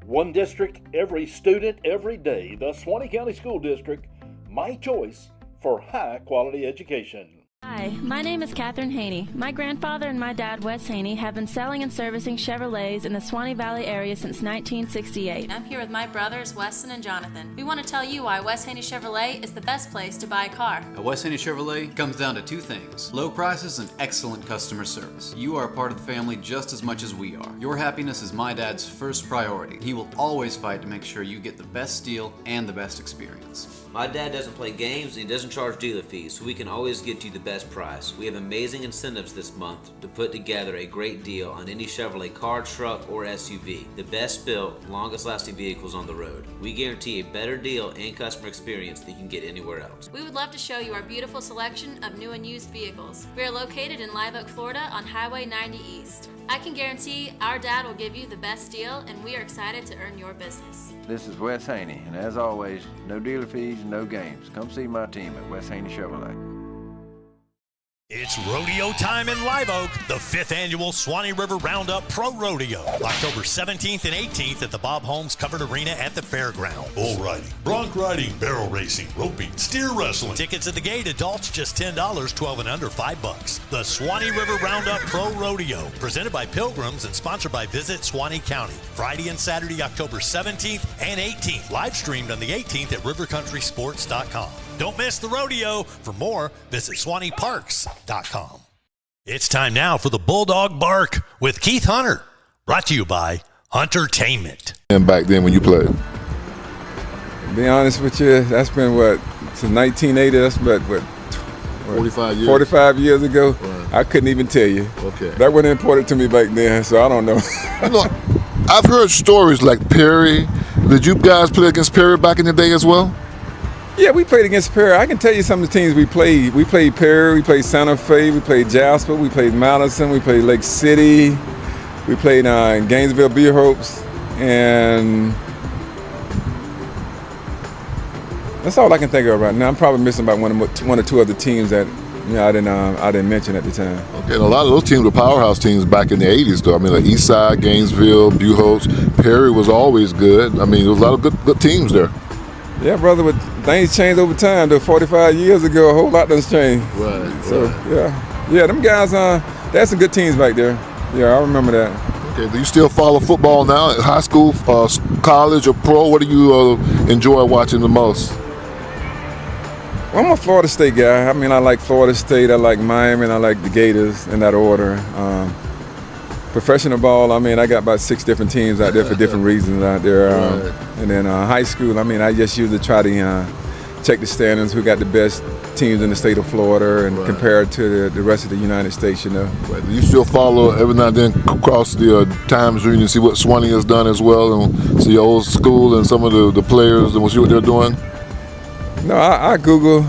One district, every student, every day. The Suwannee County School District, my choice for high-quality education. Hi, my name is Catherine Haney. My grandfather and my dad, Wes Haney, have been selling and servicing Chevrolets in the Suwannee Valley area since 1968. I'm here with my brothers, Weston and Jonathan. We want to tell you why Wes Haney Chevrolet is the best place to buy a car. At Wes Haney Chevrolet comes down to two things: low prices and excellent customer service. You are a part of the family just as much as we are. Your happiness is my dad's first priority. He will always fight to make sure you get the best deal and the best experience. My dad doesn't play games and he doesn't charge dealer fees, so we can always get you the best price. We have amazing incentives this month to put together a great deal on any Chevrolet car, truck, or SUV. The best built, longest lasting vehicles on the road. We guarantee a better deal and customer experience than you can get anywhere else. We would love to show you our beautiful selection of new and used vehicles. We are located in Live Oak, Florida on Highway 90 East. I can guarantee our dad will give you the best deal, and we are excited to earn your business. This is Wes Haney, and as always, no dealer fees, no games. Come see my team at Wes Haney Chevrolet. It's rodeo time in Live Oak, the 5th annual Suwannee River Roundup Pro Rodeo, October 17th and 18th at the Bob Holmes Covered Arena at the fairground. Bull riding, bronc riding, barrel racing, roping, steer wrestling. Tickets at the gate, adults just $10, 12 and under $5. The Suwannee River Roundup Pro Rodeo, presented by Pilgrims and sponsored by Visit Suwannee County. Friday and Saturday, October 17th and 18th. Live streamed on the 18th at rivercountrysports.com. Don't miss the rodeo. For more, visit SwaneeParks.com. It's time now for the Bulldog Bark with Keith Hunter. Brought to you by Huntertainment. And back then when you played? To be honest with you, that's been since 1980, that's what 45 years? 45 years ago. Right. I couldn't even tell you. Okay. That wasn't important to me back then, so I don't know. I've heard stories like Perry. Did you guys play against Perry back in the day as well? Yeah, we played against Perry. I can tell you some of the teams we played. We played Perry, we played Santa Fe, we played Jasper, we played Madison, we played Lake City, we played Gainesville Beerhopes, and that's all I can think of right now. I'm probably missing about one or two other teams that I didn't mention at the time. Okay, and a lot of those teams were powerhouse teams back in the 80s, though. I mean, like Eastside, Gainesville, Beerhopes, Perry was always good. I mean, there was a lot of good teams there. Yeah, brother, but things changed over time. Though 45 years ago, a whole lot does change. Right. So yeah, them guys, they had some good teams back there. Yeah, I remember that. Okay, do you still follow football now? High school, college, or pro? What do you enjoy watching the most? Well, I'm a Florida State guy. I mean, I like Florida State. I like Miami, and I like the Gators in that order. Professional ball, I mean, I got about 6 different teams out there for different reasons out there. Right. And then high school, I mean, I just usually try to check the standings, who got the best teams in the state of Florida, and compare it to the rest of the United States, you know. Right. Do you still follow every now and then across the Times Union and see what Suwannee has done as well, and see your old school and some of the players and what they're doing? No, I Google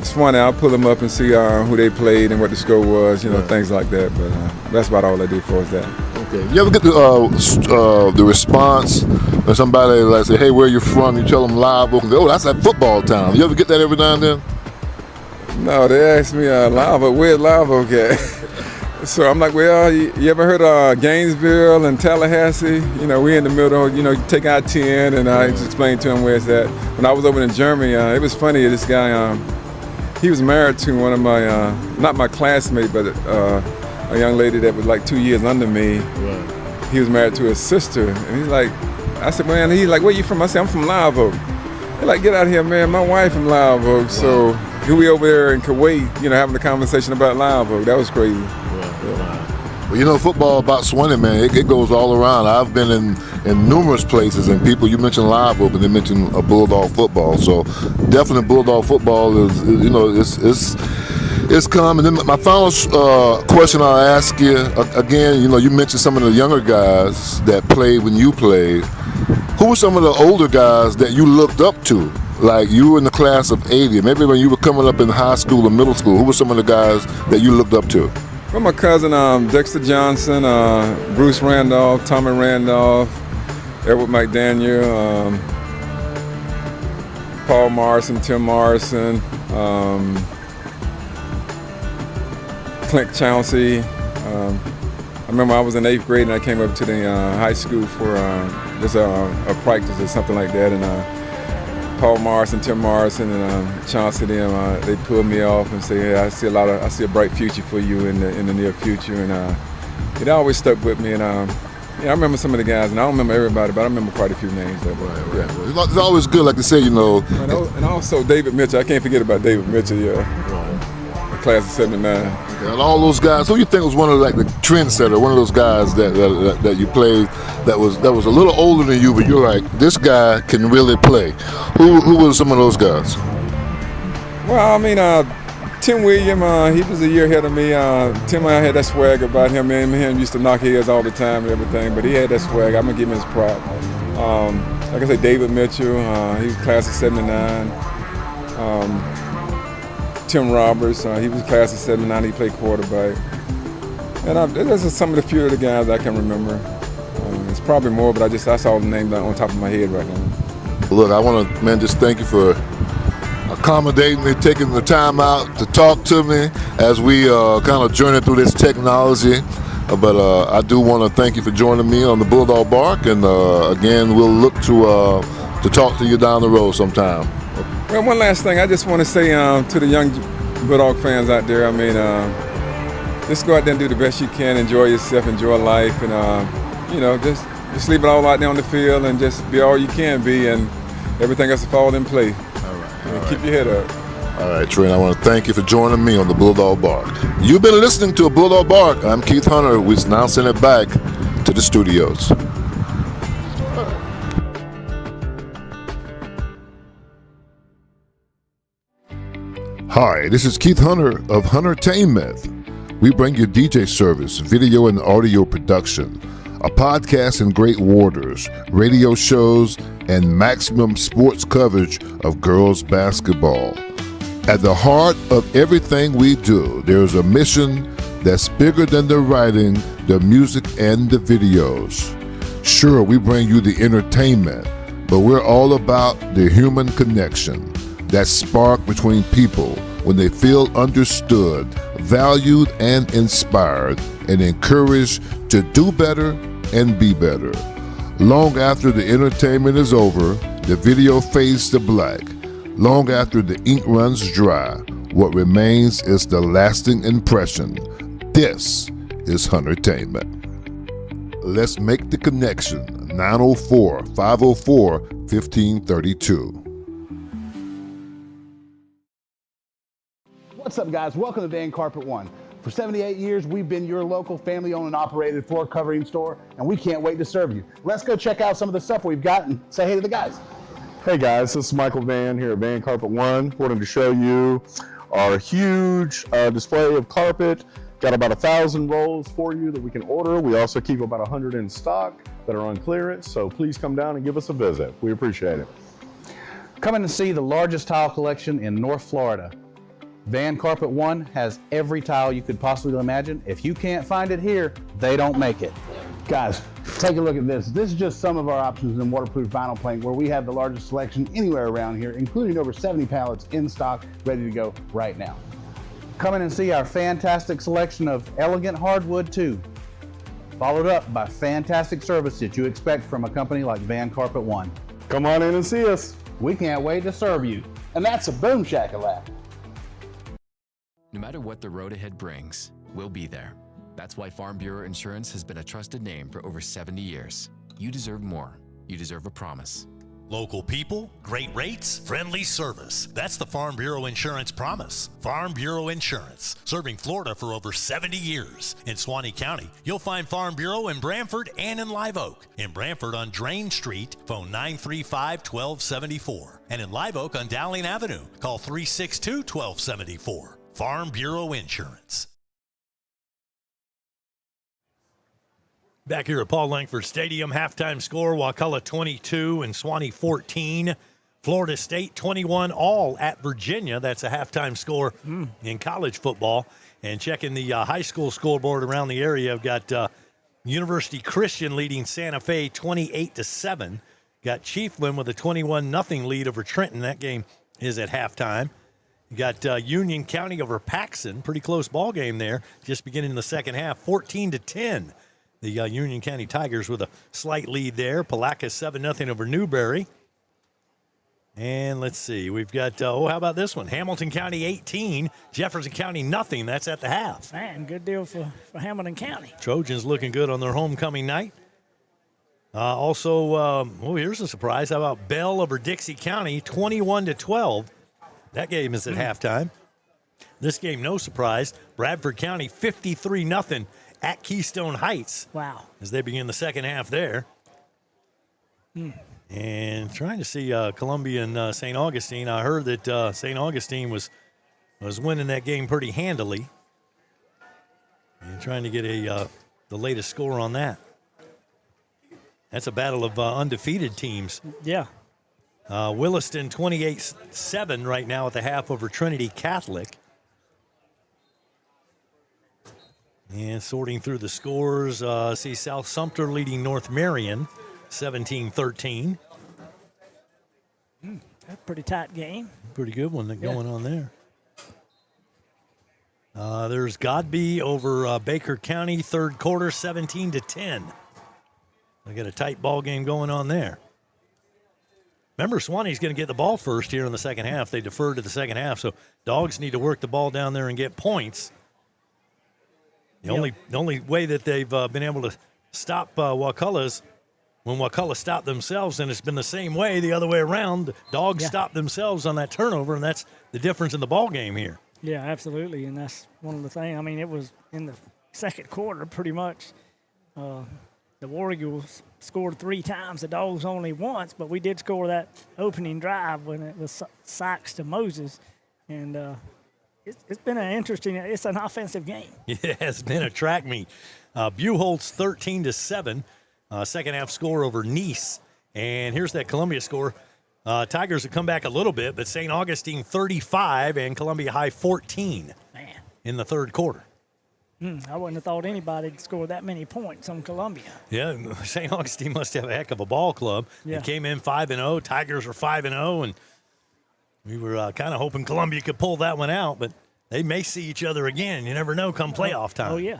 Suwannee. I'll pull them up and see who they played and what the score was, things like that. But that's about all I do for is that. Okay. You ever get the response when somebody like say, "Hey, where you from?" You tell them Live Oak. Oh, that's that football town. You ever get that every now and then? No, they ask me Live Oak. Where's Live Oak at? So I'm like, well, you ever heard of Gainesville and Tallahassee? We in the middle. You take I-10, and I just explained to them where it's at. When I was over in Germany, it was funny. This guy. He was married to one of my, not my classmate, but a young lady that was like 2 years under me. Right. He was married to his sister, and he's like, I said, man, he's like, where you from? I said, I'm from Live Oak. He's like, get out of here, man. My wife from Live Oak. Wow. So here we over there in Kuwait, having a conversation about Live Oak. That was crazy. Well, football about Suwannee, man, it goes all around. I've been in numerous places, and people, you mentioned Live Oak, and they mentioned Bulldog football. So definitely Bulldog football it's come. And then my final question I'll ask you, again, you mentioned some of the younger guys that played when you played. Who were some of the older guys that you looked up to? Like you were in the class of 80, maybe when you were coming up in high school or middle school, who were some of the guys that you looked up to? Well, my cousin Dexter Johnson, Bruce Randolph, Tommy Randolph, Edward McDaniel, Paul Morrison, Tim Morrison, Clint Chauncey. I remember I was in 8th grade and I came up to the high school for just a practice or something like that, and Paul Morrison, Tim Morrison, and Chauncey, they pulled me off and said, "Hey, I see a bright future for you in the near future," and it always stuck with me. And I remember some of the guys, and I don't remember everybody, but I remember quite a few names. Right. It's always good, like you say, And also David Mitchell. I can't forget about David Mitchell. Yeah. The class of '79. And all those guys. Who you think was one of the trendsetter, one of those guys that you played that was a little older than you, but you're like, this guy can really play. Who were some of those guys? Well, I mean, Tim William, he was a year ahead of me. Tim had that swag about him. Man, him used to knock heads all the time and everything, but he had that swag. I'm going to give him his prop. Like I said, David Mitchell, he was class of 79. Tim Roberts, he was class of 79. He played quarterback. And those are some of the few of the guys I can remember. It's probably more, but that's all the names on top of my head right now. Look, I want to, just thank you for accommodating me, taking the time out to talk to me as we kind of journey through this technology. But I do want to thank you for joining me on the Bulldog Bark, and again, we'll look to talk to you down the road sometime. Well, one last thing, I just want to say to the young Bulldog fans out there, just go out there and do the best you can, enjoy yourself, enjoy life, and just leave it all out there on the field and just be all you can be, and everything else will fall in place. All right. Keep your head up. All right, Trent, I want to thank you for joining me on the Bulldog Bark. You've been listening to a Bulldog Bark. I'm Keith Hunter. We're now sending it back to the studios. Hi, this is Keith Hunter of Huntertainment. We bring you DJ service, video and audio production, a podcast and great warders, radio shows, and maximum sports coverage of girls basketball. At the heart of everything we do, there's a mission that's bigger than the writing, the music, and the videos. Sure, we bring you the entertainment, but we're all about the human connection, that spark between people when they feel understood, valued, and inspired, and encouraged to do better and be better. Long after the entertainment is over, the video fades to black. Long after the ink runs dry, what remains is the lasting impression. This is Huntertainment. Let's make the connection. 904-504-1532. What's up, guys? Welcome to Van Carpet One. For 78 years, we've been your local family-owned and operated floor covering store, and we can't wait to serve you. Let's go check out some of the stuff we've got and say hey to the guys. Hey guys, this is Michael Van here at Van Carpet One. Wanted to show you our huge display of carpet. Got about 1,000 rolls for you that we can order. We also keep about 100 in stock that are on clearance, so please come down and give us a visit. We appreciate it. Come in and see the largest tile collection in North Florida. Van Carpet One has every tile you could possibly imagine. If you can't find it here, they don't make it. Guys, take a look at this. This is just some of our options in waterproof vinyl plank, where we have the largest selection anywhere around here, including over 70 pallets in stock, ready to go right now. Come in and see our fantastic selection of elegant hardwood too, followed up by fantastic service that you expect from a company like Van Carpet One. Come on in and see us. We can't wait to serve you. And that's a boom shakalaka. No matter what the road ahead brings, we'll be there. That's why Farm Bureau Insurance has been a trusted name for over 70 years. You deserve more. You deserve a promise. Local people, great rates, friendly service. That's the Farm Bureau Insurance promise. Farm Bureau Insurance, serving Florida for over 70 years. In Suwannee County, you'll find Farm Bureau in Branford and in Live Oak. In Branford on Drain Street, phone 935-1274. And in Live Oak on Dowling Avenue, call 362-1274. Farm Bureau Insurance. Back here at Paul Langford Stadium, halftime score, Wakulla 22 and Suwannee 14. Florida State 21 all at Virginia. That's a halftime score in college football. And checking the high school scoreboard around the area, I've got University Christian leading Santa Fe 28-7. Got Chiefland with a 21-0 lead over Trenton. That game is at halftime. Got Union County over Paxson. Pretty close ball game there. Just beginning in the second half, 14-10. The Union County Tigers with a slight lead there. Palaca 7-0 over Newberry. And let's see. We've got, how about this one? Hamilton County 18, Jefferson County 0. That's at the half. Man, good deal for Hamilton County. Trojans looking good on their homecoming night. Also, here's a surprise. How about Bell over Dixie County, 21-12. That game is at halftime. This game, no surprise. Bradford County, 53-0 at Keystone Heights. Wow. As they begin the second half there. And trying to see Columbia and St. Augustine. I heard that St. Augustine was was winning that game pretty handily. And trying to get the latest score on that. That's a battle of undefeated teams. Yeah. Williston 28-7 right now at the half over Trinity Catholic. And sorting through the scores, see South Sumter leading North Marion 17-13. That's a pretty tight game. Pretty good one going on there. There's Godby over Baker County, third quarter, 17-10. They got a tight ball game going on there. Remember, Suwannee's going to get the ball first here in the second half. They deferred to the second half, so Dogs need to work the ball down there and get points. The only way that they've been able to stop Wakulla is when Wakulla stopped themselves, and it's been the same way the other way around. Dogs stopped themselves on that turnover, and that's the difference in the ball game here. Yeah, absolutely, and that's one of the things. I mean, it was in the second quarter pretty much. The War Eagles scored 3 times, the Dogs only once, but we did score that opening drive when it was Sykes to Moses, and it's been an interesting. It's an offensive game. Yeah, it's been a track meet. Buchholz 13-7, second half score over Nice, and here's that Columbia score. Tigers have come back a little bit, but St. Augustine 35 and Columbia High 14 in the third quarter. I wouldn't have thought anybody'd score that many points on Columbia. Yeah, St. Augustine must have a heck of a ball club. Yeah. They came in 5-0. Tigers are 5-0, and we were kind of hoping Columbia could pull that one out, but they may see each other again. You never know come playoff time. Oh, yeah.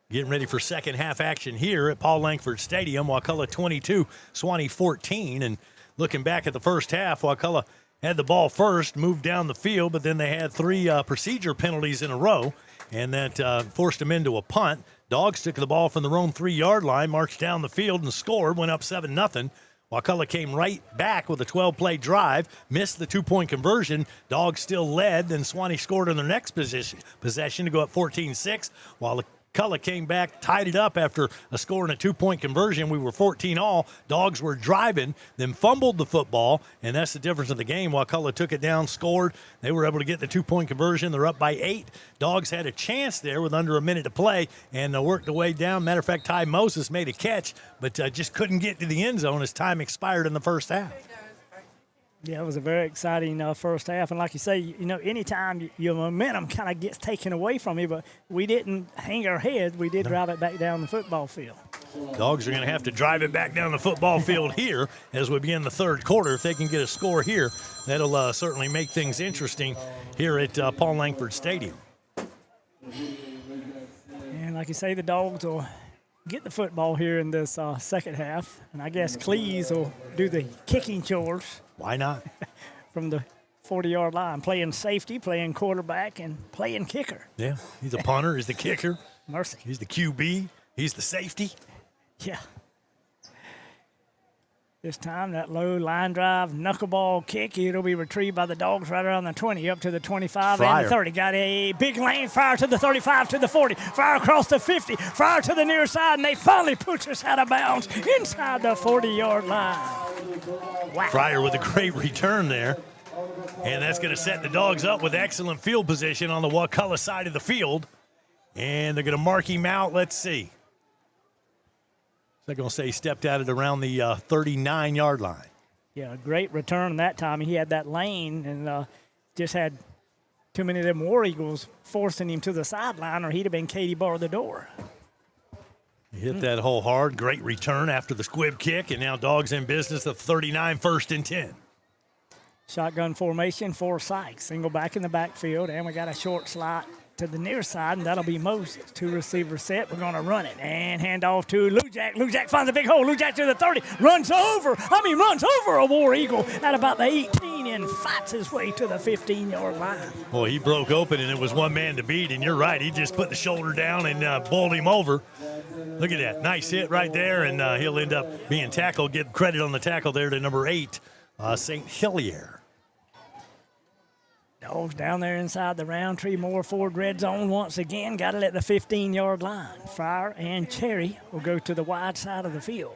Getting ready for second half action here at Paul Langford Stadium. Wakulla 22, Suwannee 14. And looking back at the first half, Wakulla had the ball first, moved down the field, but then they had 3 procedure penalties in a row, and that forced them into a punt. Dogs took the ball from the Rome 3-yard line, marched down the field and scored, went up 7-0. Wakulla came right back with a 12-play drive, missed the 2-point conversion. Dogs still led, then Suwannee scored in their next possession to go up 14-6, while Wakulla came back, tied it up after a score and a 2-point conversion. We were 14-all. Dogs were driving, then fumbled the football, and that's the difference in the game. Wakulla took it down, scored. They were able to get the 2-point conversion. They're up by 8. Dogs had a chance there with under a minute to play and worked the way down. Matter of fact, Ty Moses made a catch, but just couldn't get to the end zone as time expired in the first half. Yeah, it was a very exciting first half. And like you say, anytime your momentum kind of gets taken away from you, but we didn't hang our heads. We did drive it back down the football field. Dogs are going to have to drive it back down the football field here as we begin the third quarter. If they can get a score here, that'll certainly make things interesting here at Paul Langford Stadium. And like you say, the Dogs will get the football here in this second half. And I guess Cleese will do the kicking chores. Why not? From the 40-yard line, playing safety, playing quarterback, and playing kicker. Yeah, he's a punter, he's the kicker. Mercy. He's the QB, he's the safety. Yeah. This time, that low line drive, knuckleball kick, it'll be retrieved by the Dogs right around the 20, up to the 25 and the 30. Got a big lane, fire to the 35, to the 40, fire across the 50, fire to the near side, and they finally push us out of bounds inside the 40-yard line. Wow. Fryer with a great return there. And that's going to set the Dogs up with excellent field position on the Wakulla side of the field. And they're going to mark him out. Let's see. They're going to say he stepped at it around the 39-yard line. Yeah, great return that time. He had that lane and just had too many of them War Eagles forcing him to the sideline, or he'd have been Katie bar the door. He hit that hole hard. Great return after the squib kick, and now Dogs in business of 39, 1st and 10. Shotgun formation for Sykes. Single back in the backfield, and we got a short slot to the near side, and that'll be Moses. 2 receivers set. We're going to run it. And hand off to Lujak. Lujak finds a big hole. Lujak to the 30. Runs over a War Eagle at about the 18 and fights his way to the 15-yard line. Boy, he broke open, and it was one man to beat, and you're right. He just put the shoulder down and bowled him over. Look at that. Nice hit right there, and he'll end up being tackled. Give credit on the tackle there to number 8, St. Hillier. Dogs down there inside the Roundtree Moore Ford red zone once again. Got it at the 15-yard line. Fryer and Cherry will go to the wide side of the field.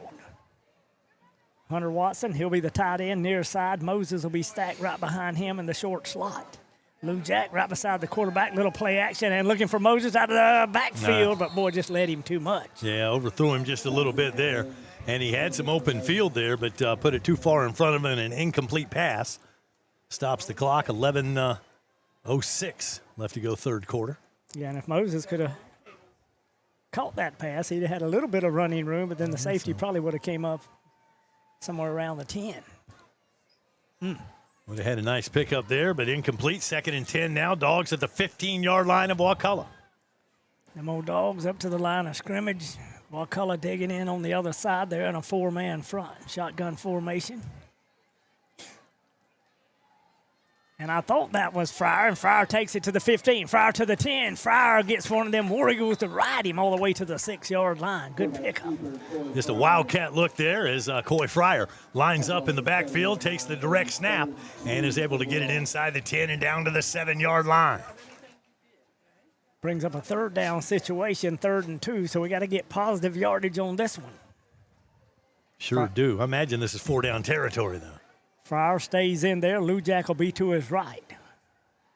Hunter Watson, he'll be the tight end near side. Moses will be stacked right behind him in the short slot. Lou Jack right beside the quarterback, little play action, and looking for Moses out of the backfield, but boy, just led him too much. Yeah, overthrew him just a little bit there. And he had some open field there, but put it too far in front of him, and an incomplete pass. Stops the clock, 11:06 left to go third quarter. Yeah, and if Moses could have caught that pass, he'd have had a little bit of running room, but then the safety probably would have came up somewhere around the 10. Would have had a nice pickup there, but incomplete. 2nd and 10 now. Dogs at the 15-yard line of Wakulla. Them old Dogs up to the line of scrimmage. Wakulla digging in on the other side there in a 4-man front. Shotgun formation. And I thought that was Fryer, and Fryer takes it to the 15. Fryer to the 10. Fryer gets one of them War Eagles to ride him all the way to the 6-yard line. Good pickup. Just a wildcat look there as Coy Fryer lines up in the backfield, takes the direct snap, and is able to get it inside the 10 and down to the 7-yard line. Brings up a 3rd down situation, 3rd and 2, so we got to get positive yardage on this one. Sure do. I imagine this is 4-down territory, though. Fryer stays in there. Lou Jack will be to his right.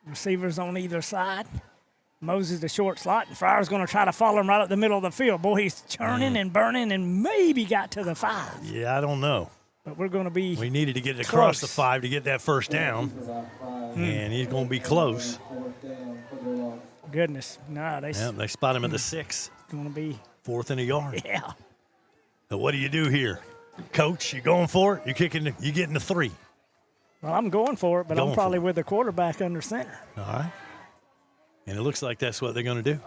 Receivers on either side. Moses the short slot, and Fryer's going to try to follow him right up the middle of the field. Boy, he's churning and burning and maybe got to the 5. Yeah, I don't know. But we're going to be We needed to get it across the 5 to get that first down, and he's going to be close. Goodness. No, they spot him at the 6. It's going to be 4th and a yard. Yeah. So what do you do here? Coach, you going for it? You getting the 3. Well, I'm going for it, but I'm probably with the quarterback under center. All right. And it looks like that's what they're going to do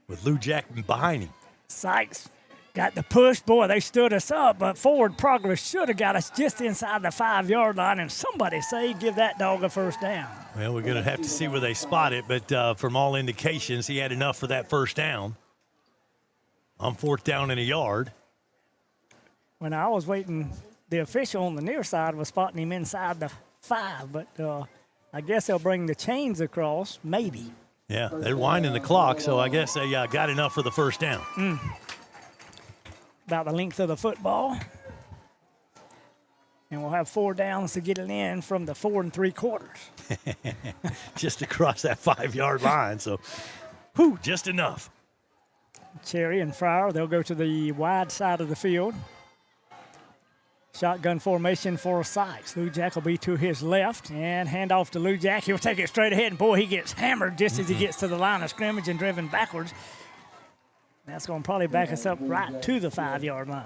with Lou Jack behind him. Sykes got the push. Boy, they stood us up, but forward progress should have got us just inside the 5-yard line, and somebody say give that dog a first down. Well, we're going to have to see where they spot it, but from all indications, he had enough for that first down. On 4th down and a yard. When I was waiting, the official on the near side was spotting him inside the 5, but I guess they'll bring the chains across, maybe. Yeah, they're winding the clock, so I guess they got enough for the first down. About the length of the football. And we'll have 4 downs to get it in from the 4 3/4. Just across that 5-yard line, so just enough. Cherry and Fryer, they'll go to the wide side of the field. Shotgun formation for Sykes. Lou Jack will be to his left and hand off to Lou Jack. He'll take it straight ahead, and boy, he gets hammered just as he gets to the line of scrimmage and driven backwards. That's going to probably back us up right to the 5-yard line.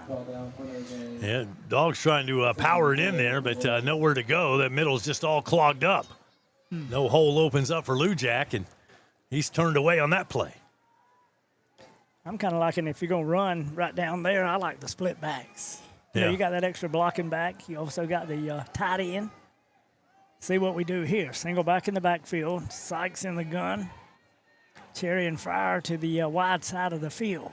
Yeah, Dogs trying to power it in there, but nowhere to go. That middle's just all clogged up. No hole opens up for Lou Jack, and he's turned away on that play. I'm kind of liking if you're going to run right down there, I like the split backs. You know, you got that extra blocking back. You also got the tight end. See what we do here. Single back in the backfield. Sykes in the gun. Cherry and Fryer to the wide side of the field.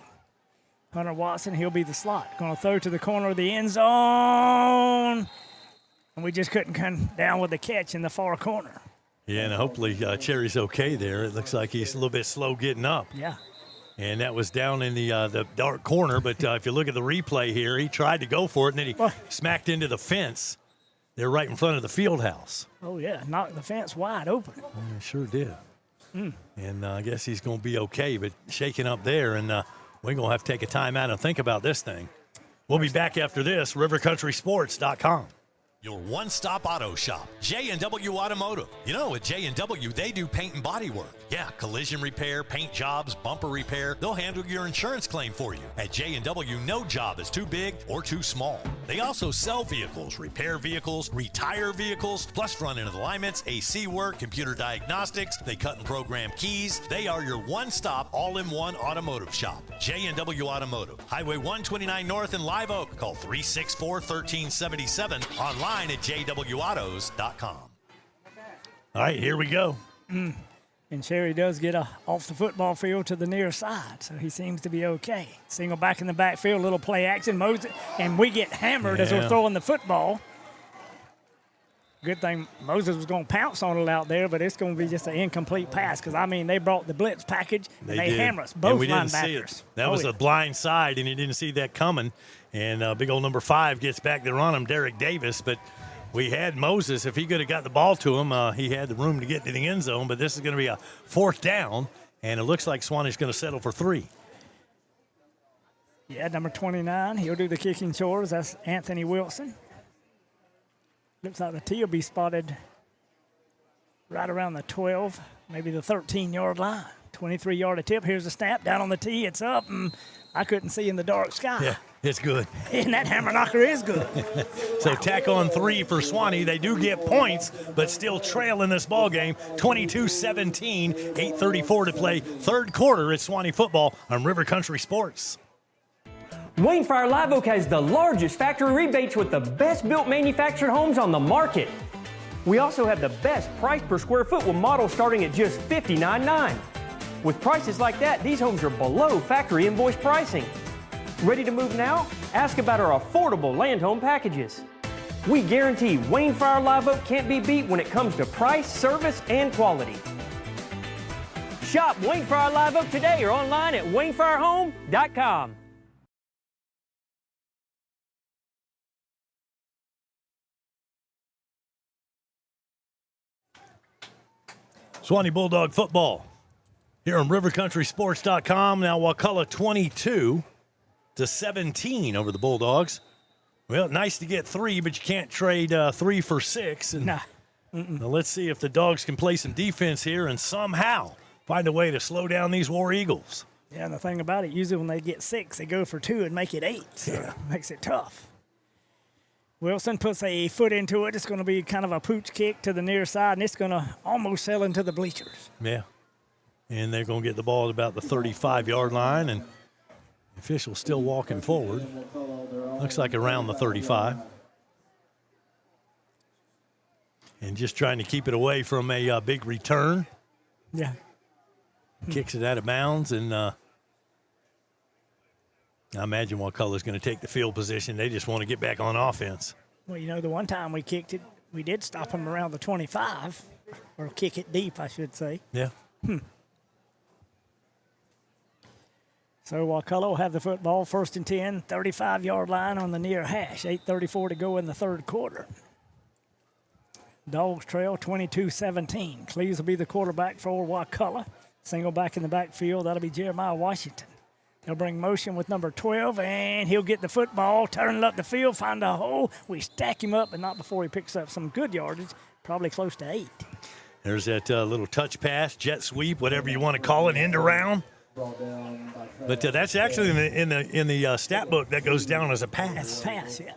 Hunter Watson, he'll be the slot. Going to throw to the corner of the end zone. And we just couldn't come down with the catch in the far corner. Yeah, and hopefully Cherry's okay there. It looks like he's a little bit slow getting up. Yeah. And that was down in the dark corner. But if you look at the replay here, he tried to go for it, and then he smacked into the fence. They're right in front of the field house. Oh, yeah. Knocked the fence wide open. Yeah, sure did. And I guess he's going to be okay, but shaking up there. And we're going to have to take a timeout and think about this thing. We'll be back after this, rivercountrysports.com. Your one-stop auto shop, J&W Automotive. You know, at J&W, they do paint and body work. Yeah, collision repair, paint jobs, bumper repair. They'll handle your insurance claim for you. At J&W, no job is too big or too small. They also sell vehicles, repair vehicles, retire vehicles, plus front-end alignments, AC work, computer diagnostics. They cut and program keys. They are your one-stop, all-in-one automotive shop. J&W Automotive. Highway 129 North in Live Oak. Call 364-1377. Online at jwautos.com. All right, here we go. And Cherry does get off the football field to the near side, so he seems to be okay. Single back in the backfield, little play action, Moses, and we get hammered as we're throwing the football. Good thing Moses was going to pounce on it out there, but it's going to be just an incomplete pass because, I mean, they brought the blitz package, and they hammer us, both linebackers. That was a blind side, and he didn't see that coming. And big old number 5 gets back there on him, Derek Davis, but We had Moses. If he could have got the ball to him, he had the room to get to the end zone. But this is going to be a 4th down, and it looks like Suwannee's going to settle for 3. Yeah, number 29. He'll do the kicking chores. That's Anthony Wilson. Looks like the tee will be spotted right around the 12, maybe the 13-yard line. 23-yard tip. Here's the snap. Down on the tee. It's up, and I couldn't see in the dark sky. Yeah, it's good. And that hammer knocker is good. So tack on 3 for Suwannee. They do get points, but still trail in this ball game. 22-17, 8:34 to play. 3rd quarter at Suwannee football on River Country Sports. Wayne Fryer Live Oak has the largest factory rebates with the best built manufactured homes on the market. We also have the best price per square foot with models starting at just $59.9. With prices like that, these homes are below factory invoice pricing. Ready to move now? Ask about our affordable land home packages. We guarantee Wayne Fryer Live Oak can't be beat when it comes to price, service, and quality. Shop Wayne Fryer Live Oak today or online at WayneFryerHome.com. Suwannee Bulldog football here on RiverCountrySports.com. Now Wakulla 22-17 over the Bulldogs. Well, nice to get 3, but you can't trade 3 for 6. And now let's see if the Dogs can play some defense here and somehow find a way to slow down these War Eagles. Yeah, and the thing about it, usually when they get 6, they go for 2 and make it 8. So it makes it tough. Wilson puts a foot into it. It's going to be kind of a pooch kick to the near side, and it's going to almost sail into the bleachers. Yeah. And they're going to get the ball at about the 35-yard line, and the official's still walking forward. Looks like around the 35. And just trying to keep it away from a big return. Yeah. Kicks it out of bounds, and I imagine Wakulla's going to take the field position. They just want to get back on offense. Well, you know, the one time we kicked it, we did stop them around the 25, or kick it deep, I should say. Yeah. So Wakulla will have the football, 1st and 10, 35-yard line on the near hash. 8:34 to go in the 3rd quarter. Dogs trail 22-17. Cleves will be the quarterback for Wakulla. Single back in the backfield, that'll be Jeremiah Washington. They'll bring motion with number 12, and he'll get the football, turn it up the field, find a hole. We stack him up, but not before he picks up some good yardage, probably close to 8. There's that little touch pass, jet sweep, whatever you want to call it, end around. But that's actually in the stat book that goes down as a pass. That's a pass, yeah.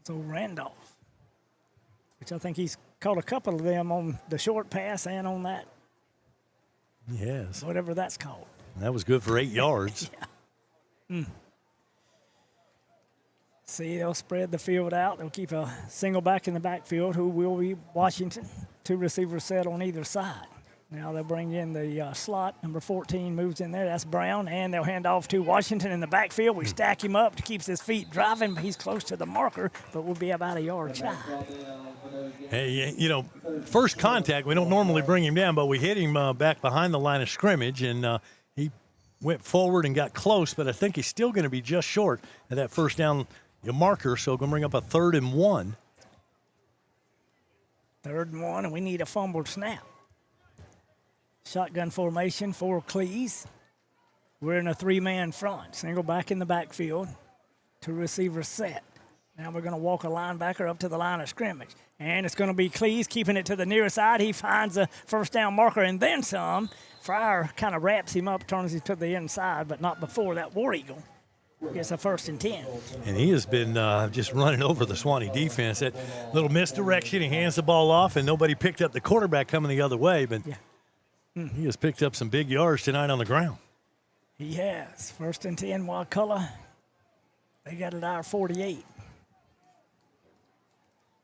So Randolph, which I think he's caught a couple of them on the short pass and on that. Yes. Whatever that's called. That was good for 8 yards. Yeah. See, they'll spread the field out. They'll keep a single back in the backfield, who will be Washington. 2 receivers set on either side. Now they'll bring in the slot. Number 14 moves in there. That's Brown. And they'll hand off to Washington in the backfield. We stack him up to keep his feet driving. He's close to the marker, but we'll be about a yard shy. Hey, you know, first contact, we don't normally bring him down, but we hit him back behind the line of scrimmage, and he went forward and got close, but I think he's still going to be just short of that first down marker, so going to bring up a 3rd and 1. 3rd and 1, and we need a fumbled snap. Shotgun formation for Cleves. We're in a 3-man front. Single back in the backfield. 2 receivers set. Now we're going to walk a linebacker up to the line of scrimmage. And it's going to be Cleves keeping it to the near side. He finds a first down marker and then some. Fryer kind of wraps him up, turns him to the inside, but not before that War Eagle gets a 1st and 10. And he has been just running over the Suwannee defense. That little misdirection, he hands the ball off, and nobody picked up the quarterback coming the other way, but he has picked up some big yards tonight on the ground. He has. 1st and 10, Wakulla. They got it our 48.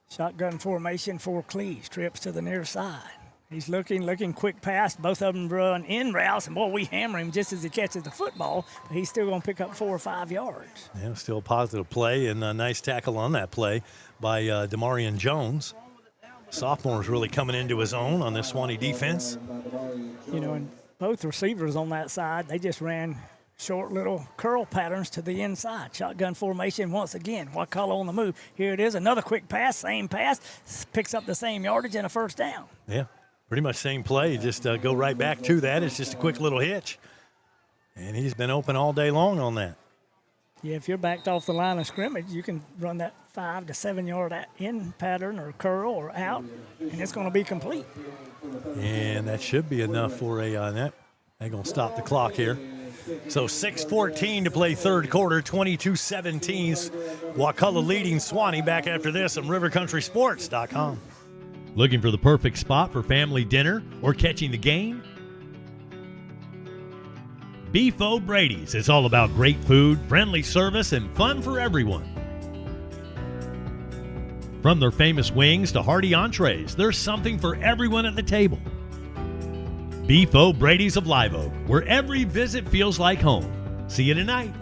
Shotgun formation for Cleves. Trips to the near side. He's looking, quick pass. Both of them run in routes, and boy, we hammer him just as he catches the football, but he's still going to pick up 4 or 5 yards. Yeah, still a positive play, and a nice tackle on that play by Demarion Jones. Sophomore is really coming into his own on this Suwannee defense. You know, and both receivers on that side, they just ran short little curl patterns to the inside. Shotgun formation once again. Wakulla on the move. Here it is, another quick pass, same pass, picks up the same yardage and a first down. Yeah, pretty much same play. Just go right back to that. It's just a quick little hitch. And he's been open all day long on that. Yeah, if you're backed off the line of scrimmage, you can run that 5 to 7 yard in pattern or curl or out, and it's going to be complete. And that should be enough for a net. They're going to stop the clock here. So 6:14 to play third quarter, 22-17. Wakulla leading Suwannee. Back after this on rivercountrysports.com. Looking for the perfect spot for family dinner or catching the game? Beef O'Brady's is all about great food, friendly service, and fun for everyone. From their famous wings to hearty entrees, there's something for everyone at the table. Beef O'Brady's of Live Oak, where every visit feels like home. See you tonight.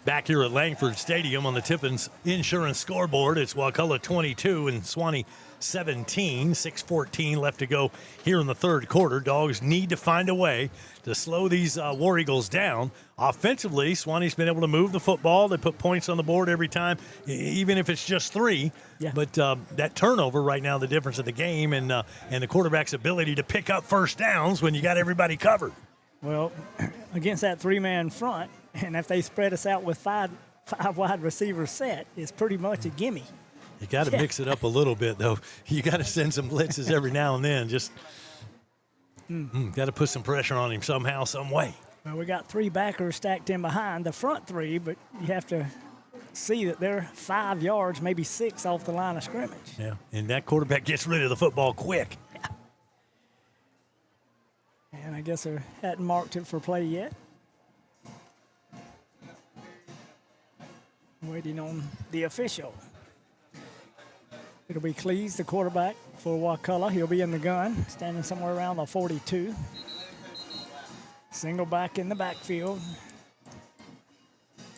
Back here at Langford Stadium on the Tippins Insurance scoreboard, it's Wakulla 22 and Suwannee 17. 6:14 left to go here in the third quarter. Dogs need to find a way to slow these War Eagles down. Offensively, Suwannee's been able to move the football. They put points on the board every time, even if it's just 3. Yeah. But that turnover right now, the difference of the game, and the quarterback's ability to pick up first downs when you got everybody covered. Well, against that 3-man front, and if they spread us out with five wide receiver set, it's pretty much a gimme. You got to mix it up a little bit, though. You got to send some blitzes every now and then. Just got to put some pressure on him somehow, some way. Well, we got 3 backers stacked in behind the front 3, but you have to see that they're 5 yards, maybe 6 off the line of scrimmage. Yeah, and that quarterback gets rid of the football quick. Yeah. And I guess they hadn't marked it for play yet. Waiting on the official. It'll be Cleese, the quarterback for Wakulla. He'll be in the gun, standing somewhere around the 42. Single back in the backfield.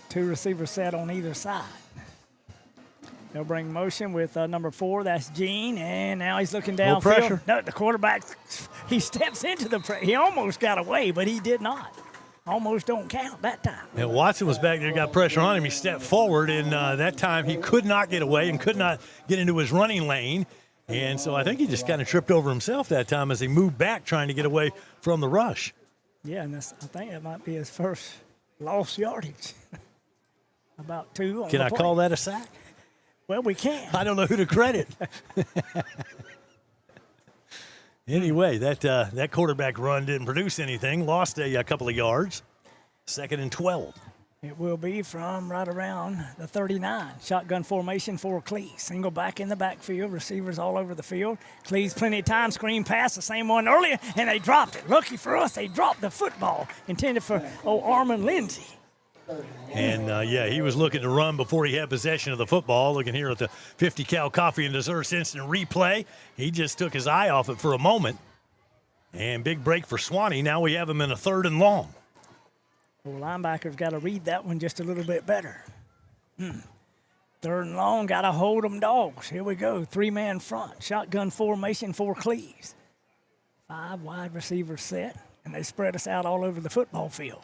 2 receivers set on either side. They'll bring motion with number 4. That's Gene, and now he's looking downfield. No pressure. No, the quarterback, he steps into the pressure. He almost got away, but he did not. Almost don't count that time. And Watson was back there, got pressure on him. He stepped forward, and that time he could not get away and could not get into his running lane. And so I think he just kind of tripped over himself that time as he moved back trying to get away from the rush. Yeah, and I think that might be his first lost yardage. About 2 on Can the I play. call that a sack? Well, we can. I don't know who to credit. Anyway, that quarterback run didn't produce anything. Lost a couple of yards. 2nd and 12. It will be from right around the 39. Shotgun formation for Cleese. Single back in the backfield. Receivers all over the field. Cleese plenty of time. Screen pass, the same one earlier, and they dropped it. Lucky for us, they dropped the football intended for Armand Lindsay. And, he was looking to run before he had possession of the football. Looking here at the 50 Cal Coffee and Desserts instant replay. He just took his eye off it for a moment. And big break for Suwannee. Now we have him in a 3rd and long. Well, linebacker's got to read that one just a little bit better. 3rd and long, got to hold them dogs. Here we go, 3-man front. Shotgun formation for Cleese. 5 wide receivers set, and they spread us out all over the football field.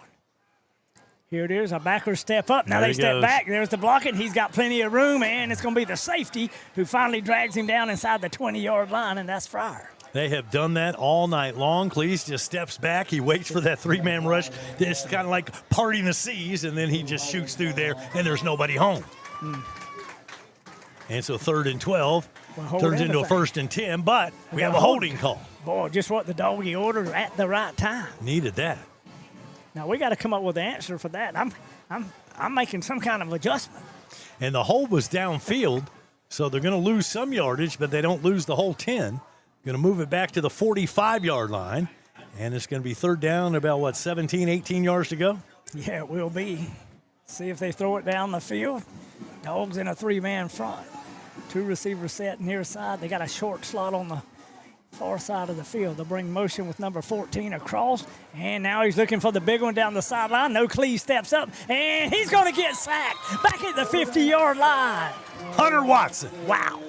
Here it is, a backer step up. Now There they he step goes. back. There's the blocking. He's got plenty of room, and it's going to be the safety who finally drags him down inside the 20-yard line, and that's Fryer. They have done that all night long. Cleese just steps back. He waits for that 3-man rush. It's kind of like parting the seas, and then he just shoots through there, and there's nobody home. And so 3rd and 12 turns into a 1st and 10, but we have a holding call. Boy, just what the doggy ordered at the right time. Needed that. Now we got to come up with an answer for that. I'm making some kind of adjustment. And the hold was downfield, so they're going to lose some yardage, but they don't lose the whole 10. Going to move it back to the 45-yard line, and it's going to be 3rd down, about, 17, 18 yards to go? Yeah, it will be. See if they throw it down the field. Dogs in a 3-man front. 2 receivers set near side. They got a short slot on the far side of the field. They'll bring motion with number 14 across, and now he's looking for the big one down the sideline. No, Cleese steps up, and he's going to get sacked back at the 50-yard line. Hunter Watson. Wow.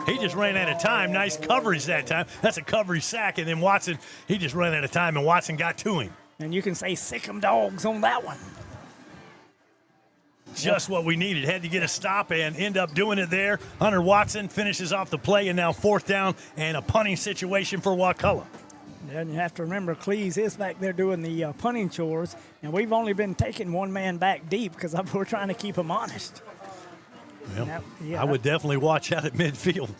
He just ran out of time. Nice coverage that time. That's a coverage sack. And then Watson, he just ran out of time, and Watson got to him. And you can say sick 'em dogs on that one. Just what we needed. Had to get a stop and end up doing it there. Hunter Watson finishes off the play, and now 4th down and a punting situation for Wakulla. And you have to remember, Cleese is back there doing the punting chores, and we've only been taking one man back deep because we're trying to keep him honest. Well, I would definitely watch out at midfield,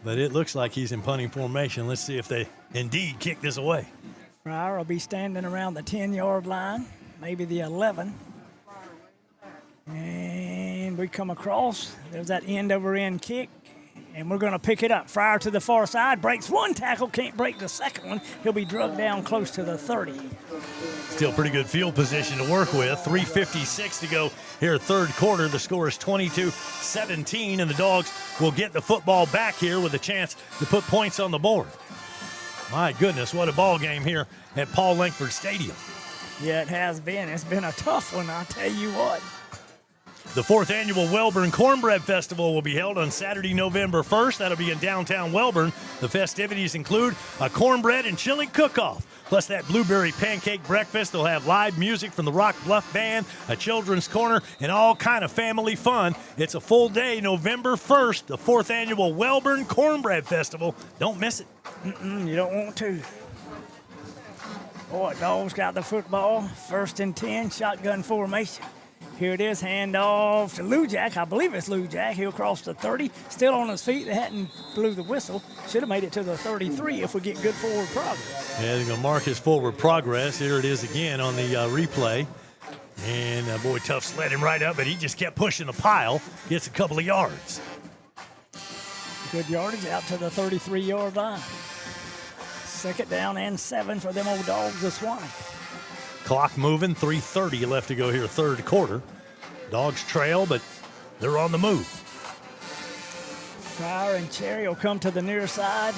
but it looks like he's in punting formation. Let's see if they indeed kick this away. Fryer will be standing around the 10-yard line, maybe the 11. And we come across. There's that end-over-end kick. And we're going to pick it up. Fryer to the far side, breaks one tackle, can't break the second one. He'll be drugged down close to the 30. Still pretty good field position to work with. 3:56 to go here, 3rd quarter. The score is 22-17, and the Dogs will get the football back here with a chance to put points on the board. My goodness, what a ball game here at Paul Langford Stadium. Yeah, it has been. It's been a tough one, I'll tell you what. The 4th annual Wellborn Cornbread Festival will be held on Saturday, November 1st. That'll be in downtown Wellborn. The festivities include a cornbread and chili cook-off, plus that blueberry pancake breakfast. They'll have live music from the Rock Bluff Band, a children's corner, and all kind of family fun. It's a full day, November 1st, the 4th annual Wellborn Cornbread Festival. Don't miss it. You don't want to. Boy, Dogs got the football. 1st and 10, shotgun formation. Here it is, handoff to Lou Jack. I believe it's Lou Jack. He'll cross the 30. Still on his feet. They hadn't blew the whistle. Should have made it to the 33 if we get good forward progress. Yeah, they're going to mark his forward progress. Here it is again on the replay. And, boy, Tufts led him right up, but he just kept pushing the pile. Gets a couple of yards. Good yardage out to the 33-yard line. 2nd down and 7 for them old Dogs of Suwannee. Clock moving, 3:30 left to go here, 3rd quarter. Dogs trail, but they're on the move. Fryer and Cherry will come to the near side.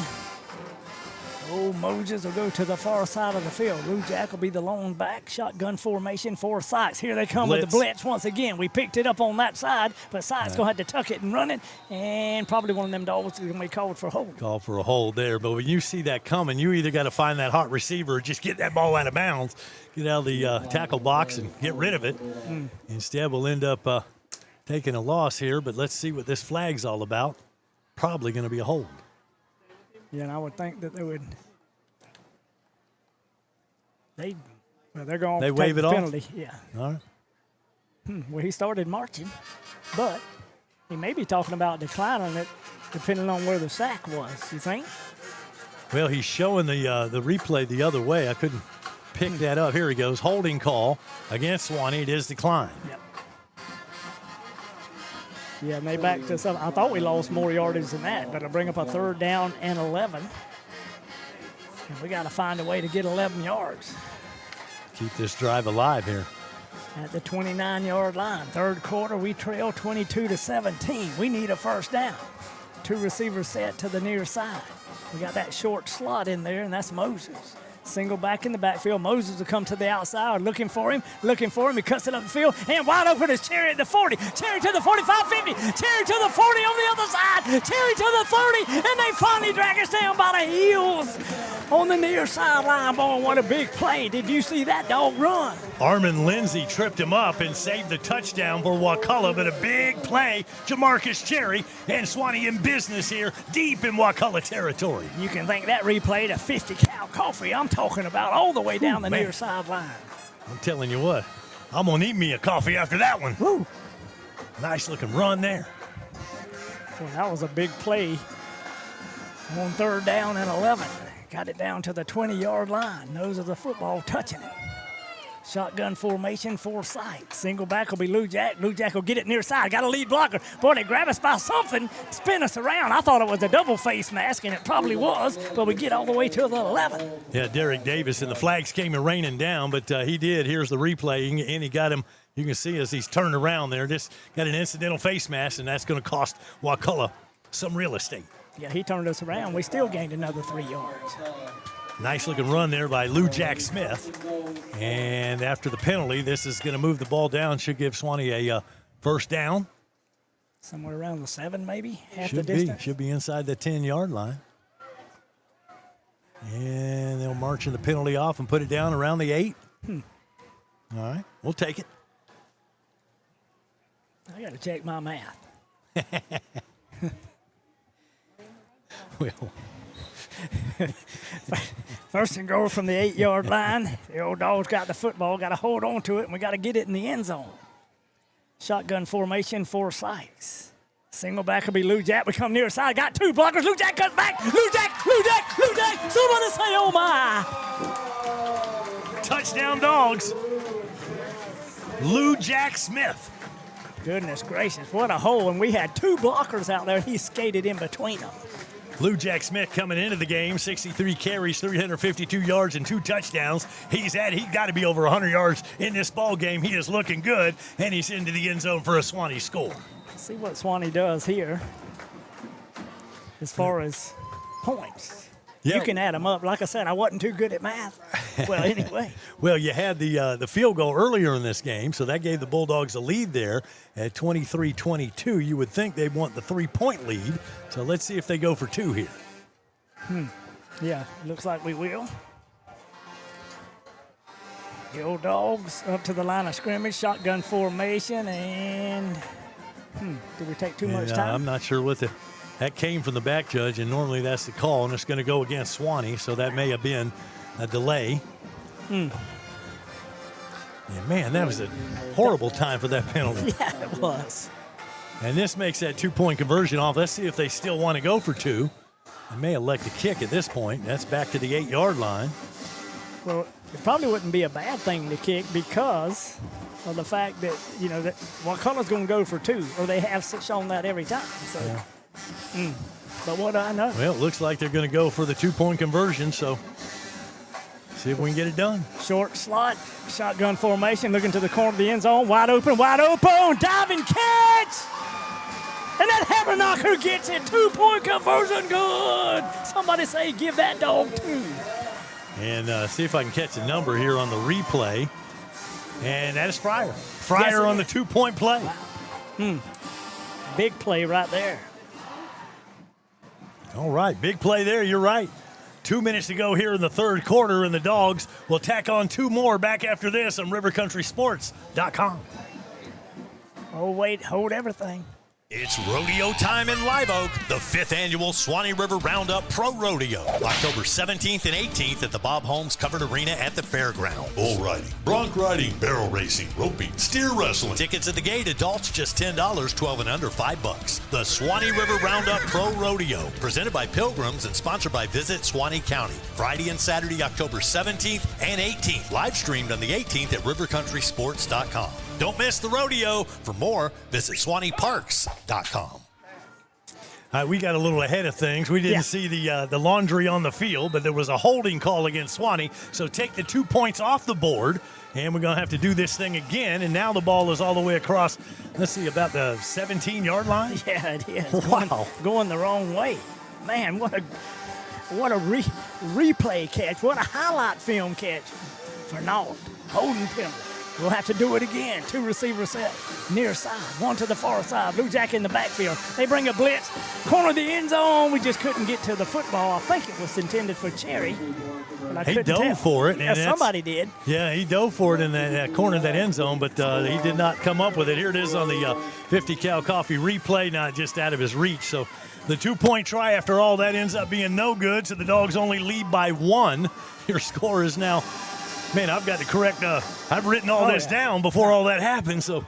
Old Moses will go to the far side of the field. Lou Jack will be the lone back. Shotgun formation for Sykes. Here they come with the blitz once again. We picked it up on that side, but Sykes going to have to tuck it and run it, and probably one of them Dogs is going to be called for a hold. Call for a hold there, but when you see that coming, you either got to find that hot receiver or just get that ball out of bounds, get out of the tackle box and get rid of it. Instead, we'll end up taking a loss here, but let's see what this flag's all about. Probably going to be a hold. Yeah, and I would think that they would. They're going to waive take it the off? penalty. Yeah. All right. Well, he started marching, but he may be talking about declining it depending on where the sack was, you think? Well, he's showing the replay the other way. I couldn't pick that up. Here he goes. Holding call against Suwannee. It is declined. Yep. Yeah, and they backed us up. I thought we lost more yardage than that, but I'll bring up a 3rd down and 11. And we got to find a way to get 11 yards. Keep this drive alive here. At the 29-yard line. 3rd quarter, we trail 22-17. We need a 1st down. 2 receivers set to the near side. We got that short slot in there, and that's Moses. Single back in the backfield. Moses will come to the outside, looking for him. He cuts it up the field, and wide open is Cherry at the 40. Cherry to the 45, 50. Cherry to the 40 on the other side. Cherry to the 30, and they finally drag us down by the heels on the near sideline. Boy, what a big play. Did you see that dog run? Armin Lindsay tripped him up and saved the touchdown for Wakulla, but a big play. Jamarcus Cherry and Suwannee in business here, deep in Wakulla territory. You can thank that replay to 50 Cal Coffee. I'm talking about all the way down the near sideline. I'm telling you what, I'm going to need me a coffee after that one. Woo. Nice looking run there. Well, that was a big play on 3rd down and 11. Got it down to the 20-yard line. Nose of the football touching it. Shotgun formation for Sykes. Single back will be Lou Jack. Lou Jack will get it near side. Got a lead blocker. Boy, they grab us by something, spin us around. I thought it was a double face mask, and it probably was, but we get all the way to the 11. Yeah, Derek Davis, and the flags came raining down, but he did. Here's the replay, and he got him. You can see as he's turned around there, just got an incidental face mask, and that's going to cost Wakulla some real estate. Yeah, he turned us around. We still gained another 3 yards. Nice looking run there by Lou Jack Smith. And after the penalty, this is going to move the ball down. Should give Suwannee a 1st down. Somewhere around the 7, maybe, half the distance. Should be inside the 10-yard line. And they'll march in the penalty off and put it down around the 8. All right, we'll take it. I got to check my math. Well, first and goal from the 8-yard line. The old Dogs got the football, got to hold on to it, and we got to get it in the end zone. Shotgun formation for Sykes. Single back will be Lou Jack. We come near side. Got 2 blockers. Lou Jack comes back. Lou Jack. Somebody say, oh, my. Touchdown, Dogs. Lou Jack Smith. Goodness gracious, what a hole. And we had 2 blockers out there. He skated in between them. Lou Jack Smith coming into the game, 63 carries, 352 yards, and 2 touchdowns. He got to be over 100 yards in this ball game. He is looking good, and he's into the end zone for a Suwannee score. See what Suwannee does here as far as points. Yeah. You can add them up. Like I said, I wasn't too good at math. Well, anyway. Well, you had the field goal earlier in this game, so that gave the Bulldogs a lead there at 23-22. You would think they'd want the 3-point lead, so let's see if they go for 2 here. Yeah, looks like we will. The old Dogs up to the line of scrimmage, shotgun formation, and did we take too much time? I'm not sure what that came from the back judge, and normally that's the call, and it's going to go against Suwannee, so that may have been a delay. Yeah, man, that was a horrible time for that penalty. Yeah, it was. And this makes that 2-point conversion off. Let's see if they still want to go for 2. They may elect to kick at this point. That's back to the 8-yard line. Well, it probably wouldn't be a bad thing to kick because of the fact that, that Wakulla's going to go for 2, or they have shown that every time. So, yeah. But what do I know? Well, it looks like they're going to go for the 2-point conversion, so see if we can get it done. Short slot, shotgun formation, looking to the corner of the end zone, wide open, diving catch! And that hammer knocker gets it, 2-point conversion, good! Somebody say give that dog 2. And see if I can catch a number here on the replay. And that is Fryer. Fryer on the 2-point play. Wow. Big play right there. All right, big play there. You're right. 2 minutes to go here in the third quarter, and the Dogs will tack on 2 more back after this on rivercountrysports.com. Oh, wait, hold everything. It's rodeo time in Live Oak, the 5th annual Suwannee River Roundup Pro Rodeo, October 17th and 18th at the Bob Holmes Covered Arena at the fairground. Bull riding, bronc riding, barrel racing, roping, steer wrestling. Tickets at the gate, adults just $10, 12 and under $5. The Suwannee River Roundup Pro Rodeo, presented by Pilgrims and sponsored by Visit Suwannee County. Friday and Saturday, October 17th and 18th. Live streamed on the 18th at rivercountrysports.com. Don't miss the rodeo. For more, visit SuwanneeParks.com. All right, we got a little ahead of things. We didn't see the laundry on the field, but there was a holding call against Suwannee. So take the 2 points off the board, and we're going to have to do this thing again. And now the ball is all the way across, let's see, about the 17-yard line? Yeah, it is. Wow. Going the wrong way. Man, what a replay catch. What a highlight film catch for North. Holding penalty. We'll have to do it again. 2 receivers set near side, 1 to the far side. Blue Jack in the backfield. They bring a blitz. Corner of the end zone. We just couldn't get to the football. I think it was intended for Cherry. He dove for it. And somebody did. Yeah, he dove for it in that corner of that end zone, but he did not come up with it. Here it is on the 50 Cal Coffee replay, not just out of his reach. So the 2-point try after all that ends up being no good, so the Dogs only lead by 1. Your score is now... Man, I've got to correct. I've written all this down before all that happened, so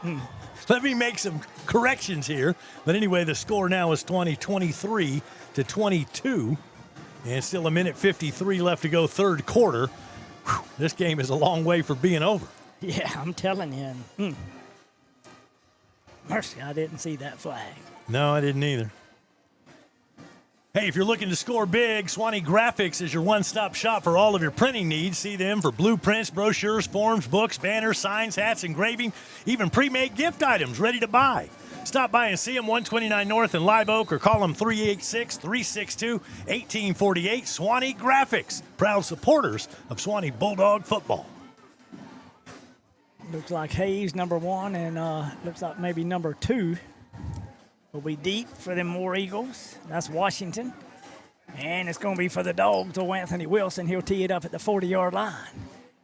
let me make some corrections here. But anyway, the score now is 23-22, and still 1:53 left to go, third quarter. Whew, this game is a long way from being over. Yeah, I'm telling you. Mercy, I didn't see that flag. No, I didn't either. Hey, if you're looking to score big, Suwannee Graphics is your one-stop shop for all of your printing needs. See them for blueprints, brochures, forms, books, banners, signs, hats, engraving, even pre-made gift items ready to buy. Stop by and see them, 129 North in Live Oak, or call them 386-362-1848. Suwannee Graphics, proud supporters of Suwannee Bulldog football. Looks like Hayes, number 1, and looks like maybe number 2. will be deep for them War Eagles. That's Washington. And it's going to be for the Dogs to Anthony Wilson. He'll tee it up at the 40-yard line.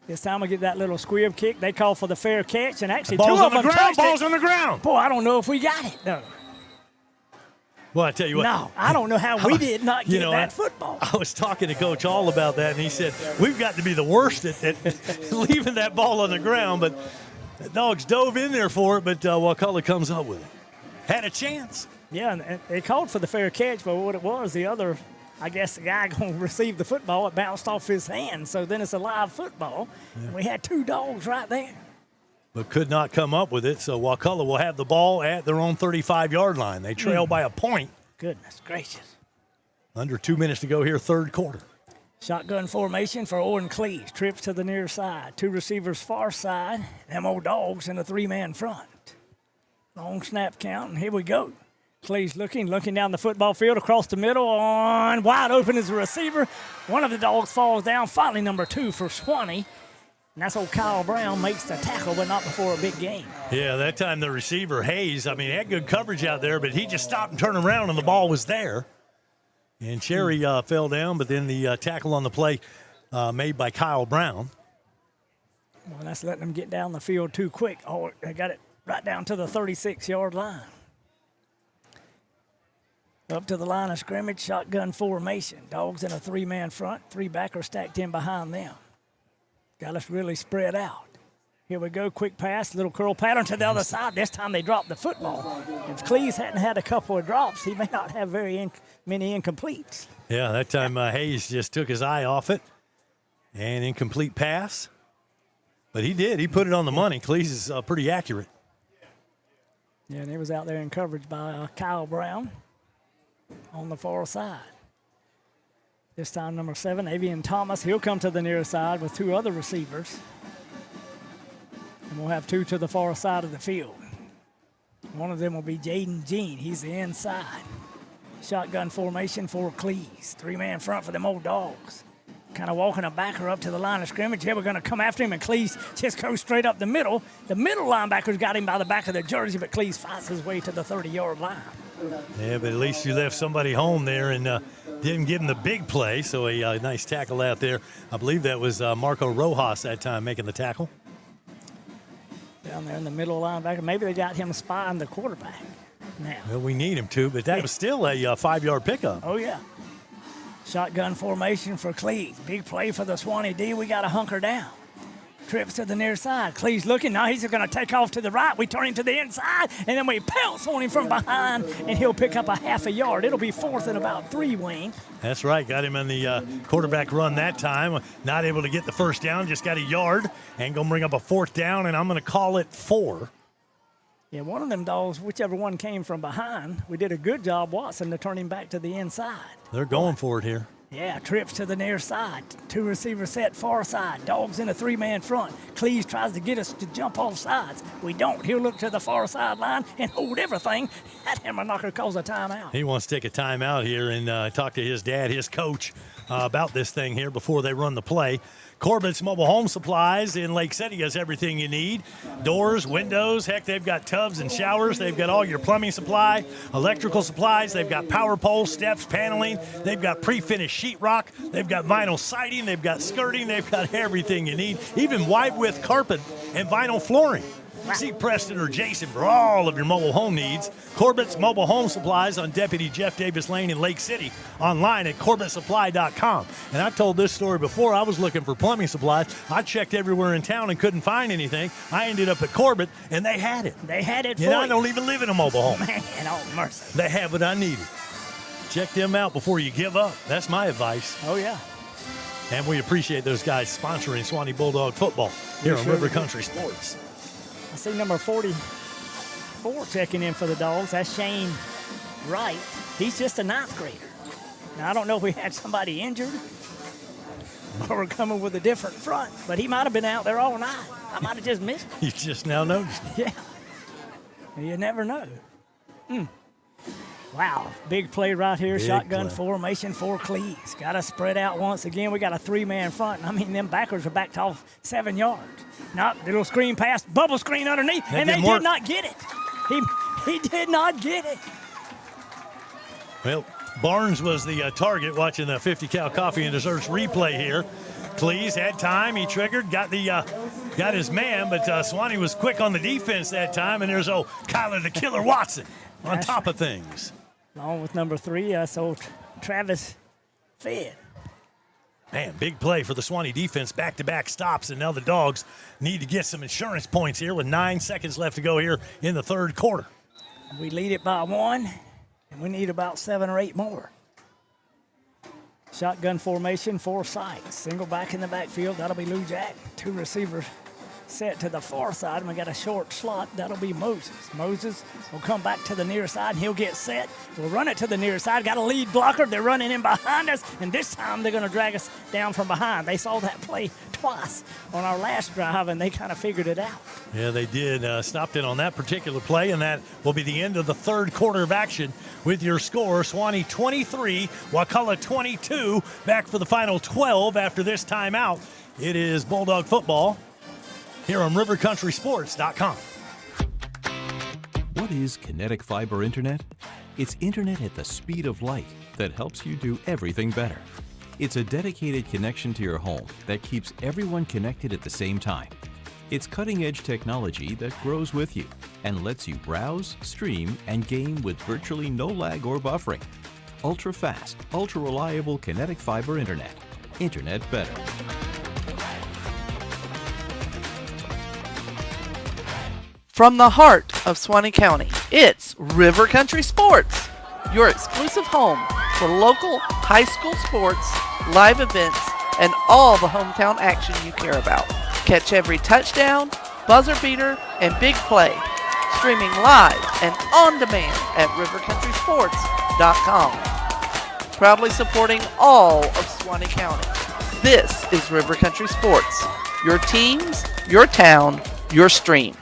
This time we get that little squib kick. They call for the fair catch, and actually Ball's two on of the them ground. touched Ball's it. on the ground. Boy, I don't know if we got it, though. Well, I tell you what. No, I don't know how we did not get that football. I was talking to Coach Hall about that, and he said, we've got to be the worst at leaving that ball on the ground, but the Dogs dove in there for it, but Wakulla comes up with it. Had a chance. Yeah, and they called for the fair catch, but what it was, the other, I guess the guy going to receive the football, it bounced off his hand, so then it's a live football. Yeah. We had two Dogs right there. But could not come up with it, so Wakulla will have the ball at their own 35-yard line. They trail by a point. Goodness gracious. Under 2 minutes to go here, third quarter. Shotgun formation for Owen Cleese. Trips to the near side. Two receivers far side. Them old Dogs in a three-man front. Long snap count, and here we go. Cleese looking down the football field across the middle. On wide open is the receiver. One of the Dogs falls down. Finally, number 2 for Suwannee. And that's old Kyle Brown makes the tackle, but not before a big game. Yeah, that time the receiver, Hayes, I mean, he had good coverage out there, but he just stopped and turned around, and the ball was there. And Cherry fell down, but then the tackle on the play made by Kyle Brown. Well, that's letting them get down the field too quick. Oh, they got it right down to the 36-yard line. Up to the line of scrimmage, shotgun formation. Dogs in a three-man front, three backers stacked in behind them. Got us really spread out. Here we go, quick pass, little curl pattern to the other side. This time they dropped the football. If Cleese hadn't had a couple of drops, he may not have very many incompletes. Yeah, that time Hayes just took his eye off it. And incomplete pass. But he did. He put it on the money. Cleese is pretty accurate. Yeah, and he was out there in coverage by Kyle Brown on the far side. This time, number 7, Avian Thomas. He'll come to the near side with two other receivers. And we'll have two to the far side of the field. One of them will be Jaden Jean. He's the inside. Shotgun formation for Cleese. Three-man front for them old Dogs. Kind of walking a backer up to the line of scrimmage. Here we're going to come after him, and Cleese just goes straight up the middle. The middle linebackers got him by the back of the jersey, but Cleese fights his way to the 30-yard line. Yeah, but at least you left somebody home there and didn't give him the big play. So a nice tackle out there. I believe that was Marco Rojas that time making the tackle. Down there in the middle linebacker. Maybe they got him spying the quarterback now. Well, we need him to, but that was still a 5-yard pickup. Oh, yeah. Shotgun formation for Cleese. Big play for the Suwannee D. We got to hunker down. Trips to the near side. Cleese looking. Now he's going to take off to the right. We turn him to the inside, and then we pounce on him from behind, and he'll pick up a half a yard. It'll be 4th and about 3, Wayne. That's right. Got him on the quarterback run that time. Not able to get the first down. Just got a yard, and going to bring up a 4th down, and I'm going to call it 4. Yeah, one of them Dogs, whichever one came from behind, we did a good job, Watson, to turn him back to the inside. They're going for it here. Yeah, trips to the near side. Two receivers set far side. Dogs in a three-man front. Cleese tries to get us to jump off sides. We don't. He'll look to the far sideline and hold everything. That hammer knocker calls a timeout. He wants to take a timeout here and talk to his dad, his coach, about this thing here before they run the play. Corbett's Mobile Home Supplies in Lake City has everything you need. Doors, windows, heck, they've got tubs and showers. They've got all your plumbing supply, electrical supplies. They've got power poles, steps, paneling. They've got pre-finished sheetrock. They've got vinyl siding. They've got skirting. They've got everything you need, even wide-width carpet and vinyl flooring. See Preston or Jason for all of your mobile home needs. Corbett's Mobile Home Supplies on Deputy Jeff Davis Lane in Lake City. Online at CorbettSupply.com. And I've told this story before. I was looking for plumbing supplies. I checked everywhere in town and couldn't find anything. I ended up at Corbett, and they had it. They had it for you. I don't even live in a mobile home. Man, oh, mercy. They have what I needed. Check them out before you give up. That's my advice. Oh, yeah. And we appreciate those guys sponsoring Suwannee Bulldog football here on River Country Sports. I see number 44 checking in for the Dogs. That's Shane Wright. He's just a 9th grader. Now, I don't know if we had somebody injured or we're coming with a different front, but he might have been out there all night. I might have just missed him. You just now noticed. Yeah. You never know. Wow, big play right here. Big Shotgun play. formation for Cleese. Got to spread out once again. We got a 3-man front. I mean, them backers are backed off 7 yards. Not little screen pass, bubble screen underneath, and they did not get it. He did not get it. Well, Barnes was the target watching the 50 Cal Coffee and Desserts replay here. Cleese had time. He triggered, got his man, but Suwannee was quick on the defense that time, and there's Kyler the Killer Watson on top of things. Along with number 3, Travis Fed. Man, big play for the Suwannee defense. Back-to-back stops, and now the Dogs need to get some insurance points here with 9 seconds left to go here in the third quarter. We lead it by 1, and we need about 7 or 8 more. Shotgun formation, 4 sides. Single back in the backfield, that'll be Lou Jack. 2 receivers set to the far side, and we got a short slot. That'll be Moses. Moses will come back to the near side, and he'll get set. We'll run it to the near side. Got a lead blocker. They're running in behind us, and this time they're going to drag us down from behind. They saw that play twice on our last drive, and they kind of figured it out. Yeah, they did. Stopped it on that particular play, and that will be the end of the third quarter of action with your score. Suwannee 23, Wakulla 22. Back for the final 12 after this timeout. It is Bulldog football here on RiverCountrySports.com. What is Kinetic Fiber Internet? It's internet at the speed of light that helps you do everything better. It's a dedicated connection to your home that keeps everyone connected at the same time. It's cutting-edge technology that grows with you and lets you browse, stream, and game with virtually no lag or buffering. Ultra-fast, ultra-reliable Kinetic Fiber Internet. Internet better. From the heart of Suwannee County, it's River Country Sports, your exclusive home for local high school sports, live events, and all the hometown action you care about. Catch every touchdown, buzzer beater, and big play, streaming live and on demand at rivercountrysports.com. Proudly supporting all of Suwannee County. This is River Country Sports, your teams, your town, your stream.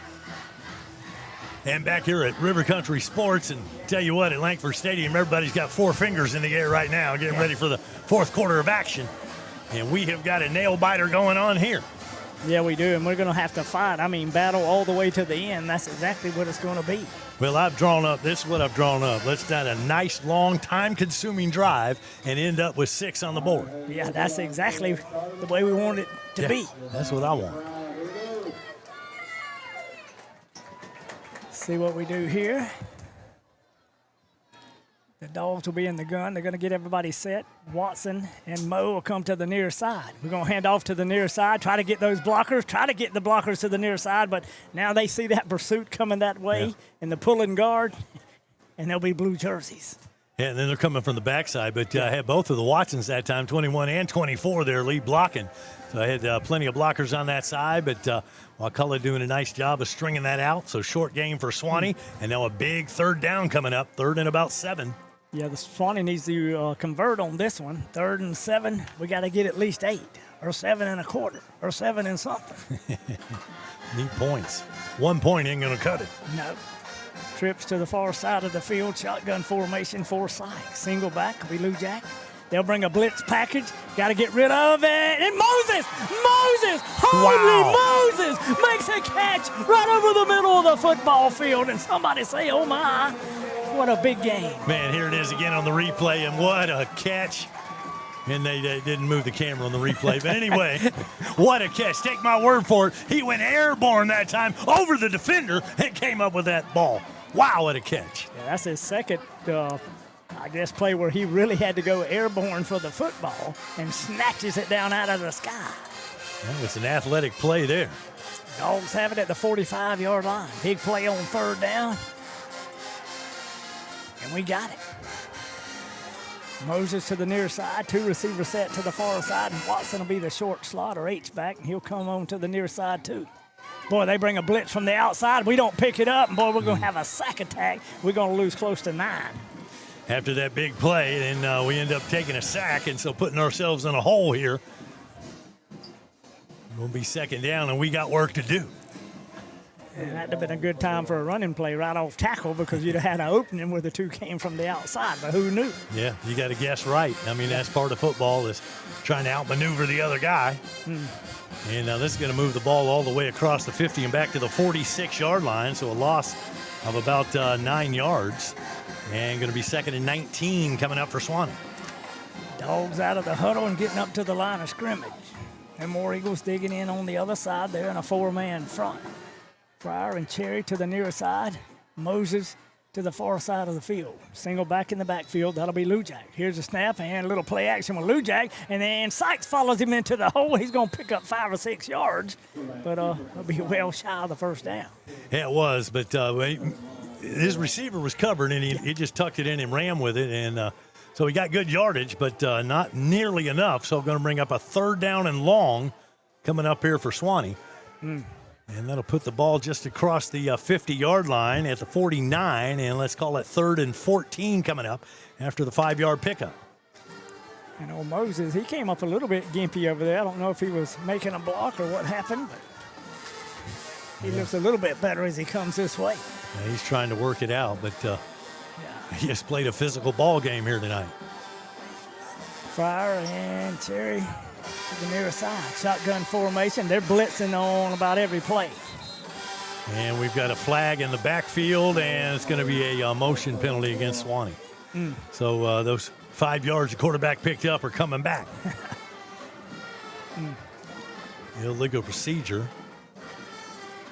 And back here at River Country Sports, and tell you what, at Langford Stadium, everybody's got 4 fingers in the air right now, getting ready for the fourth quarter of action. And we have got a nail-biter going on here. Yeah, we do, and we're going to have to fight. Battle all the way to the end. That's exactly what it's going to be. Well, this is what I've drawn up. Let's start a nice, long, time-consuming drive and end up with 6 on the board. Yeah, that's exactly the way we want it to be. That's what I want. See what we do here. The Dogs will be in the gun. They're going to get everybody set. Watson and Mo will come to the near side. We're going to hand off to the near side, try to get those blockers, try to get the blockers to the near side, but now they see that pursuit coming that way and the pulling guard, and there'll be blue jerseys. Yeah, and then they're coming from the backside, but I had both of the Watsons that time, 21 and 24, their lead blocking. So I had plenty of blockers on that side, but Wakulla doing a nice job of stringing that out. So short game for Suwannee, and now a big third down coming up, 3rd and about 7. Yeah, the Suwannee needs to convert on this one. 3rd and 7, we got to get at least 8 or 7 and a quarter or 7 and something. Need points. 1 point ain't going to cut it. No. Trips to the far side of the field, shotgun formation, 4 sides. Single back will be Lou Jack. They'll bring a blitz package. Got to get rid of it. And Moses! Holy Moses! Makes a catch right over the middle of the football field. And somebody say, oh my, what a big game. Man, here it is again on the replay, and what a catch. And they didn't move the camera on the replay. But anyway, what a catch. Take my word for it. He went airborne that time over the defender and came up with that ball. Wow, what a catch. Yeah, that's his second play where he really had to go airborne for the football and snatches it down out of the sky. That was an athletic play there. Dogs have it at the 45-yard line. Big play on 3rd down. And we got it. Moses to the near side, 2 receivers set to the far side, and Watson will be the short slot or H-back, and he'll come on to the near side too. Boy, they bring a blitz from the outside. We don't pick it up, and boy, we're going to have a sack attack. We're going to lose close to 9. After that big play, then we end up taking a sack, and so putting ourselves in a hole here. We'll be 2nd down, and we got work to do. And that'd have been a good time for a running play right off tackle because you'd have had an opening where the 2 came from the outside, but who knew? Yeah, you got to guess right. That's part of football is trying to outmaneuver the other guy. And this is going to move the ball all the way across the 50 and back to the 46-yard line, so a loss of about 9 yards. And going to be 2nd and 19 coming up for Suwannee. Dogs out of the huddle and getting up to the line of scrimmage. And War Eagles digging in on the other side there in a 4-man front. Fryer and Cherry to the near side. Moses to the far side of the field. Single back in the backfield. That'll be Lujak. Here's a snap and a little play action with Lujak. And then Sykes follows him into the hole. He's going to pick up 5 or 6 yards. But it'll be well shy of the first down. Yeah, it was. But his receiver was covered, and he just tucked it in and ran with it. And so he got good yardage, but not nearly enough. So going to bring up a 3rd down and long coming up here for Suwannee. And that'll put the ball just across the 50-yard line at the 49, and let's call it 3rd and 14 coming up after the 5-yard pickup. And old Moses, he came up a little bit gimpy over there. I don't know if he was making a block or what happened, but he looks a little bit better as he comes this way. Yeah, he's trying to work it out, but he has played a physical ball game here tonight. Fryer and Cherry to the near side. Shotgun formation. They're blitzing on about every play. And we've got a flag in the backfield, and it's going to be a motion penalty against Suwannee. So those 5 yards the quarterback picked up are coming back. Illegal procedure.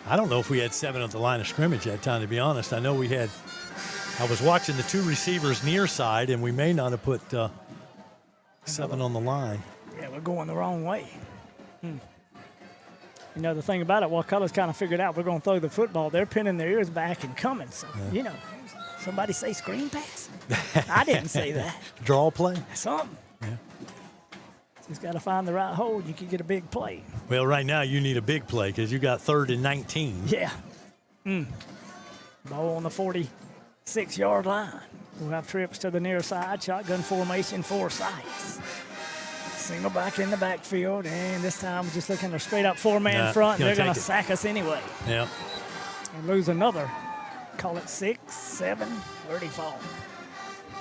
I don't know if we had 7 at the line of scrimmage that time, to be honest. I know we had – I was watching the 2 receivers near side, and we may not have put 7 on the line. Yeah, we're going the wrong way. You know, the thing about it, Wakulla's kind of figured out we're going to throw the football. They're pinning their ears back and coming. So, you know, somebody say screen pass? I didn't say that. Draw play? Something. Yeah. Just got to find the right hole. You can get a big play. Well, right now you need a big play because you got 3rd and 19. Yeah. Ball on the 46-yard line. We'll have trips to the near side. Shotgun formation for Sykes. Single back in the backfield, and this time we're just looking at a straight-up 4-man front, and they're going to sack us anyway. Yeah. And lose another. Call it 6, 7, 34.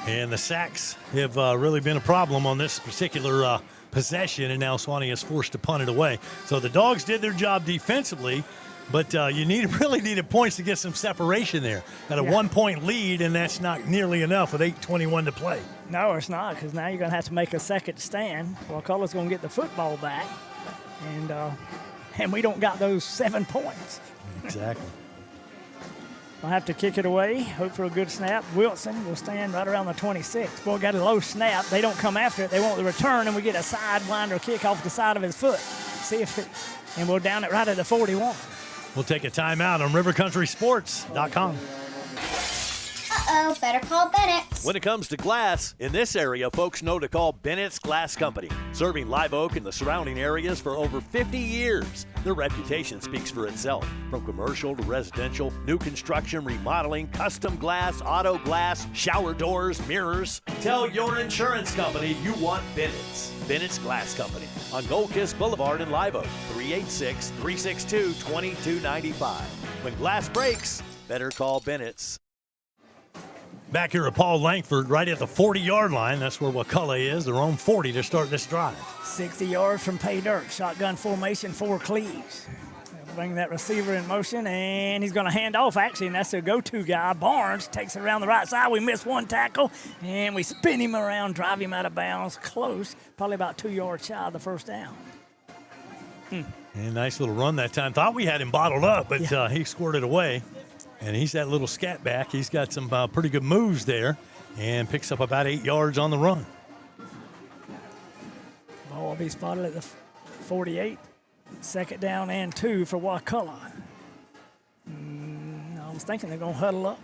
And the sacks have really been a problem on this particular possession, and now Suwannee is forced to punt it away. So the Dogs did their job defensively, but you really needed points to get some separation there. Got a 1-point lead, and that's not nearly enough with 8:21 to play. No, it's not, because now you're going to have to make a second stand. Wakulla's going to get the football back, and we don't got those 7 points. Exactly. I'll have to kick it away, hope for a good snap. Wilson will stand right around the 26. Boy, got a low snap. They don't come after it. They want the return, and we get a sidewinder kick off the side of his foot. See if it, and we'll down it right at the 41. We'll take a timeout on rivercountrysports.com. Uh-oh, better call Bennett's. When it comes to glass, in this area, folks know to call Bennett's Glass Company. Serving Live Oak and the surrounding areas for over 50 years. Their reputation speaks for itself. From commercial to residential, new construction, remodeling, custom glass, auto glass, shower doors, mirrors. Tell your insurance company you want Bennett's. Bennett's Glass Company on Gold Kiss Boulevard in Live Oak, 386-362-2295. When glass breaks, better call Bennett's. Back here at Paul Langford, right at the 40-yard line. That's where Wakulla is. Their own 40 to start this drive. 60 yards from pay dirt. Shotgun formation for Cleves. They'll bring that receiver in motion, and he's going to hand off, actually, and that's their go-to guy. Barnes takes it around the right side. We miss one tackle, and we spin him around, drive him out of bounds. Close, probably about 2 yards shy of the first down. And nice little run that time. Thought we had him bottled up, but he squirted away. And he's that little scat back. He's got some pretty good moves there and picks up about 8 yards on the run. Ball will be spotted at the 48. 2nd down and 2 for Wakulla. I was thinking they're going to huddle up.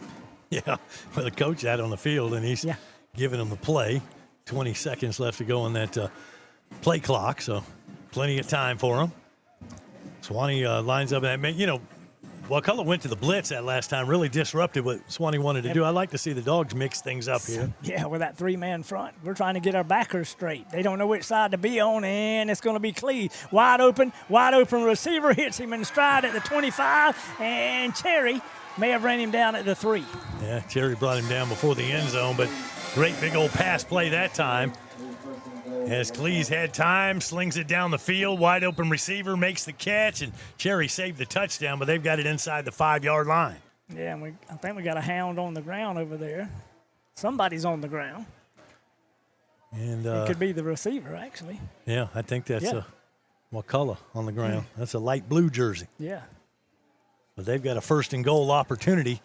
Yeah, well, the coach out on the field, and he's giving them the play. 20 seconds left to go on that play clock, so plenty of time for them. Suwannee lines up. And, Wakulla went to the blitz that last time, really disrupted what Suwannee wanted to do. I like to see the Dogs mix things up here. Yeah, with that 3-man front. We're trying to get our backers straight. They don't know which side to be on, and it's going to be Clee. Wide open receiver, hits him in stride at the 25, and Cherry may have ran him down at the 3. Yeah, Cherry brought him down before the end zone, but great big old pass play that time. As Cleese had time, slings it down the field, wide open receiver, makes the catch, and Cherry saved the touchdown, but they've got it inside the 5-yard line. Yeah, and I think we got a hound on the ground over there. Somebody's on the ground. And it could be the receiver, actually. Yeah, I think that's Wakulla on the ground. That's a light blue jersey. Yeah. But they've got a first and goal opportunity.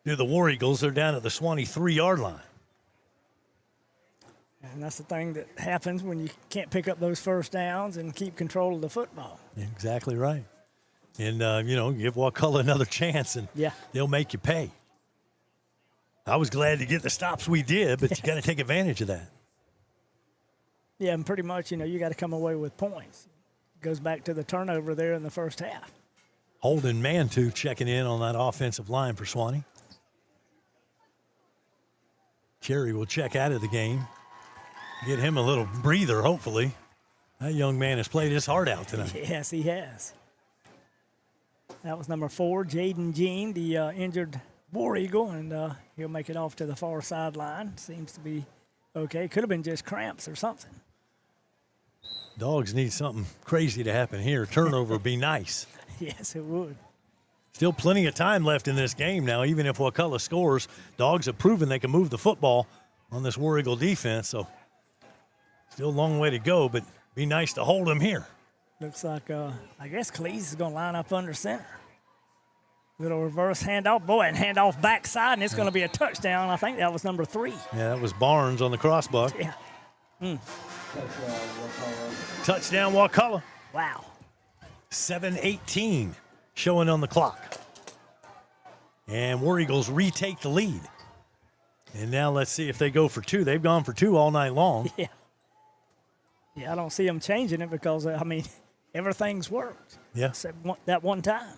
Do the War Eagles. They're down at the Suwannee 3-yard line. And that's the thing that happens when you can't pick up those first downs and keep control of the football. Exactly right. And, give Wakulla another chance, and they'll make you pay. I was glad to get the stops we did, but you got to take advantage of that. Yeah, and pretty much, you got to come away with points. It goes back to the turnover there in the first half. Holden Mantu checking in on that offensive line for Suwannee. Cherry will check out of the game. Get him a little breather, hopefully. That young man has played his heart out tonight. Yes, he has. That was number 4, Jaden Jean, the injured War Eagle, and he'll make it off to the far sideline. Seems to be okay. Could have been just cramps or something. Dogs need something crazy to happen here. Turnover would be nice. Yes, it would. Still plenty of time left in this game now. Even if Wakulla scores, Dogs have proven they can move the football on this War Eagle defense. So still a long way to go, but be nice to hold them here. Looks like, I guess Cleese is going to line up under center. Little reverse handoff. Boy, and handoff backside, and it's going to be a touchdown. I think that was number 3. Yeah, that was Barnes on the crossbuck. Yeah. Touchdown, Wakulla. Wow. 7:18 showing on the clock. And War Eagles retake the lead. And now let's see if they go for 2. They've gone for 2 all night long. Yeah. Yeah, I don't see them changing it because, everything's worked. Yeah. Except that one time.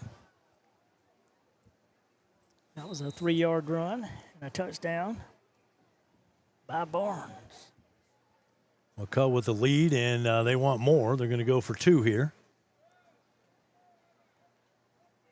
That was a 3-yard run and a touchdown by Barnes. Wakulla with the lead, and they want more. They're going to go for 2 here.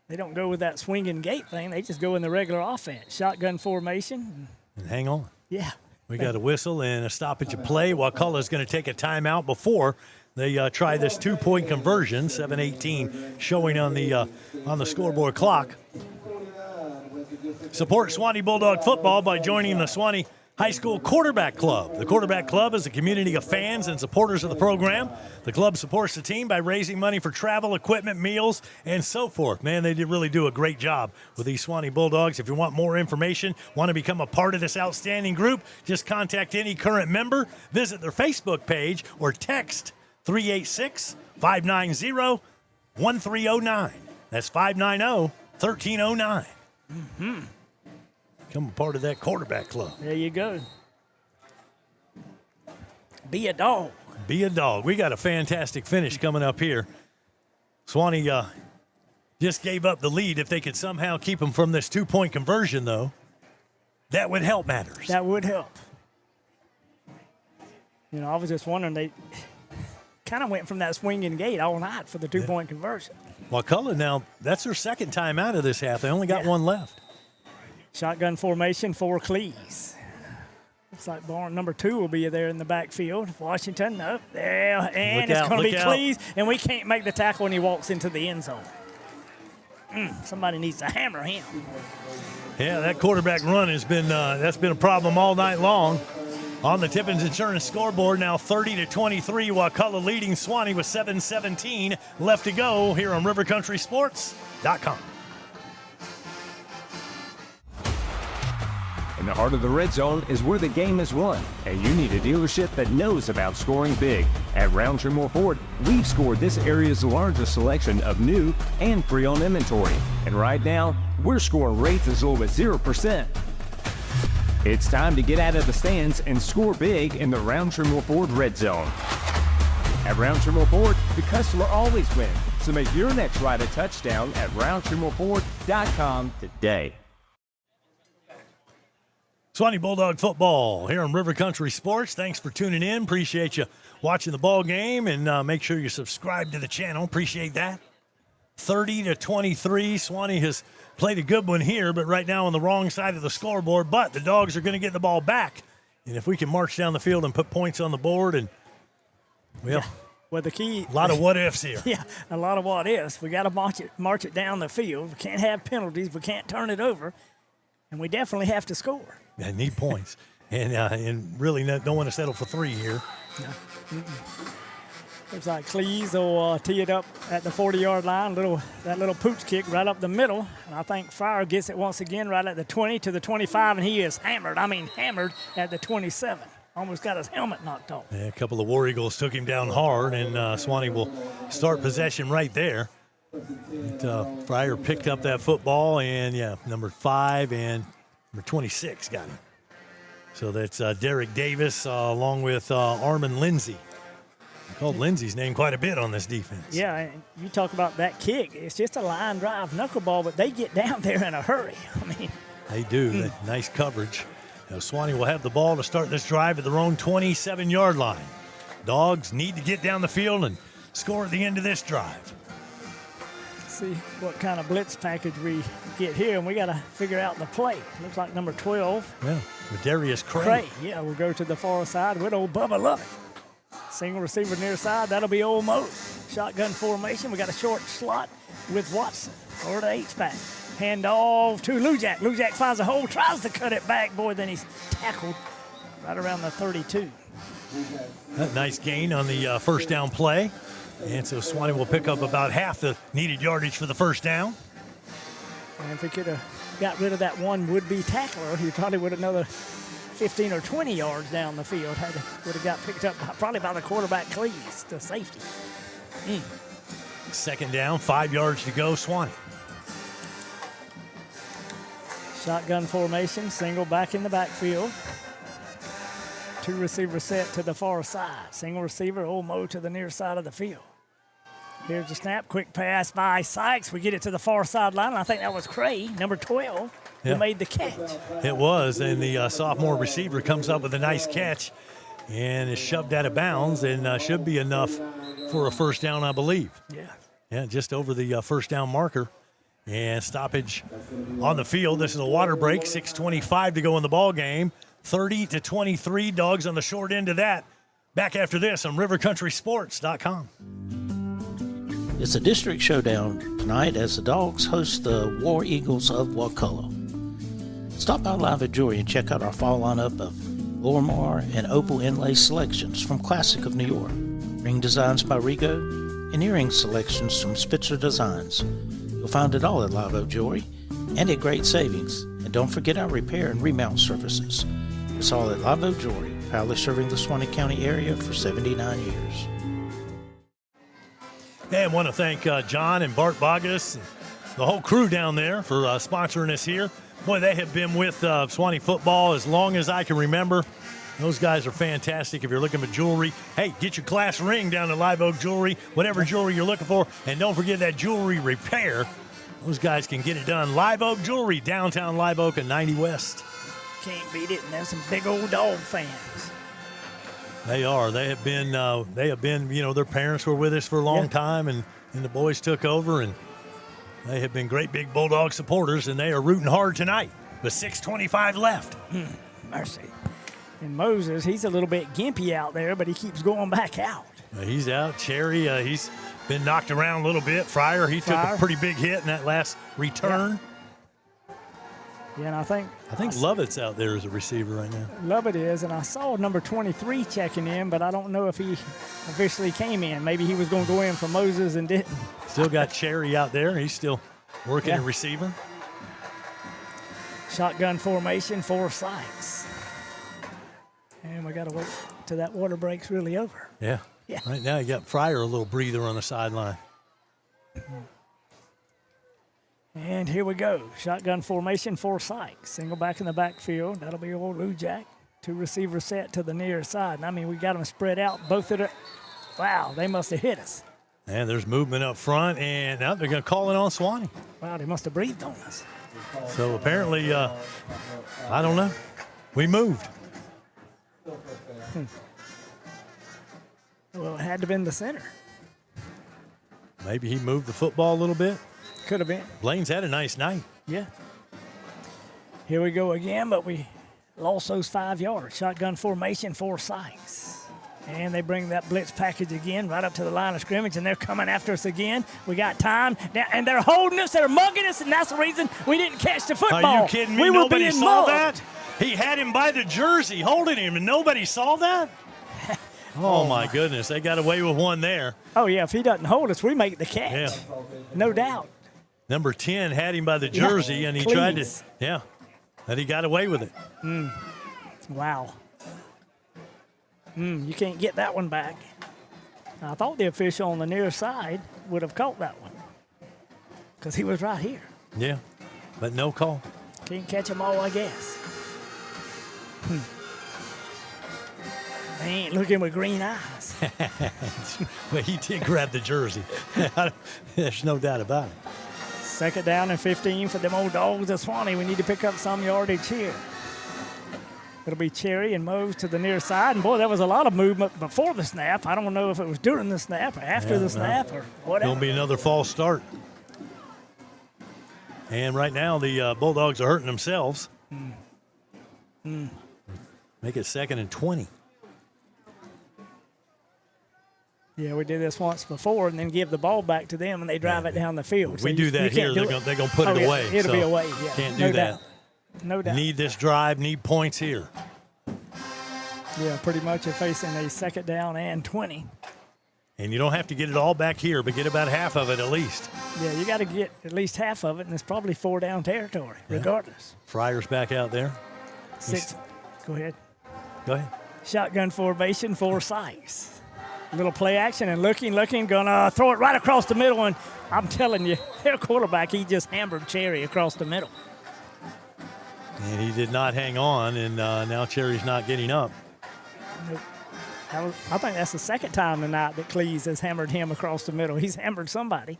They don't go with that swinging gate thing. They just go in the regular offense. Shotgun formation. And hang on. Yeah. We got a whistle and a stoppage of play. Wakulla is going to take a timeout before they try this 2-point conversion. 7:18 showing on the scoreboard clock. Support Suwannee Bulldog football by joining the Suwannee High School Quarterback Club. The Quarterback Club is a community of fans and supporters of the program. The club supports the team by raising money for travel, equipment, meals, and so forth. Man, they really do a great job with these Suwannee Bulldogs. If you want more information, want to become a part of this outstanding group, just contact any current member, visit their Facebook page, or text 386-590-1309. That's 590-1309. Mm-hmm. Become a part of that quarterback club. There you go. Be a dog. Be a dog. We got a fantastic finish coming up here. Suwannee just gave up the lead. If they could somehow keep them from this 2-point conversion, though, that would help matters. That would help. I was just wondering, they kind of went from that swinging gate all night for the 2-point conversion. Wakulla now, that's their second time out of this half. They only got one left. Shotgun formation for Cleese. Looks like Barnes number 2 will be there in the backfield. Washington, nope. There, and it's going to be Cleese, and we can't make the tackle when he walks into the end zone. Somebody needs to hammer him. Yeah, that quarterback run has been that's been a problem all night long. On the Tippins Insurance scoreboard now 30-23, Wakulla leading Suwannee with 7:17 left to go here on RiverCountrySports.com. In the heart of the red zone is where the game is won, and you need a dealership that knows about scoring big. At Roundtree Moore Ford, we've scored this area's largest selection of new and pre-owned inventory. And right now, we're scoring rates as low as 0%. It's time to get out of the stands and score big in the Roundtree Moore Ford red zone. At Roundtree Moore Ford, the customer always wins. So make your next ride a touchdown at RoundtreeMoreFord.com today. Suwannee Bulldog football here on River Country Sports. Thanks for tuning in. Appreciate you watching the ball game, and make sure you subscribe to the channel. Appreciate that. 30-23. Suwannee has played a good one here, but right now on the wrong side of the scoreboard. But the Dogs are going to get the ball back, and if we can march down the field and put points on the board, and the key. A lot of what ifs here. Yeah, a lot of what ifs. We got to march it down the field. We can't have penalties. We can't turn it over. and we definitely have to score. They need points, and really don't want to settle for 3 here. No. Looks like Cleese will tee it up at the 40-yard line. That little pooch kick right up the middle. And I think Fryer gets it once again right at the 20 to the 25, and he is hammered. I mean hammered at the 27. Almost got his helmet knocked off. Yeah, a couple of War Eagles took him down hard, and Suwannee will start possession right there. But, Fryer picked up that football, and, number 5 and number 26 got him. So that's Derek Davis along with Armin Lindsay. I called Lindsay's name quite a bit on this defense. Yeah, and you talk about that kick. It's just a line drive knuckleball, but they get down there in a hurry. I mean, they do. Nice coverage. Now, Suwannee will have the ball to start this drive at their own 27-yard line. Dogs need to get down the field and score at the end of this drive. See what kind of blitz package we get here, and we got to figure out the play. Looks like number 12. Yeah, with Darius Cray. Yeah, we'll go to the far side with old Bubba Lovett. Single receiver near side, that'll be old Mo. Shotgun formation, we got a short slot with Watson or the H-back. Hand off to Lujak. Lujak finds a hole, tries to cut it back. Boy, then he's tackled right around the 32. Nice gain on the first down play. And so Suwannee will pick up about half the needed yardage for the first down. And if we could have got rid of that one would-be tackler, he probably would have another 15 or 20 yards down the field. Would have got picked up probably by the quarterback Cleese, the safety. Second down, 5 yards to go, Suwannee. Shotgun formation, single back in the backfield. 2 receiver set to the far side. Single receiver, old Mo to the near side of the field. Here's the snap, quick pass by Sykes. We get it to the far sideline. I think that was Cray, number 12, who made the catch. It was, and the sophomore receiver comes up with a nice catch and is shoved out of bounds and should be enough for a first down, I believe. Yeah, just over the first down marker. And stoppage on the field. This is a water break, 6:25 to go in the ball game. 30-23, Dogs on the short end of that. Back after this on rivercountrysports.com. It's a district showdown tonight as the Dogs host the War Eagles of Wakulla. Stop by Live at Jewelry and check out our fall lineup of Lormar and Opal inlay selections from Classic of New York, ring designs by Rigo, and earring selections from Spitzer Designs. You'll find it all at Live Oak Jewelry and at great savings. And don't forget our repair and remount services. It's all at Live Oak Jewelry, proudly serving the Suwannee County area for 79 years. And I want to thank John and Bart Bogus and the whole crew down there for sponsoring us here. Boy, they have been with Suwannee football as long as I can remember. Those guys are fantastic. If you're looking for jewelry, hey, get your class ring down at Live Oak Jewelry, whatever jewelry you're looking for. And don't forget that jewelry repair. Those guys can get it done. Live Oak Jewelry, downtown Live Oak and 90 West. Can't beat it, and there's some big old dog fans. They are. They have been, their parents were with us for a long time, and the boys took over, and they have been great big Bulldog supporters, and they are rooting hard tonight with 6:25 left. Mercy. And Moses, he's a little bit gimpy out there, but he keeps going back out. He's out. Cherry, he's been knocked around a little bit. Fryer, he took a pretty big hit in that last return. Yeah, and I think Lovett's out there as a receiver right now. Lovett is, and I saw number 23 checking in, but I don't know if he officially came in. Maybe he was going to go in for Moses and didn't. Still got Cherry out there. He's still working a receiver. Shotgun formation for Sykes. And we got to wait till that water break's really over. Yeah. Right now you got Fryer a little breather on the sideline. And here we go. Shotgun formation for Sykes. Single back in the backfield. That'll be old Lujak. 2 receivers set to the near side. And I mean, we got them spread out. Both of them. Wow, they must have hit us. And there's movement up front, and now they're going to call it on Suwannee. Wow, they must have breathed on us. So apparently, I don't know. We moved. Well, it had to have been the center. Maybe he moved the football a little bit. Could have been. Blaine's had a nice night. Yeah. Here we go again, but we lost those 5 yards. Shotgun formation for Sykes. And they bring that blitz package again right up to the line of scrimmage, and they're coming after us again. We got time, and they're holding us, they're mugging us, and that's the reason we didn't catch the football. Are you kidding me? We were Nobody being saw mugged. that? He had him by the jersey, holding him, and nobody saw that? Oh, my goodness. They got away with one there. Oh, yeah, if he doesn't hold us, we make the catch. Yeah. No doubt. Number 10 had him by the jersey, and he tried to, and he got away with it. Wow. You can't get that one back. I thought the official on the near side would have caught that one because he was right here. Yeah, but no call. Can't catch them all, I guess. They ain't looking with green eyes. But he did grab the jersey. There's no doubt about it. 2nd down and 15 for them old dogs of Suwannee. We need to pick up some yardage here. It'll be Cherry and Mose to the near side. And, boy, there was a lot of movement before the snap. I don't know if it was during the snap or after the snap or whatever. Going to be another false start. And right now the Bulldogs are hurting themselves. Make it 2nd and 20. Yeah, we did this once before and then give the ball back to them and they drive it down the field. We do that here. They're going to put it away. It'll be away, yeah. Can't do that. No doubt. Need this drive, need points here. Yeah, pretty much you're facing a 2nd down and 20. And you don't have to get it all back here, but get about half of it at least. Yeah, you got to get at least half of it, and it's probably 4 down territory, regardless. Fryer's back out there. 6. Go ahead. Go ahead. Shotgun formation for Sykes. A little play action and looking, going to throw it right across the middle. And I'm telling you, their quarterback, he just hammered Cherry across the middle. And he did not hang on, and now Cherry's not getting up. Nope. I think that's the 2nd time tonight that Cleese has hammered him across the middle. He's hammered somebody.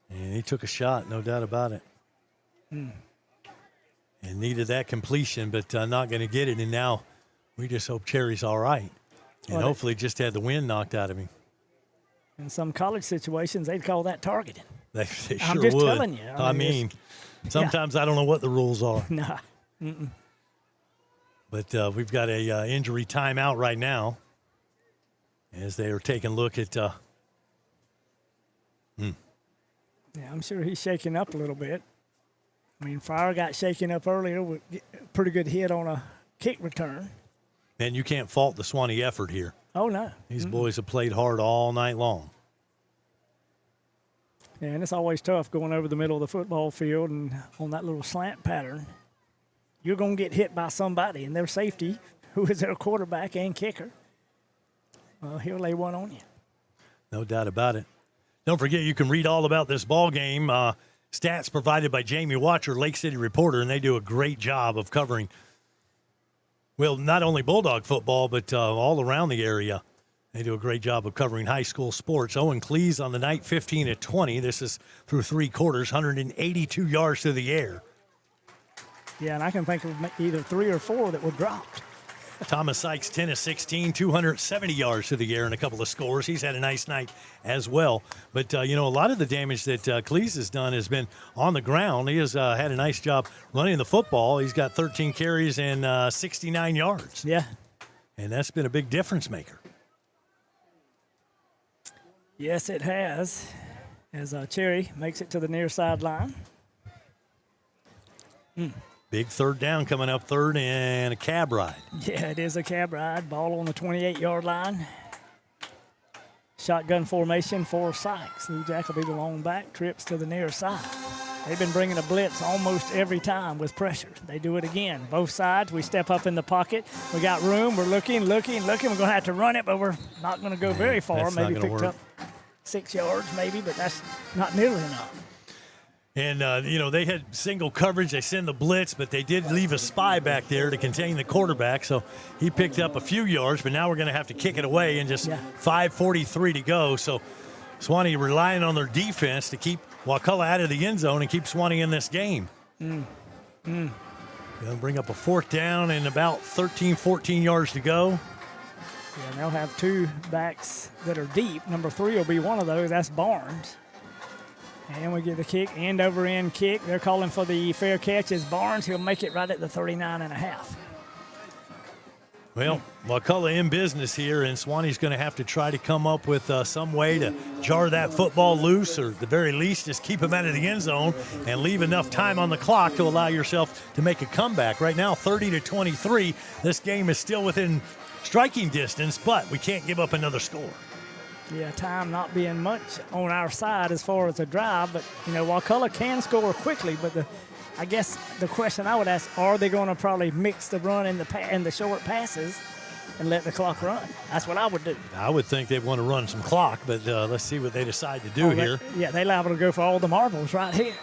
And he took a shot, no doubt about it. And needed that completion, but not going to get it. And now we just hope Cherry's all right. And hopefully just had the wind knocked out of him. In some college situations, they'd call that targeting. They sure I'm just would. telling you. I mean sometimes I don't know what the rules are. Nah. But we've got a injury timeout right now as they are taking a look at Yeah, I'm sure he's shaking up a little bit. I mean, Fryer got shaken up earlier with a pretty good hit on a kick return. And you can't fault the Suwannee effort here. Oh, no. These boys have played hard all night long. Yeah, and it's always tough going over the middle of the football field and on that little slant pattern. You're going to get hit by somebody, and their safety, who is their quarterback and kicker, well, he'll lay one on you. No doubt about it. Don't forget, you can read all about this ball game. Stats provided by Jamie Watcher, Lake City reporter, and they do a great job of covering, well, not only Bulldog football, but all around the area. They do a great job of covering high school sports. Owen Cleese on the night, 15-20. This is through 3 quarters, 182 yards through the air. Yeah, and I can think of either 3 or 4 that were dropped. Thomas Sykes, 10-16, 270 yards through the air and a couple of scores. He's had a nice night as well. But, a lot of the damage that Cleese has done has been on the ground. He has had a nice job running the football. He's got 13 carries and 69 yards. Yeah. And that's been a big difference maker. Yes, it has, as Cherry makes it to the near sideline. Big 3rd down coming up, 3rd and a cab ride. Yeah, it is a cab ride. Ball on the 28-yard line. Shotgun formation for Sykes. Lou Jacoby, the long back, trips to the near side. They've been bringing a blitz almost every time with pressure. They do it again. Both sides, we step up in the pocket. We got room. We're looking. We're going to have to run it, but we're not going to go very far. Maybe picked up 6 yards maybe, but that's not nearly enough. And, they had single coverage. They send the blitz, but they did leave a spy back there to contain the quarterback. So he picked up a few yards, but now we're going to have to kick it away and just 5:43 to go. So Suwannee relying on their defense to keep Wakulla out of the end zone and keep Suwannee in this game. They'll bring up a 4th down and about 13, 14 yards to go. Yeah, and they'll have 2 backs that are deep. Number 3 will be one of those. That's Barnes. And we get the kick, end over end kick. They're calling for the fair catch as Barnes. He'll make it right at the 39.5. Well, Wakulla in business here, and Suwannee's going to have to try to come up with some way to jar that football loose, or at the very least just keep him out of the end zone and leave enough time on the clock to allow yourself to make a comeback. Right now, 30-23. This game is still within striking distance, but we can't give up another score. Yeah, time not being much on our side as far as a drive, but, Wakulla can score quickly, but I guess the question I would ask, are they going to probably mix the run and the short passes and let the clock run? That's what I would do. I would think they'd want to run some clock, but let's see what they decide to do here. They're liable to go for all the marbles right here.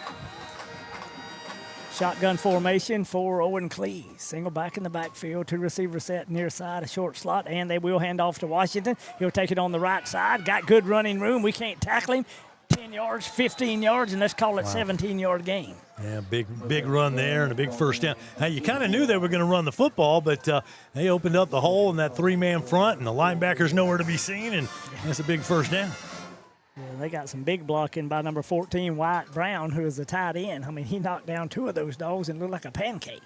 Shotgun formation for Owen Cleese. Single back in the backfield, 2 receivers set near side, a short slot, and they will hand off to Washington. He'll take it on the right side. Got good running room. We can't tackle him. 10 yards, 15 yards, and let's call it 17-yard game. Yeah, big run there and a big first down. Now, you kind of knew they were going to run the football, but they opened up the hole in that 3-man front, and the linebackers nowhere to be seen, and that's a big first down. Yeah, they got some big blocking by number 14, Wyatt Brown, who is the tight end. I mean, he knocked down 2 of those dogs and looked like a pancake.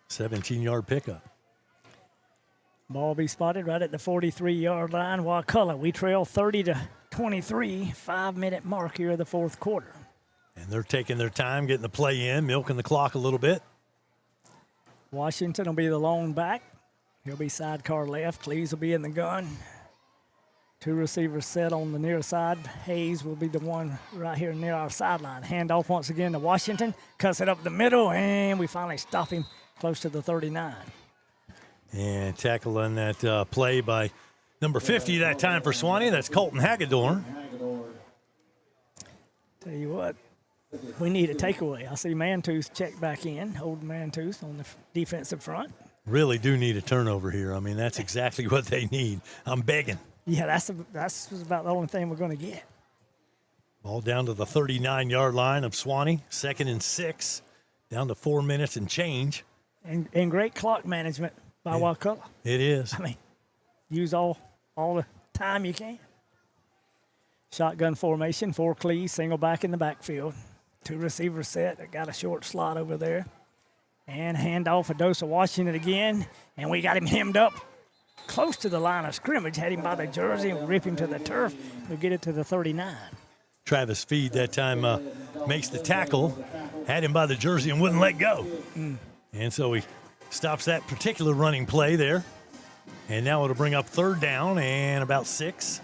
17-yard pickup. Ball be spotted right at the 43-yard line. Wakulla, we trail 30-23, 5-minute mark here of the fourth quarter. And they're taking their time, getting the play in, milking the clock a little bit. Washington will be the lone back. He'll be sidecar left. Cleese will be in the gun. 2 receivers set on the near side. Hayes will be the one right here near our sideline. Handoff once again to Washington. Cuts it up the middle, and we finally stop him close to the 39. And tackling that play by number 50 that time for Suwannee. That's Colton Hagedorn. Tell you what, we need a takeaway. I see Mantooth check back in. Old Mantooth on the defensive front. Really do need a turnover here. I mean, that's exactly what they need. I'm begging. Yeah, that's about the only thing we're going to get. Ball down to the 39-yard line of Suwannee. 2nd and 6. Down to 4 minutes and change. And great clock management by Wakulla. It is. I mean, use all the time you can. Shotgun formation for Cleese. Single back in the backfield. 2 receivers set. Got a short slot over there. And handoff Adosa Washington again. And we got him hemmed up close to the line of scrimmage. Had him by the jersey and rip him to the turf. We'll get it to the 39. Travis Feed that time makes the tackle. Had him by the jersey and wouldn't let go. And so he stops that particular running play there. And now it'll bring up 3rd down and about 6.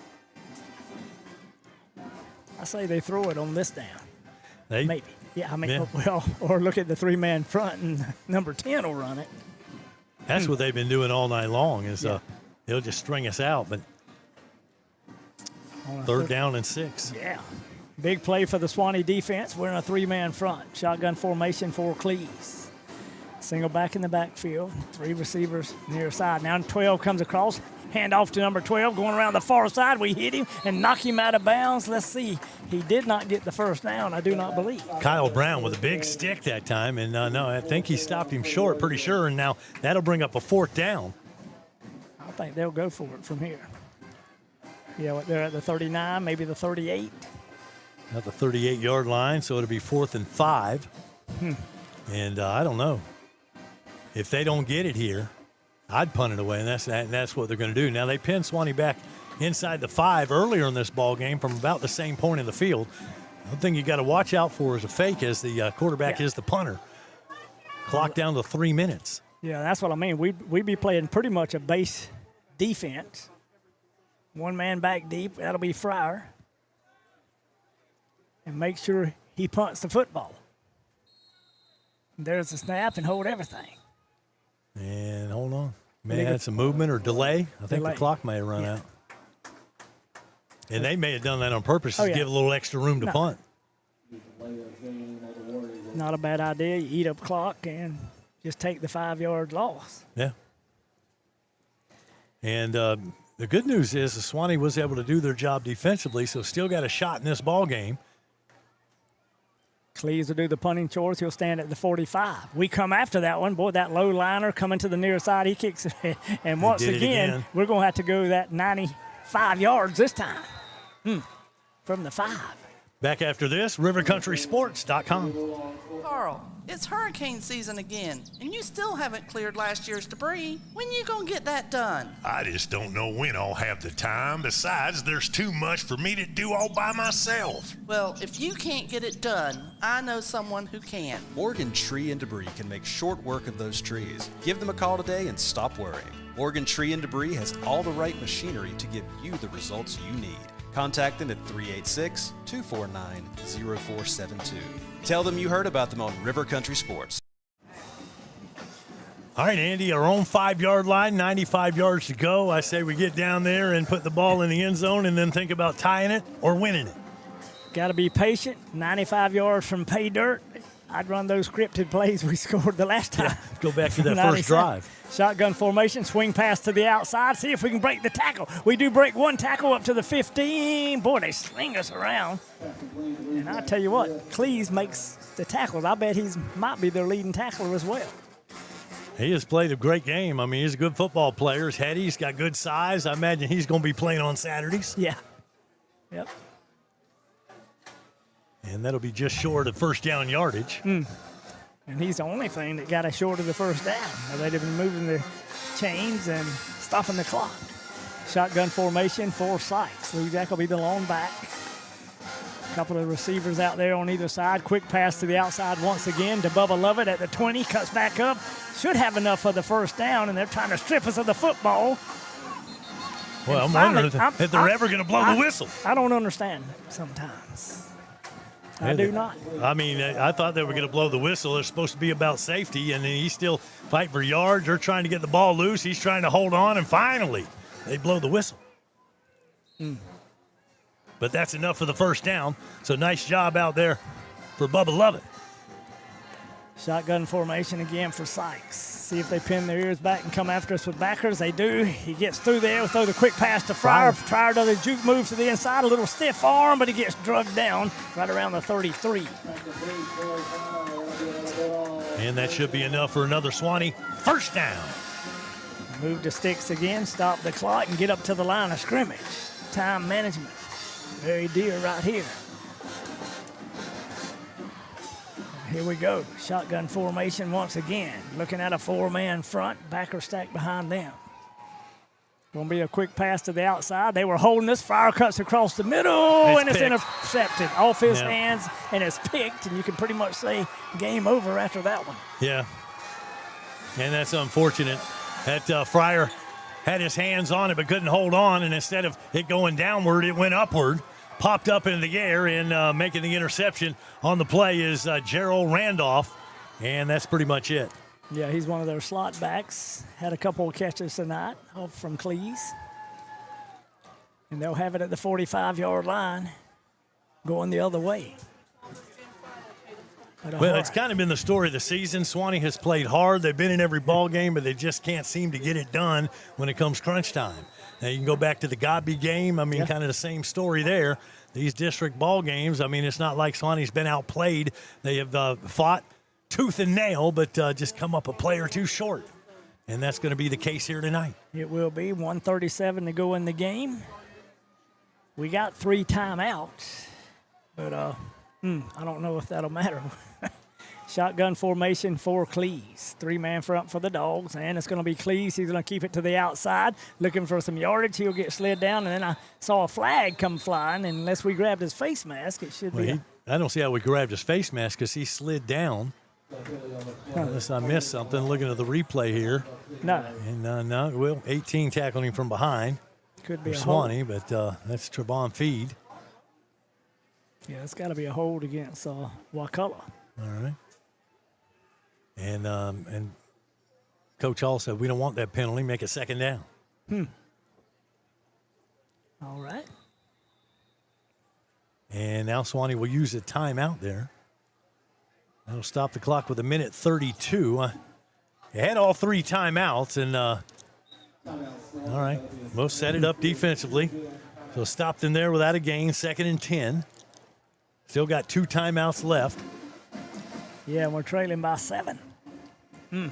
I say they throw it on this down. Maybe. Yeah, I mean, well, or look at the 3-man front and number 10 will run it. That's what they've been doing all night long is they'll just string us out. But 3rd down and 6. Yeah. Big play for the Suwannee defense. We're in a 3-man front. Shotgun formation for Cleese. Single back in the backfield. 3 receivers near side. Now 12 comes across. Hand off to number 12. Going around the far side. We hit him and knock him out of bounds. Let's see. He did not get the first down, I do not believe. Kyle Brown with a big stick that time. And no, I think he stopped him short, pretty sure. And now that'll bring up a 4th down. I think they'll go for it from here. Yeah, they're at the 39, maybe the 38. At the 38-yard line, so it'll be 4th and 5. And I don't know. If they don't get it here, I'd punt it away, and that's what they're going to do. Now, they pinned Suwannee back inside the 5 earlier in this ball game from about the same point in the field. One thing you got to watch out for is a fake as the quarterback is the punter. Clock down to 3 minutes. Yeah, that's what I mean. We'd be playing pretty much a base defense. 1 man back deep. That'll be Fryer. And make sure he punts the football. There's the snap and hold everything. And hold on. May have had some movement or delay. I think the clock may have run out. And they may have done that on purpose to give a little extra room to punt. Not a bad idea. You eat up clock and just take the 5-yard loss. Yeah. And the good news is the Suwannee was able to do their job defensively, so still got a shot in this ball game. Cleese will do the punting chores. He'll stand at the 45. We come after that one. Boy, that low liner coming to the near side. He kicks it. And once again, we're going to have to go that 95 yards this time from the 5. Back after this, rivercountrysports.com. Carl, It's hurricane season again, and you still haven't cleared last year's debris. When you gonna get that done? I just don't know when I'll have the time. Besides, there's too much for me to do all by myself. Well, if you can't get it done, I know someone who can. Morgan Tree and Debris can make short work of those trees. Give them a call today and stop worrying. Morgan Tree and Debris has all the right machinery to give you the results you need. Contact them at 386-249-0472. Tell them you heard about them on River Country Sports. All right, Andy, our own 5-yard line, 95 yards to go. I say we get down there and put the ball in the end zone and then think about tying it or winning it. Got to be patient. 95 yards from pay dirt. I'd run those scripted plays we scored the last time. Yeah, go back to that first drive. Shotgun formation, swing pass to the outside. See if we can break the tackle. We do break one tackle up to the 15. Boy, they sling us around. And I tell you what, Cleese makes the tackles. I bet he might be their leading tackler as well. He has played a great game. I mean, he's a good football player. He's heady. He's got good size. I imagine he's going to be playing on Saturdays. Yeah. Yep. And that'll be just short of first down yardage. And he's the only thing that got us short of the first down. Now, they'd have been moving the chains and stopping the clock. Shotgun formation for Sykes. Lou Jack will be the long back. A couple of receivers out there on either side. Quick pass to the outside once again to Bubba Lovett at the 20. Cuts back up. Should have enough for the first down, and they're trying to strip us of the football. Well, I'm wondering if they're ever going to blow the whistle. I don't understand sometimes. I do not. I mean, I thought they were going to blow the whistle. It's supposed to be about safety, and he's still fighting for yards. They're trying to get the ball loose. He's trying to hold on, and finally, they blow the whistle. But that's enough for the first down. So nice job out there for Bubba Lovett. Shotgun formation again for Sykes. See if they pin their ears back and come after us with backers. They do. He gets through there. We'll throw the quick pass to Fryer. Fryer does a juke move to the inside. A little stiff arm, but he gets drugged down right around the 33. And that should be enough for another Suwannee first down. Move the sticks again, stop the clock, and get up to the line of scrimmage. Time management. Very dear right here. Here we go. Shotgun formation once again. Looking at a 4-man front. Backer stacked behind them. Going to be a quick pass to the outside. They were holding us. Fryer cuts across the middle, and it's intercepted off his hands, and it's picked, and you can pretty much say game over after that one. Yeah. And that's unfortunate. That Fryer had his hands on it but couldn't hold on, and instead of it going downward, it went upward. Popped up into the air, and making the interception on the play is Gerald Randolph, and that's pretty much it. Yeah, he's one of their slot backs. Had a couple of catches tonight from Cleese. And they'll have it at the 45-yard line going the other way. Well, it's kind of been the story of the season. Suwannee has played hard. They've been in every ball game, but they just can't seem to get it done when it comes crunch time. Now, you can go back to the Godby game. I mean, kind of the same story there. These district ball games, I mean, it's not like Suwannee's been outplayed. They have fought tooth and nail, but just come up a play or two short. And that's going to be the case here tonight. It will be. 1:37 to go in the game. We got 3 timeouts, but I don't know if that'll matter. Shotgun formation for Cleese. 3-man front for the Dogs, and it's going to be Cleese. He's going to keep it to the outside, looking for some yardage. He'll get slid down, and then I saw a flag come flying, and unless we grabbed his face mask, it should be. I don't see how we grabbed his face mask because he slid down. Unless I missed something, looking at the replay here. No. And no, well, 18 tackling him from behind. Could be a Suwannee, hold. but that's Trevon Feed. Yeah, it's got to be a hold against Wakulla. All right. And Coach Hall said, we don't want that penalty. Make it second down. All right. And now Suwannee will use a timeout there. That'll stop the clock with 1:32. They had all 3 timeouts, and all right, we'll set it up defensively. So stop them there without a gain, 2nd and 10. Still got 2 timeouts left. Yeah, we're trailing by 7. I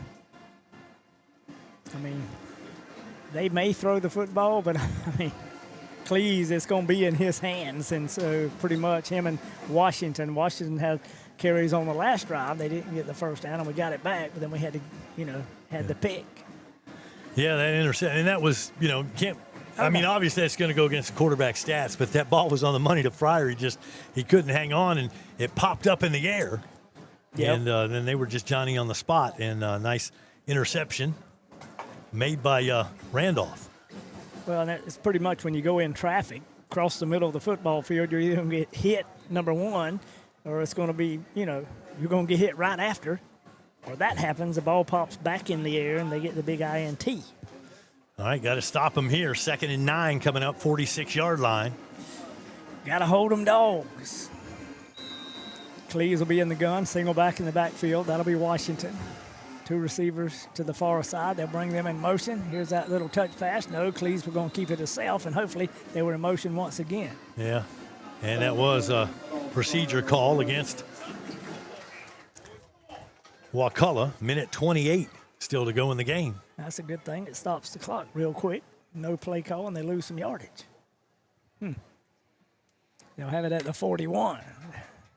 mean, they may throw the football, but I mean, Cleese, it's going to be in his hands. And so pretty much him and Washington. Washington has carries on the last drive. They didn't get the first down, and we got it back, but then we had to, had the pick. Yeah, that interception. And that was, obviously that's going to go against the quarterback stats, but that ball was on the money to Fryer. He couldn't hang on, and it popped up in the air. Yep. And then they were just Johnny on the spot, and nice interception made by Randolph. Well, and it's pretty much when you go in traffic, across the middle of the football field, you're either going to get hit, number one, or it's going to be, you're going to get hit right after. Or that happens, the ball pops back in the air, and they get the big INT. All right, got to stop them here. 2nd and 9 coming up, 46-yard line. Got to hold them dogs. Cleves will be in the gun, single back in the backfield. That'll be Washington. 2 receivers to the far side. They'll bring them in motion. Here's that little touch pass. No, Cleves were going to keep it himself, and hopefully they were in motion once again. Yeah, and that was a procedure call against Wakulla. Minute 28 still to go in the game. That's a good thing. It stops the clock real quick. No play call, and they lose some yardage. They'll have it at the 41.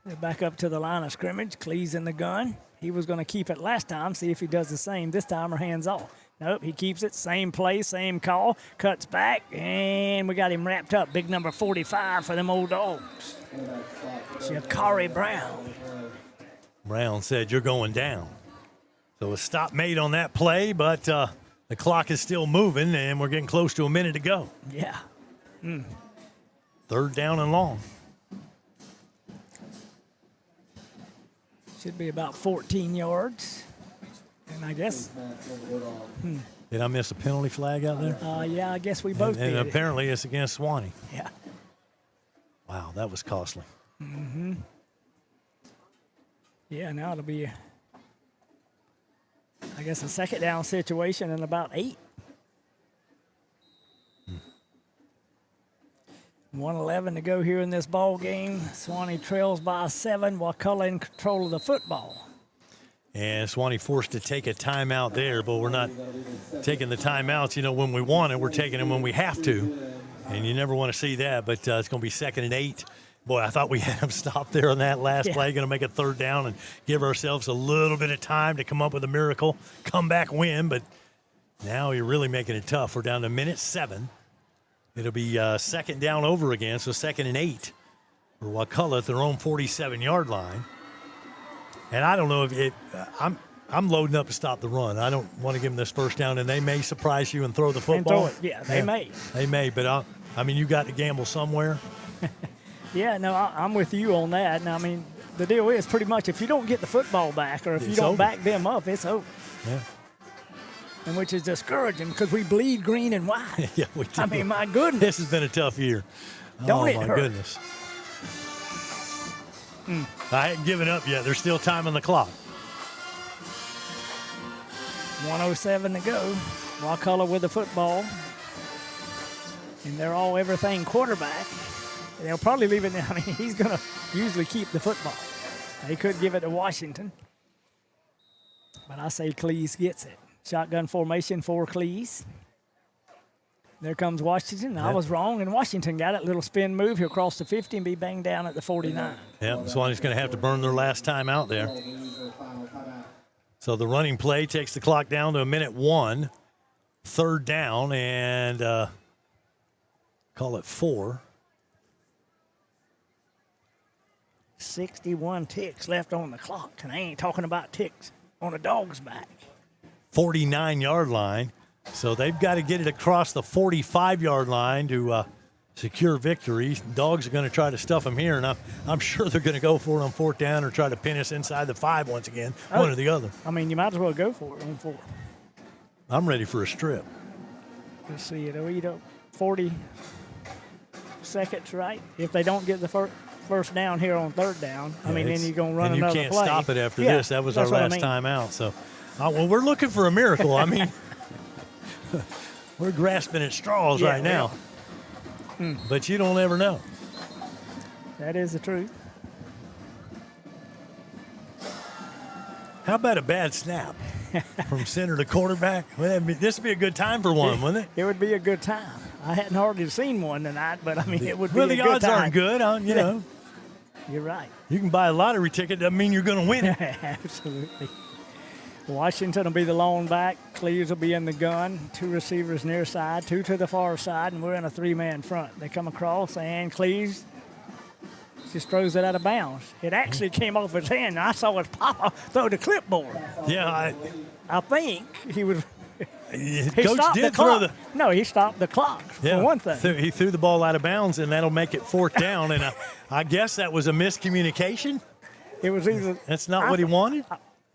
They're back up to the line of scrimmage. Cleves in the gun. He was going to keep it last time, see if he does the same this time or hands off. Nope, he keeps it. Same play, same call. Cuts back, and we got him wrapped up. Big number 45 for them old dogs. Shakari Brown. Brown said, "You're going down." So a stop made on that play, but the clock is still moving, and we're getting close to a minute to go. Yeah. 3rd down and long. Should be about 14 yards. And I guess. Did I miss a penalty flag out there? Yeah, I guess we both did. And apparently it's against Suwannee. Yeah. Wow, that was costly. Mm-hmm. Yeah, now it'll be, I guess, a 2nd down situation in about 8. 1:11 to go here in this ball game. Suwannee trails by 7. Wakulla in control of the football. And Suwannee forced to take a timeout there, but we're not taking the timeouts, when we want it. We're taking them when we have to. And you never want to see that, but it's going to be 2nd and 8. Boy, I thought we had them stop there on that last play. Going to make a 3rd down and give ourselves a little bit of time to come up with a miracle, come back, win. But now you're really making it tough. We're down to minute 7. It'll be 2nd down over again, so 2nd and 8 for Wakulla at their own 47-yard line. And I don't know if I'm loading up to stop the run. I don't want to give them this 1st down, and they may surprise you and throw the football. And throw it. Yeah, they may. They may, but you got to gamble somewhere. Yeah, no, I'm with you on that. And, the deal is pretty much if you don't get the football back or if you don't back them up, it's over. Yeah. And which is discouraging because we bleed green and white. Yeah, we do. My goodness. This has been a tough year. Don't it my hurt? Goodness. I hadn't given up yet. There's still time on the clock. 1:07 to go. Wakulla with the football. And they're all everything quarterback. They'll probably leave it now. He's going to usually keep the football. They could give it to Washington. But I say Cleves gets it. Shotgun formation for Cleves. There comes Washington. I was wrong, and Washington got it. Little spin move. He'll cross the 50 and be banged down at the 49. Yeah, Suwannee's going to have to burn their last time out there. So the running play takes the clock down to a minute 1. 3rd down, and call it 4. 61 ticks left on the clock, and I ain't talking about ticks on a dog's back. 49-yard line. So they've got to get it across the 45-yard line to secure victory. Dogs are going to try to stuff them here, and I'm sure they're going to go for it on 4th down or try to pin us inside the 5 once again, one or the other. You might as well go for it on 4. I'm ready for a strip. Let's see, it'll eat up 40 seconds, right? If they don't get the first down here on 3rd down, then you're going to run another play. And you can't stop it after this. That was our last time out. So, we're looking for a miracle. We're grasping at straws right now. But you don't ever know. That is the truth. How about a bad snap from center to quarterback? Well, this would be a good time for one, wouldn't it? It would be a good time. I hadn't hardly seen one tonight, but it would be a good time. Well, the odds aren't good, you know. You're right. You can buy a lottery ticket, doesn't mean you're going to win it. Absolutely. Washington will be the lone back. Cleves will be in the gun. 2 receivers near side, 2 to the far side, and we're in a 3-man front. They come across, and Cleves just throws it out of bounds. It actually came off his hand, and I saw his papa throw the clipboard. Yeah, I think he was. Coach did throw the. No, he stopped the clock for one thing. He threw the ball out of bounds, and that'll make it 4th down. And I guess that was a miscommunication. It was either. That's not what he wanted.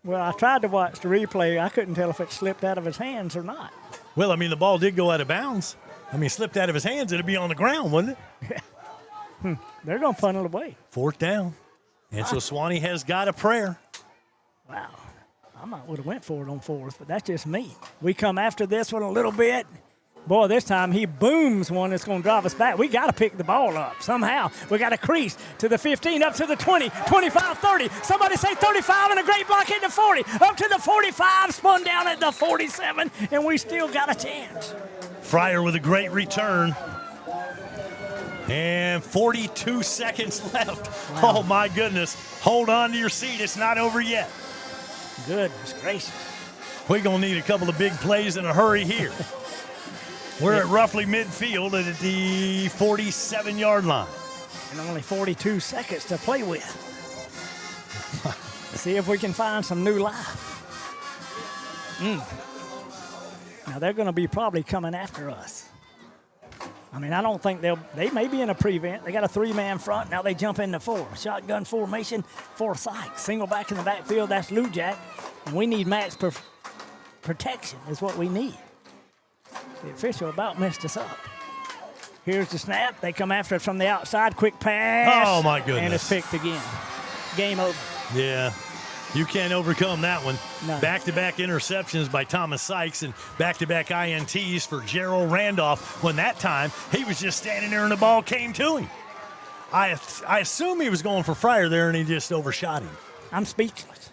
Well, I tried to watch the replay. I couldn't tell if it slipped out of his hands or not. Well, I mean, the ball did go out of bounds. I mean, slipped out of his hands, it'd be on the ground, wouldn't it? They're going to funnel it away. 4th down. And so Suwannee has got a prayer. Wow. I might would have went for it on 4th, but that's just me. We come after this one a little bit. Boy, this time he booms one that's going to drive us back. We got to pick the ball up somehow. We got to crease to the 15, up to the 20, 25, 30. Somebody say 35, and a great block hit the 40. Up to the 45, spun down at the 47, and we still got a chance. Fryer with a great return. And 42 seconds left. Wow. Oh, my goodness. Hold on to your seat. It's not over yet. Goodness gracious. We're going to need a couple of big plays in a hurry here. We're at roughly midfield at the 47-yard line. And only 42 seconds to play with. See if we can find some new life. Now, they're going to be probably coming after us. I mean, I don't think they may be in a prevent. They got a 3-man front. Now they jump into 4. Shotgun formation for Sykes. Single back in the backfield. That's Lou Jack. And we need max protection is what we need. The official about messed us up. Here's the snap. They come after it from the outside. Quick pass. Oh, my goodness. And it's picked again. Game over. Yeah. You can't overcome that one. No. Back-to-back interceptions by Thomas Sykes and back-to-back INTs for Gerald Randolph when that time he was just standing there and the ball came to him. I assume he was going for Fryer there and he just overshot him. I'm speechless.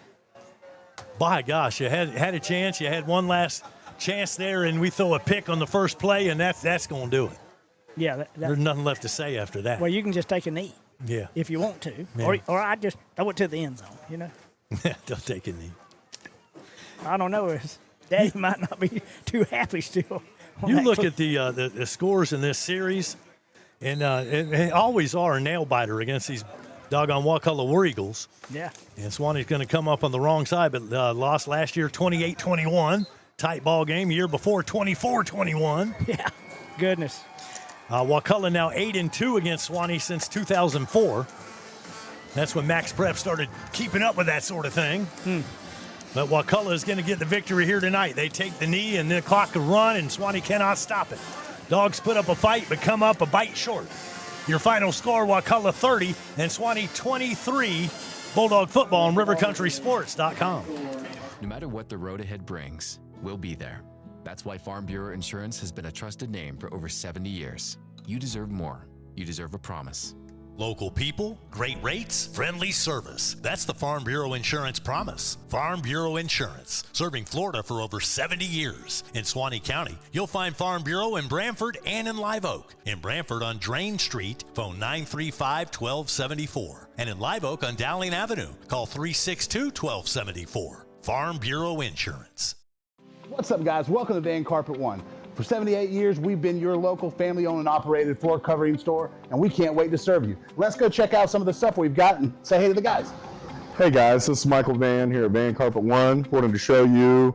By gosh, you had a chance. You had one last chance there, and we throw a pick on the first play, and that's going to do it. Yeah. There's nothing left to say after that. Well, you can just take a knee. Yeah. If you want to. Yeah. Or I just throw it to the end zone, you know. Don't take a knee. I don't know. His daddy might not be too happy still. You look at the scores in this series, and they always are a nail-biter against these doggone Wakulla War Eagles. Yeah. And Suwannee's going to come up on the wrong side, but lost last year 28-21. Tight ball game. Year before, 24-21. Yeah. Goodness. Wakulla now 8-2 against Suwannee since 2004. That's when Max Prep started keeping up with that sort of thing. But Wakulla is going to get the victory here tonight. They take the knee, and the clock will run, and Suwannee cannot stop it. Dogs put up a fight, but come up a bite short. Your final score, Wakulla 30 and Suwannee 23. Bulldog football on rivercountrysports.com. No matter what the road ahead brings, we'll be there. That's why Farm Bureau Insurance has been a trusted name for over 70 years. You deserve more. You deserve a promise. Local people, great rates, friendly service. That's the Farm Bureau Insurance promise. Farm Bureau Insurance, serving Florida for over 70 years. In Suwannee County, you'll find Farm Bureau in Brantford and in Live Oak. In Brantford on Drain Street, phone 935-1274. And in Live Oak on Dowling Avenue, call 362-1274. Farm Bureau Insurance. What's up, guys? Welcome to Van Carpet One. For 78 years, we've been your local family-owned and operated floor covering store, and we can't wait to serve you. Let's go check out some of the stuff we've got and say hey to the guys. Hey guys, this is Michael Van here at Van Carpet One. Wanted to show you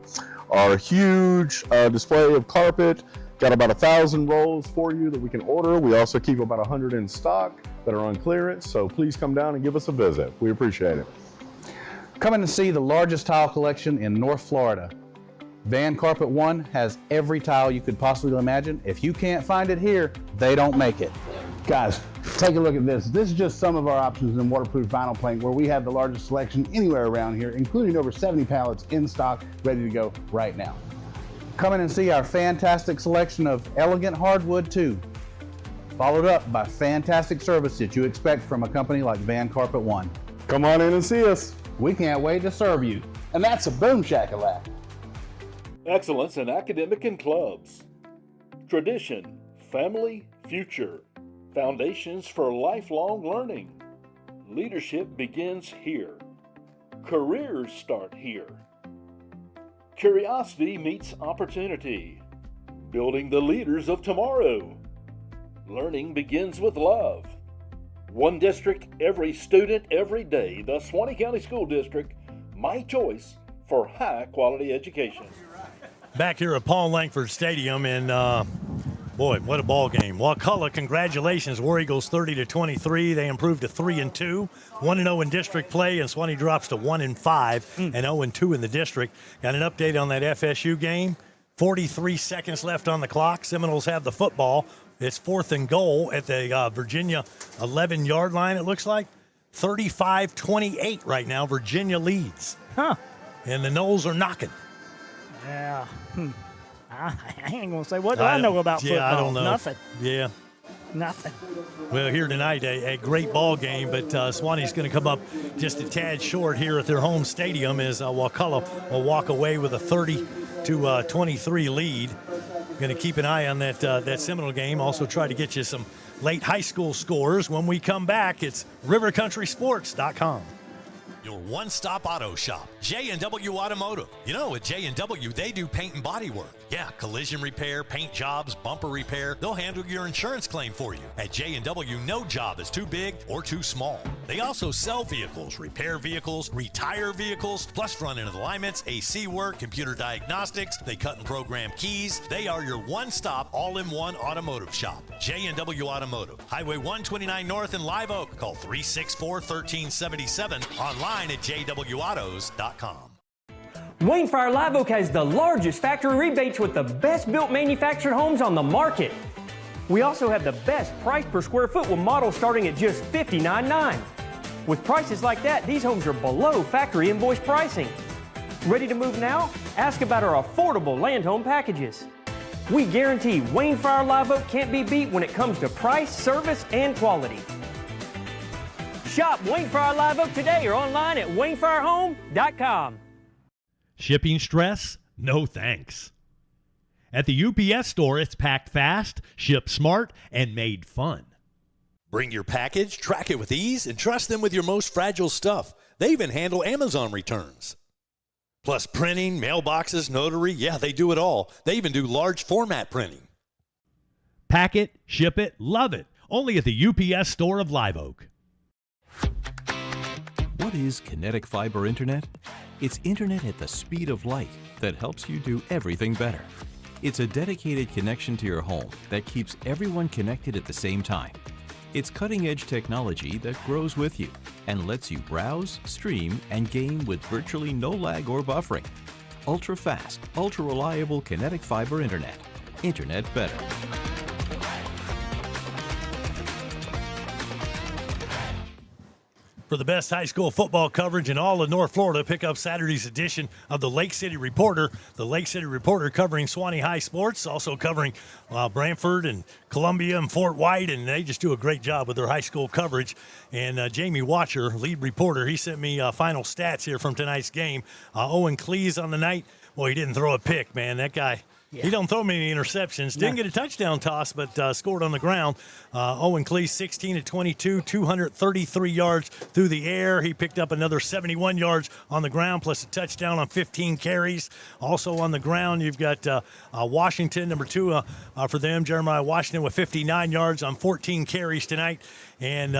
our huge display of carpet. Got about 1,000 rolls for you that we can order. We also keep about 100 in stock that are on clearance, so please come down and give us a visit. We appreciate it. Come in and see the largest tile collection in North Florida. Van Carpet One has every tile you could possibly imagine. If you can't find it here, they don't make it. Guys, take a look at this. This is just some of our options in waterproof vinyl plank, where we have the largest selection anywhere around here, including over 70 pallets in stock, ready to go right now. Come in and see our fantastic selection of elegant hardwood too, followed up by fantastic service that you expect from a company like Van Carpet One. Come on in and see us. We can't wait to serve you. And that's a boom shakalak. Excellence in academic and clubs. Tradition, family, future. Foundations for lifelong learning. Leadership begins here. Careers start here. Curiosity meets opportunity. Building the leaders of tomorrow. Learning begins with love. One district, every student, every day. The Suwannee County School District, my choice for high-quality education. Back here at Paul Langford Stadium, and boy, what a ball game. Wakulla, congratulations. War Eagles 30-23. They improved to 3-2, 1-0 in district play, and Suwannee drops to 1-5 and 0-2 in the district. Got an update on that FSU game. 43 seconds left on the clock. Seminoles have the football. It's 4th and goal at the Virginia 11-yard line, it looks like. 35-28 right now. Virginia leads. And the Noles are knocking. Yeah. I ain't going to say, what do I know about football? Yeah, I don't know. Nothing. Yeah. Nothing. Well, here tonight, a great ball game, but Suwannee's going to come up just a tad short here at their home stadium as Wakulla will walk away with a 30-23 lead. Going to keep an eye on that Seminole game. Also try to get you some late high school scores. When we come back, it's rivercountrysports.com. Your one-stop auto shop, J&W Automotive. You know, at J&W, they do paint and body work. Yeah, collision repair, paint jobs, bumper repair. They'll handle your insurance claim for you. At J&W, no job is too big or too small. They also sell vehicles, repair vehicles, retire vehicles, plus front-end alignments, AC work, computer diagnostics. They cut and program keys. They are your one-stop, all-in-one automotive shop. J&W Automotive. Highway 129 North in Live Oak. Call 364-1377. Online at jwautos.com. Wayne Fryer Live Oak has the largest factory rebates with the best built manufactured homes on the market. We also have the best price per square foot with models starting at just $59.9. With prices like that, these homes are below factory invoice pricing. Ready to move now? Ask about our affordable land home packages. We guarantee Wayne Fryer Live Oak can't be beat when it comes to price, service, and quality. Shop Wayne Fryer Live Oak today or online at WayneFryerHome.com. Shipping stress? No thanks. At the UPS store, it's packed fast, shipped smart, and made fun. Bring your package, track it with ease, and trust them with your most fragile stuff. They even handle Amazon returns. Plus printing, mailboxes, notary, yeah, they do it all. They even do large format printing. Pack it, ship it, love it. Only at the UPS store of Live Oak. What is kinetic fiber internet? It's internet at the speed of light that helps you do everything better. It's a dedicated connection to your home that keeps everyone connected at the same time. It's cutting-edge technology that grows with you and lets you browse, stream, and game with virtually no lag or buffering. Ultra-fast, ultra-reliable kinetic fiber internet. Internet better. For the best high school football coverage in all of North Florida, pick up Saturday's edition of the Lake City Reporter. The Lake City Reporter covering Suwannee High sports, also covering Brantford and Columbia and Fort White, and they just do a great job with their high school coverage. And Jamie Watcher, lead reporter, he sent me final stats here from tonight's game. Owen Cleese on the night. Well, he didn't throw a pick, man. That guy, he don't throw many interceptions. Didn't get a touchdown toss, but scored on the ground. Owen Cleese, 16-22, 233 yards through the air. He picked up another 71 yards on the ground, plus a touchdown on 15 carries. Also on the ground, you've got Washington, number 2 for them, Jeremiah Washington, with 59 yards on 14 carries tonight. And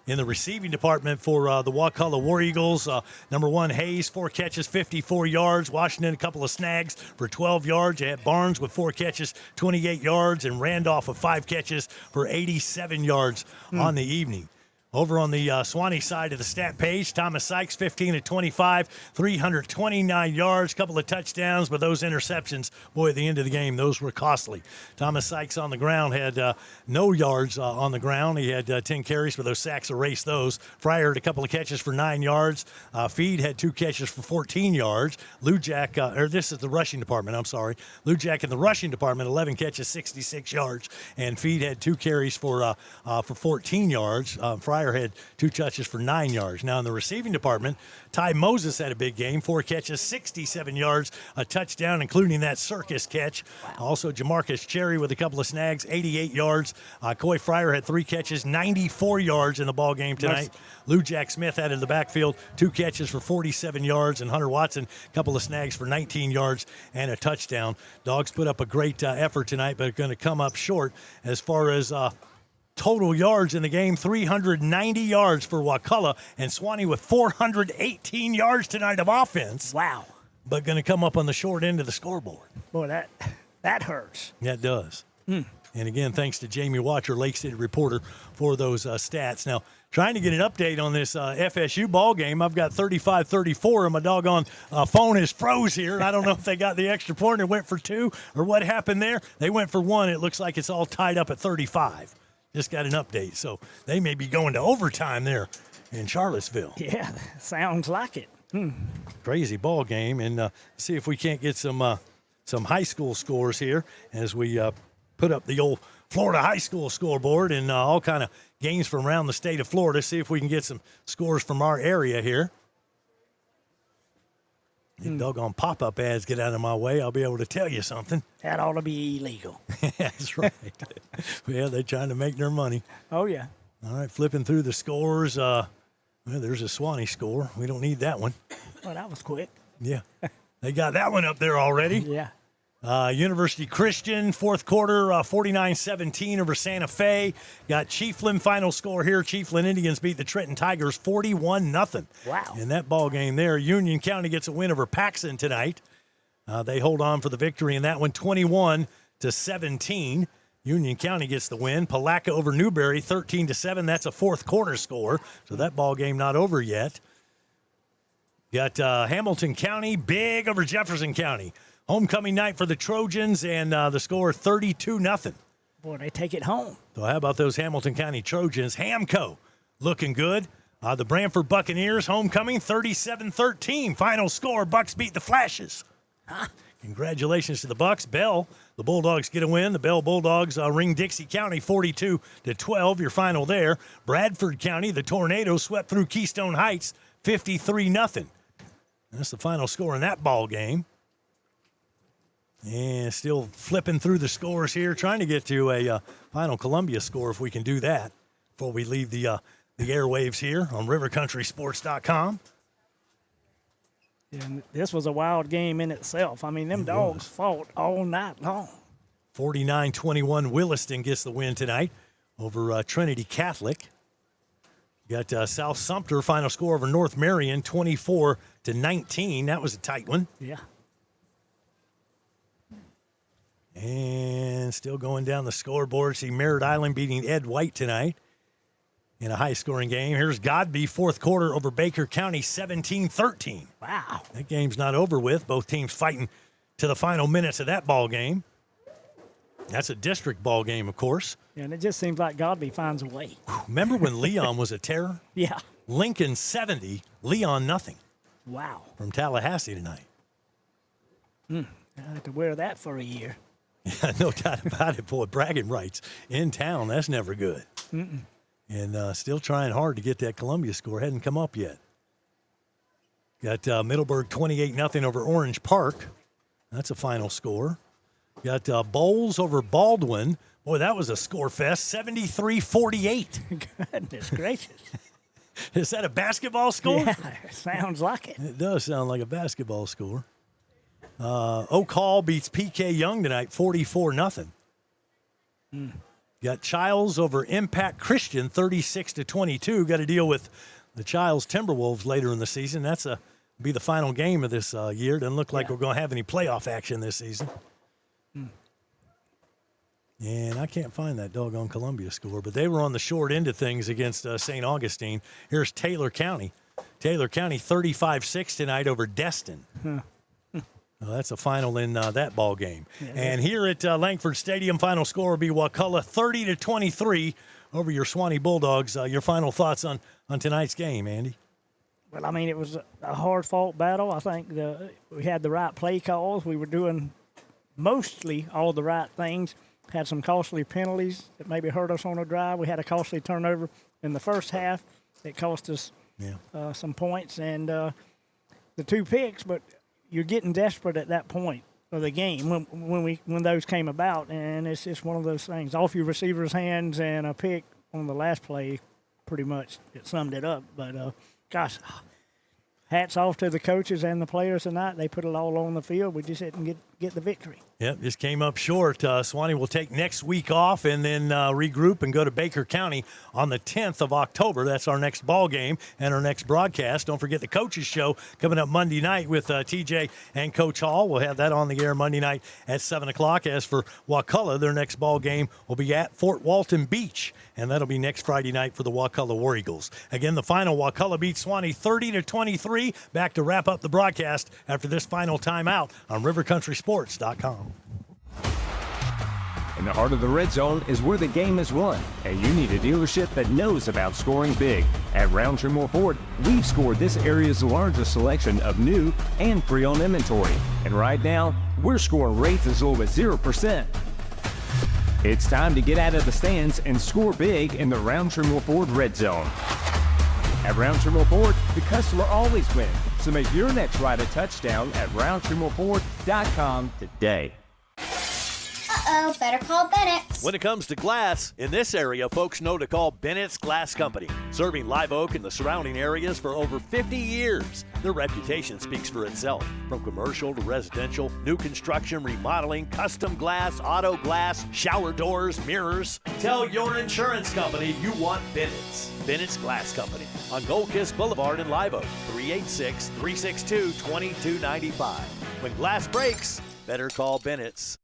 in the receiving department for the Wakulla War Eagles, number 1, Hayes, 4 catches, 54 yards. Washington, a couple of snags for 12 yards. You had Barnes with 4 catches, 28 yards, and Randolph with 5 catches for 87 yards on the evening. Over on the Suwannee side of the stat page, Thomas Sykes, 15-25, 329 yards, couple of touchdowns, but those interceptions, boy, at the end of the game, those were costly. Thomas Sykes on the ground had no yards on the ground. He had 10 carries, but those sacks erased those. Fryer had a couple of catches for 9 yards. Feed had 2 catches for 14 yards. Lujack, this is the rushing department, I'm sorry. Lujack in the rushing department, 11 catches, 66 yards. And Feed had 2 carries for 14 yards. Fryer Fryer had 2 touches for 9 yards. Now in the receiving department, Ty Moses had a big game, 4 catches, 67 yards, a touchdown, including that circus catch. Wow. Also, Jamarcus Cherry with a couple of snags, 88 yards. Coy Fryer had 3 catches, 94 yards in the ball game tonight. Nice. Lou Jack Smith out of the backfield, 2 catches for 47 yards, and Hunter Watson, a couple of snags for 19 yards and a touchdown. Dogs put up a great effort tonight, but are going to come up short as far as total yards in the game. 390 yards for Wakulla, and Suwannee with 418 yards tonight of offense. Wow. But going to come up on the short end of the scoreboard. Boy, that hurts. That does. And again, thanks to Jamie Watcher, Lake State reporter, for those stats. Now, trying to get an update on this FSU ball game. I've got 35-34, and my doggone phone is froze here. I don't know if they got the extra point and went for 2 or what happened there. They went for 1. It looks like it's all tied up at 35. Just got an update. So they may be going to overtime there in Charlottesville. Yeah, sounds like it. Crazy ball game. And see if we can't get some high school scores here as we put up the old Florida high school scoreboard and all kind of games from around the state of Florida. See if we can get some scores from our area here. If doggone pop-up ads get out of my way, I'll be able to tell you something. That ought to be illegal. That's right. Yeah, they're trying to make their money. Oh, yeah. All right, flipping through the scores. Well, there's a Suwannee score. We don't need that one. Well, that was quick. Yeah. They got that one up there already. Yeah. University Christian, fourth quarter, 49-17 over Santa Fe. Got Chiefland final score here. Chiefland Indians beat the Trenton Tigers 41-0. Wow. In that ball game there, Union County gets a win over Paxson tonight. They hold on for the victory in that one, 21-17. Union County gets the win. Palatka over Newberry, 13-7. That's a fourth quarter score, so that ball game not over yet. Got Hamilton County, big over Jefferson County. Homecoming night for the Trojans, and the score 32-0. Boy, they take it home. So how about those Hamilton County Trojans? Hamco looking good. The Brantford Buccaneers homecoming 37-13. Final score, Bucks beat the Flashes. Congratulations to the Bucks. Bell, the Bulldogs get a win. The Bell Bulldogs ring Dixie County 42-12. Your final there. Bradford County, the Tornadoes swept through Keystone Heights 53-0. That's the final score in that ball game. And still flipping through the scores here, trying to get to a final Columbia score if we can do that before we leave the airwaves here on rivercountrysports.com. And this was a wild game in itself. I mean, them dogs fought all night long. 49-21, Williston gets the win tonight over Trinity Catholic. Got South Sumter final score over North Marion, 24-19. That was a tight one. Yeah. And still going down the scoreboard. See Merritt Island beating Ed White tonight in a high-scoring game. Here's Godby, fourth quarter over Baker County, 17-13. Wow. That game's not over with. Both teams fighting to the final minutes of that ball game. That's a district ball game, of course. Yeah, and it just seems like Godby finds a way. Remember when Leon was a terror? Yeah. Lincoln 70, Leon nothing. Wow. From Tallahassee tonight. I have to wear that for a year. Yeah, no doubt about it, boy. Bragging rights in town, that's never good. And still trying hard to get that Columbia score. Hadn't come up yet. Got Middleburg 28-0 over Orange Park. That's a final score. Got Bowles over Baldwin. Boy, that was a score fest, 73-48. Goodness gracious. Is that a basketball score? Yeah, sounds like it. It does sound like a basketball score. Oak Hall beats PK Young tonight, 44-0. Got Childs over Impact Christian, 36-22. Got to deal with the Childs Timberwolves later in the season. That's be the final game of this year. Doesn't look like we're going to have any playoff action this season. And I can't find that doggone Columbia score, but they were on the short end of things against St. Augustine. Here's Taylor County. Taylor County 35-6 tonight over Destin. Well, that's a final in that ball game. Yeah. And here at Langford Stadium, final score will be Wakulla 30-23 over your Suwannee Bulldogs. Your final thoughts on tonight's game, Andy? Well, I mean, it was a hard-fought battle. I think we had the right play calls. We were doing mostly all the right things. Had some costly penalties that maybe hurt us on a drive. We had a costly turnover in the first half. It cost us some points and the 2 picks, but you're getting desperate at that point of the game when those came about, and it's just one of those things. Off your receiver's hands and a pick on the last play, pretty much it summed it up. But, gosh, hats off to the coaches and the players tonight. They put it all on the field. We just didn't get the victory. Yep, just came up short. Suwannee will take next week off and then regroup and go to Baker County on the 10th of October. That's our next ball game and our next broadcast. Don't forget the Coaches Show coming up Monday night with TJ and Coach Hall. We'll have that on the air Monday night at 7 o'clock. As for Wakulla, their next ball game will be at Fort Walton Beach, and that'll be next Friday night for the Wakulla War Eagles. Again, the final, Wakulla beats Suwannee 30-23. Back to wrap up the broadcast after this final timeout on rivercountrysports.com. In the heart of the red zone is where the game is won, and you need a dealership that knows about scoring big. At Roundtree Moore Ford, we've scored this area's largest selection of new and pre-owned inventory. And right now, we're scoring rates as low as 0%. It's time to get out of the stands and score big in the Roundtree Moore Ford red zone. At Roundtree Moore Ford, the customer always wins. So make your next ride a touchdown at RoundtreeMoreFord.com today. Uh-oh, better call Bennett's. When it comes to glass, in this area, folks know to call Bennett's Glass Company. Serving Live Oak and the surrounding areas for over 50 years. Their reputation speaks for itself. From commercial to residential, new construction, remodeling, custom glass, auto glass, shower doors, mirrors. Tell your insurance company you want Bennett's. Bennett's Glass Company on Gold Kiss Boulevard in Live Oak, 386-362-2295. When glass breaks, better call Bennett's.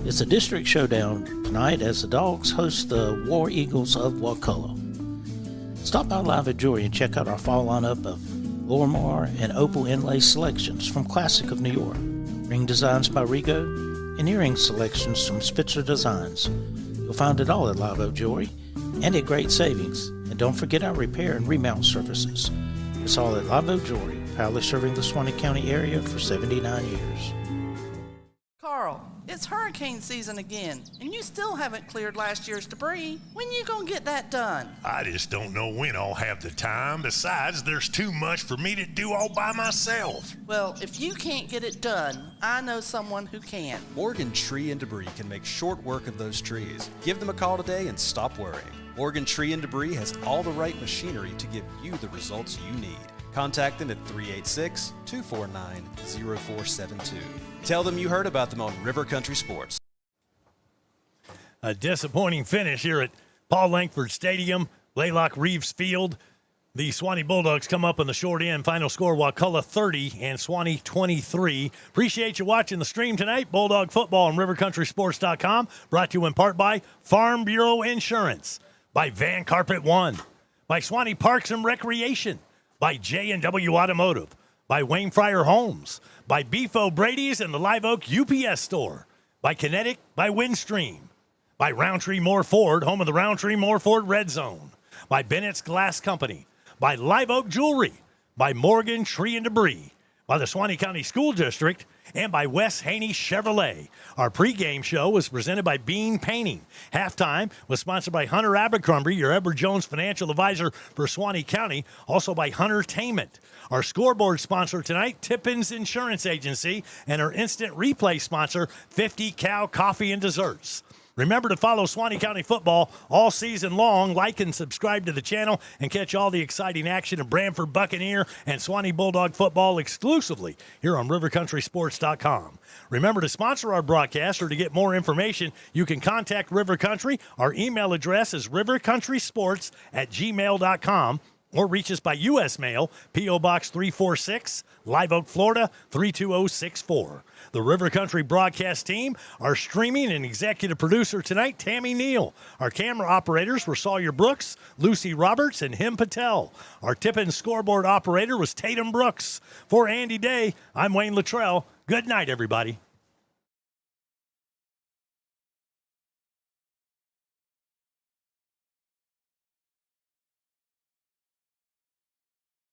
It's a district showdown tonight as the Dogs host the War Eagles of Wakulla. Stop by Live at Jewelry and check out our fall lineup of Lormar and Opal inlay selections from Classic of New York, ring designs by Rigo, and earring selections from Spitzer Designs. You'll find it all at Live Oak Jewelry and at great savings. And don't forget our repair and remount services. It's all at Live Oak Jewelry, proudly serving the Suwannee County area for 79 years. Carl, it's hurricane season again, and you still haven't cleared last year's debris. When you gonna get that done? I just don't know when I'll have the time. Besides, there's too much for me to do all by myself. Well, if you can't get it done, I know someone who can. Morgan Tree and Debris can make short work of those trees. Give them a call today and stop worrying. Morgan Tree and Debris has all the right machinery to give you the results you need. Contact them at 386-249-0472. Tell them you heard about them on River Country Sports. A disappointing finish here at Paul Langford Stadium, Laylock Reeves Field. The Suwannee Bulldogs come up on the short end. Final score, Wakulla 30 and Suwannee 23. Appreciate you watching the stream tonight. Bulldog Football on rivercountrysports.com. Brought to you in part by Farm Bureau Insurance, by Van Carpet One, by Suwannee Parks and Recreation, by J&W Automotive, by Wayne Fryer Homes, by Beef O'Brady's and the Live Oak UPS Store, by Kinetic, by Windstream, by Roundtree Moore Ford, home of the Roundtree Moore Ford Red Zone, by Bennett's Glass Company, by Live Oak Jewelry, by Morgan Tree and Debris, by the Suwannee County School District, and by Wes Haney Chevrolet. Our pregame show was presented by Bean Painting. Halftime was sponsored by Hunter Abercrombie, your Edward Jones financial advisor for Suwannee County, also by Huntertainment. Our scoreboard sponsor tonight, Tippins Insurance Agency, and our instant replay sponsor, 50 Cow Coffee and Desserts. Remember to follow Suwannee County football all season long. Like and subscribe to the channel and catch all the exciting action of Brantford Buccaneer and Suwannee Bulldog football exclusively here on rivercountrysports.com. Remember to sponsor our broadcast, or to get more information, you can contact River Country. Our email address is rivercountrysports@gmail.com. or reach us by U.S. mail, P.O. Box 346, Live Oak, Florida, 32064. The River Country broadcast team, our streaming and executive producer tonight, Tammy Neal. Our camera operators were Sawyer Brooks, Lucy Roberts, and Him Patel. Our tip-in scoreboard operator was Tatum Brooks. For Andy Day, I'm Wayne Luttrell. Good night, everybody.